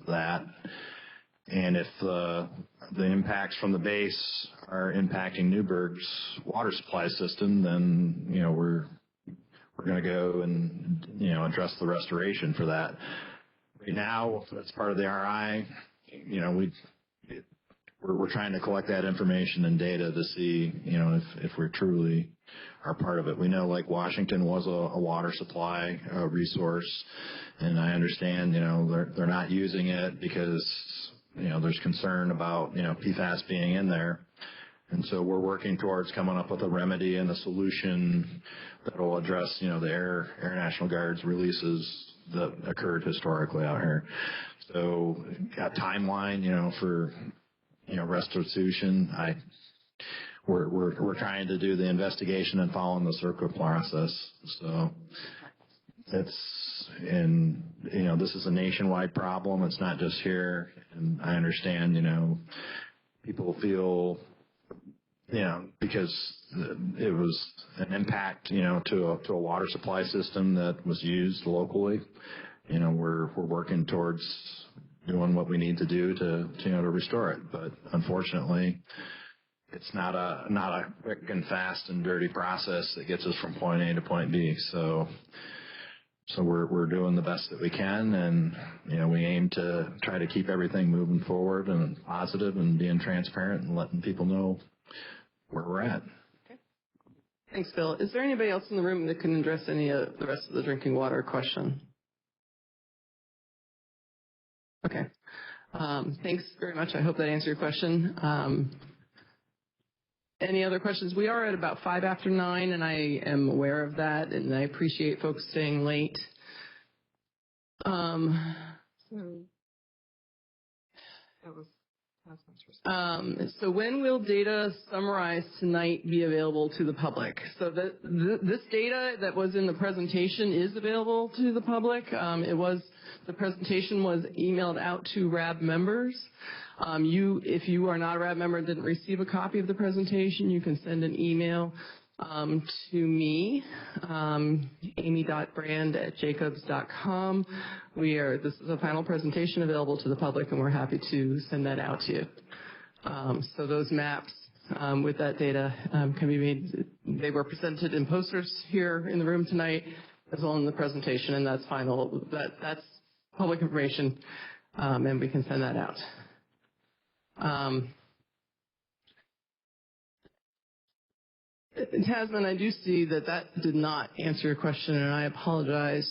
[SPEAKER 8] that. And if the impacts from the base are impacting Newburgh's water supply system, then, we're going to go and, address the restoration for that. Right now, as part of the RI, we're trying to collect that information and data to see, if we're truly are part of it. We know Lake Washington was a water supply resource, and I understand, they're not using it because, there's concern about, PFAS being in there. And so we're working towards coming up with a remedy and a solution that will address, the Air National Guard's releases that occurred historically out here. So got timeline, for, restitution. We're trying to do the investigation and following the circuit process. So this is a nationwide problem. It's not just here. And I understand, people feel, because it was an impact, to a water supply system that was used locally. We're working towards doing what we need to do to restore it. But unfortunately, it's not a quick and fast and dirty process that gets us from point A to point B. So we're doing the best that we can, and we aim to try to keep everything moving forward and positive and being transparent and letting people know where we're at.
[SPEAKER 1] Okay. Thanks, Bill. Is there anybody else in the room that can address any of the rest of the drinking water question? Okay. Thanks very much. I hope that answered your question. Any other questions? We are at about 5 after 9, and I am aware of that, and I appreciate folks staying late. So when will data summarized tonight be available to the public? So this data that was in the presentation is available to the public. The presentation was emailed out to RAB members. If you are not a RAB member and didn't receive a copy of the presentation, you can send an email to me, amy.brand@jacobs.com. This is a final presentation available to the public, and we're happy to send that out to you. So those maps with that data can be made. They were presented in posters here in the room tonight, as well as in the presentation, and that's final. That's public information, and we can send that out. Tasman, I do see that did not answer your question, and I apologize.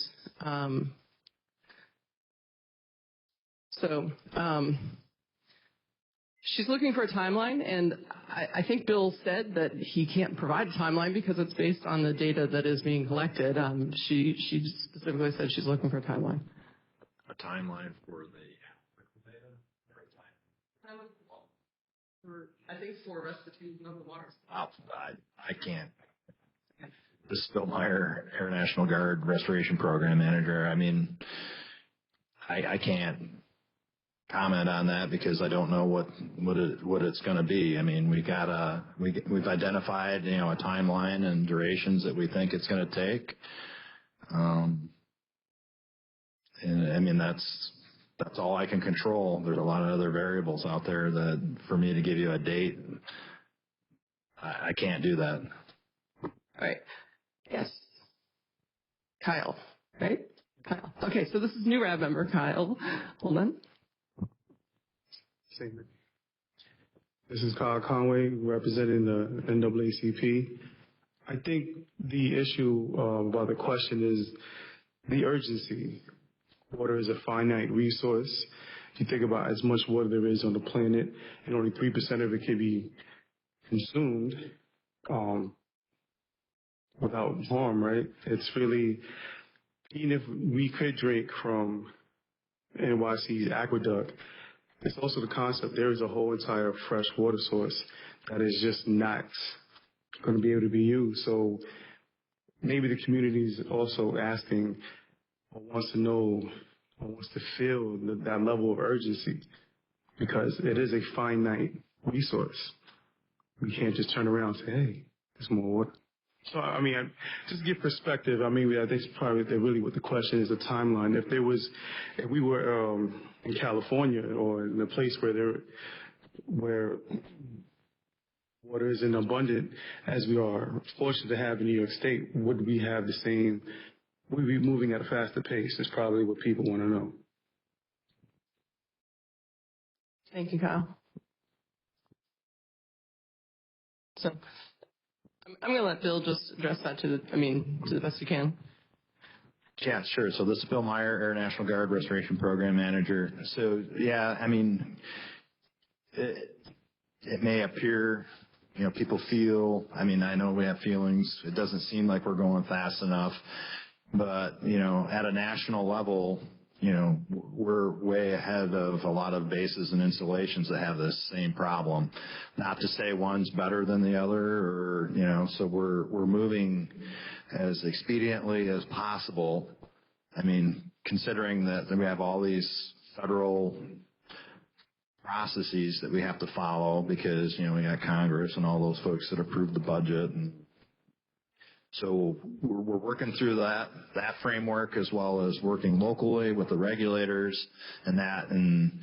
[SPEAKER 1] She's looking for a timeline, and I think Bill said that he can't provide a timeline because it's based on the data that is being collected. She specifically said she's looking for a timeline.
[SPEAKER 8] A timeline for the
[SPEAKER 1] I think for restitution of the water.
[SPEAKER 8] I can't. This is Bill Meyer, Air National Guard Restoration Program Manager. I mean, I can't comment on that because I don't know what it's going to be. I mean, we've identified, a timeline and durations that we think it's going to take. And I mean, that's all I can control. There's a lot of other variables out there that for me to give you a date, I can't do that.
[SPEAKER 1] All right. Yes. Kyle, right? Kyle. Okay, so this is new RAB member, Kyle. Hold on.
[SPEAKER 17] This is Kyle Conway, representing the NAACP. I think the issue about the question is the urgency. Water is a finite resource. If you think about as much water there is on the planet, and only 3% of it can be consumed without harm, right? It's really, even if we could drink from NYC's aqueduct, it's also the concept there is a whole entire fresh water source that is just not going to be able to be used. So maybe the community is also asking or wants to know or wants to feel that level of urgency, because it is a finite resource. We can't just turn around and say, hey, there's more water. So, I mean, just give perspective. I mean, I think probably really what the question is, a timeline. If we were in California or in a place where water isn't abundant as we are fortunate to have in New York State, would we have the same, would we be moving at a faster pace? Is probably what people want to know.
[SPEAKER 1] Thank you, Kyle. So I'm going to let Bill just address that to the best you can.
[SPEAKER 8] Yeah, sure. So this is Bill Meyer, Air National Guard Restoration Program Manager. So, yeah, I mean, it may appear, people feel, I know we have feelings. It doesn't seem like we're going fast enough. But, at a national level, we're way ahead of a lot of bases and installations that have this same problem. Not to say one's better than the other, or, so we're moving as expediently as possible. Considering that we have all these federal processes that we have to follow because, we got Congress and all those folks that approved the budget. And so we're working through that framework, as well as working locally with the regulators and that. And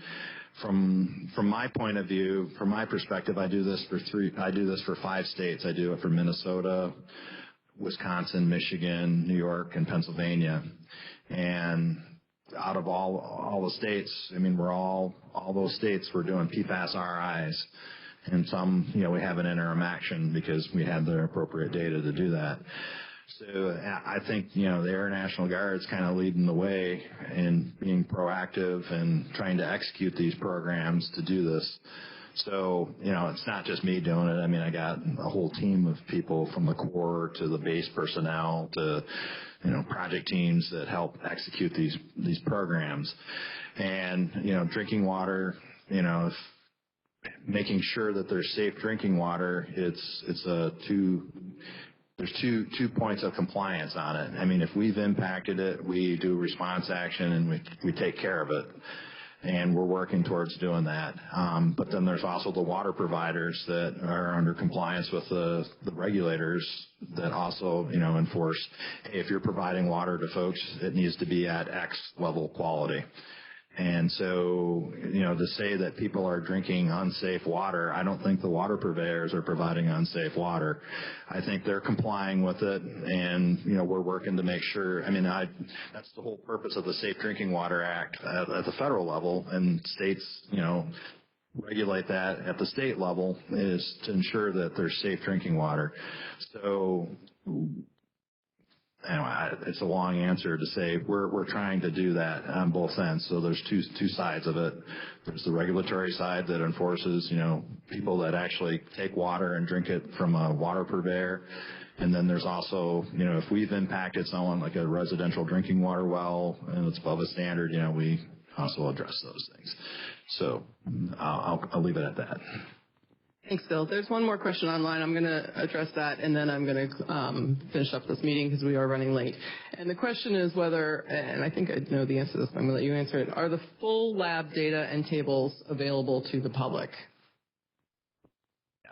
[SPEAKER 8] from my point of view, from my perspective, I do this for 5 states. I do it for Minnesota, Wisconsin, Michigan, New York, and Pennsylvania. And out of all the states, all those states, we're doing PFAS RIs. And some, we have an interim action because we have the appropriate data to do that. So I think, the Air National Guard's kind of leading the way in being proactive and trying to execute these programs to do this. So, it's not just me doing it. I got a whole team of people from the Corps to the base personnel to, project teams that help execute these programs. And, drinking water, making sure that there's safe drinking water, there's two points of compliance on it. If we've impacted it, we do response action and we take care of it. And we're working towards doing that. But then there's also the water providers that are under compliance with the regulators that also, enforce, hey, if you're providing water to folks, it needs to be at X level quality. And so, to say that people are drinking unsafe water, I don't think the water purveyors are providing unsafe water. I think they're complying with it, and, we're working to make sure. That's the whole purpose of the Safe Drinking Water Act at the federal level, and states, regulate that at the state level, is to ensure that there's safe drinking water. So, anyway, it's a long answer to say we're trying to do that on both ends. So there's two sides of it. There's the regulatory side that enforces, people that actually take water and drink it from a water purveyor. And then there's also, if we've impacted someone like a residential drinking water well and it's above a standard, we also address those things. So I'll leave it at that.
[SPEAKER 1] Thanks, Bill. There's one more question online. I'm going to address that, and then I'm going to finish up this meeting because we are running late. And the question is whether, and I think I know the answer to this, but I'm going to let you answer it, are the full lab data and tables available to the public?
[SPEAKER 8] Yeah.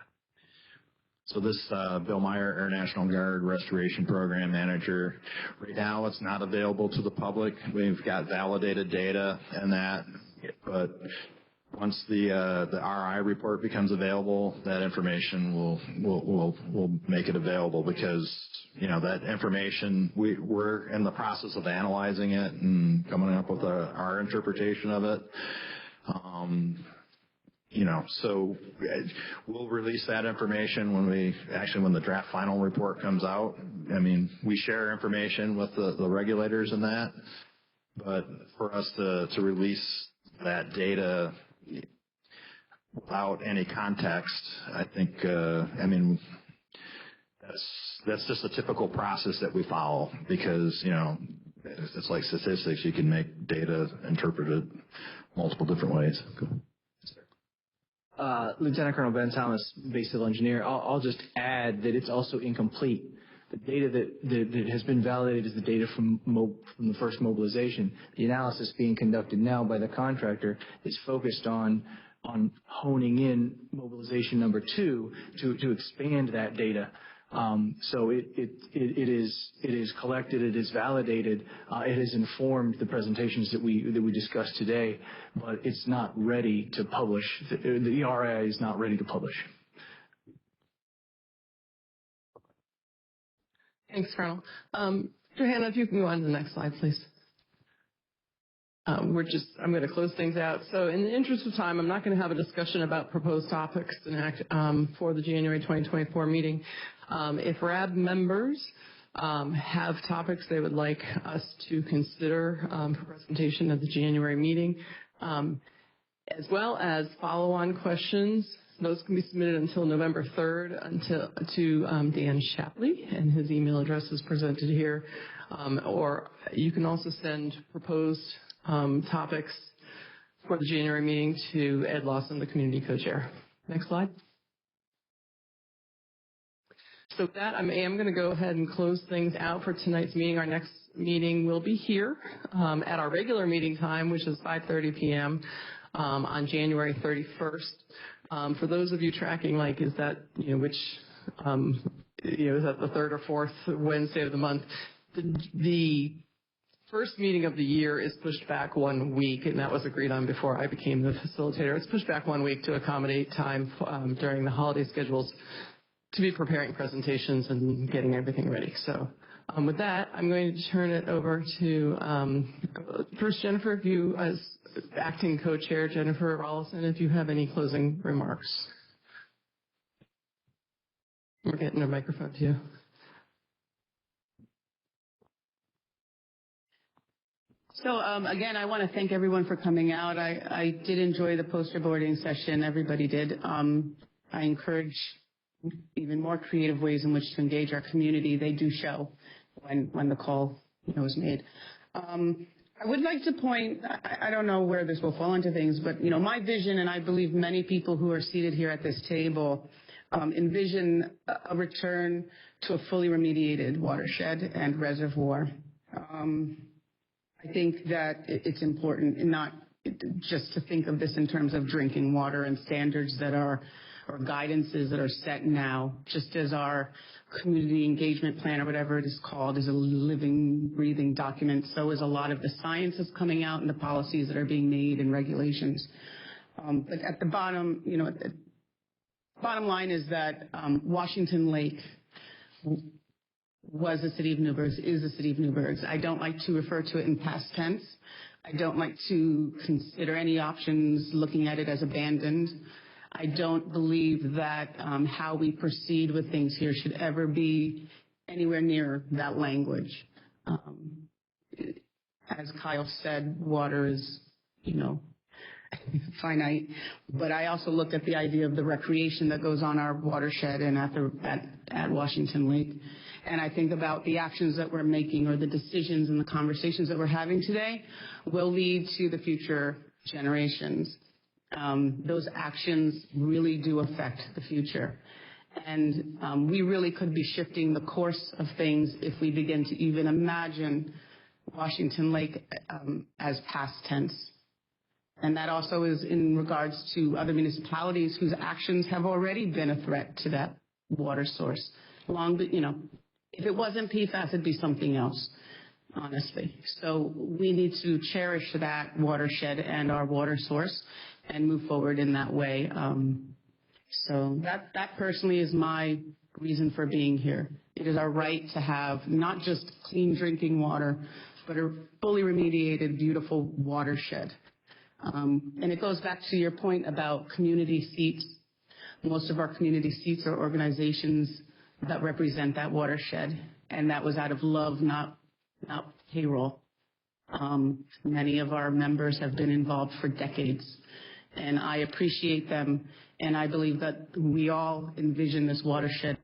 [SPEAKER 8] So this Bill Meyer, Air National Guard Restoration Program Manager. Right now, it's not available to the public. We've got validated data and that, but once the RI report becomes available, that information will make it available, because that information, we're in the process of analyzing it and coming up with our interpretation of it. So we'll release that information when the draft final report comes out. I mean, we share information with the regulators in that, but for us to release that data without any context, I think, that's just a typical process that we follow because, it's like statistics. You can make data interpreted multiple different ways.
[SPEAKER 18] Lieutenant Colonel Ben Thomas, Base Civil Engineer. I'll just add that it's also incomplete. The data that has been validated is the data from the first mobilization. The analysis being conducted now by the contractor is focused on honing in mobilization number 2 to expand that data. So it is collected, it is validated, it has informed the presentations that we discussed today, but it's not ready to publish. The RAI is not ready to publish.
[SPEAKER 1] Thanks, Colonel. Johanna, if you can go on to the next slide, please. I'm going to close things out. So in the interest of time, I'm not going to have a discussion about proposed topics for the January 2024 meeting. If RAB members have topics they would like us to consider for presentation at the January meeting, as well as follow-on questions, those can be submitted until November 3rd to Dan Shapley, and his email address is presented here. Or you can also send proposed topics for the January meeting to Ed Lawson, the community co-chair. Next slide. So with that, I am going to go ahead and close things out for tonight's meeting. Our next meeting will be here at our regular meeting time, which is 5:30 p.m. On January 31st. For those of you tracking, is that is that the third or fourth Wednesday of the month? The first meeting of the year is pushed back 1 week, and that was agreed on before I became the facilitator. It's pushed back 1 week to accommodate time during the holiday schedules to be preparing presentations and getting everything ready. So with that, I'm going to turn it over to first Jennifer, if you, as acting co-chair, Jennifer Rollison, if you have any closing remarks. We're getting a microphone to you.
[SPEAKER 3] So again, I want to thank everyone for coming out. I did enjoy the poster boarding session. Everybody did. I encourage even more creative ways in which to engage our community. They do show when the call is made. I would like to point, I don't know where this will fall into things, but my vision, and I believe many people who are seated here at this table envision a return to a fully remediated watershed and reservoir. I think that it's important not just to think of this in terms of drinking water and standards that are or guidances that are set now, just as our community engagement plan or whatever it is called is a living, breathing document. So is a lot of the science that's coming out and the policies that are being made and regulations. But at the bottom, the bottom line is that Washington Lake was the city of Newburgh, is the city of Newburgh. I don't like to refer to it in past tense. I don't like to consider any options looking at it as abandoned. I don't believe that how we proceed with things here should ever be anywhere near that language. As Kyle said, water is, finite. But I also looked at the idea of the recreation that goes on our watershed and at Washington Lake. And I think about the actions that we're making or the decisions and the conversations that we're having today will lead to the future generations. Those actions really do affect the future. And we really could be shifting the course of things if we begin to even imagine Washington Lake as past tense. And that also is in regards to other municipalities whose actions have already been a threat to that water source. If it wasn't PFAS, it'd be something else, honestly. So we need to cherish that watershed and our water source and move forward in that way. So that personally is my reason for being here. It is our right to have not just clean drinking water, but a fully remediated, beautiful watershed. And it goes back to your point about community seats. Most of our community seats are organizations that represent that watershed, and that was out of love, not payroll. Many of our members have been involved for decades, and I appreciate them, and I believe that we all envision this watershed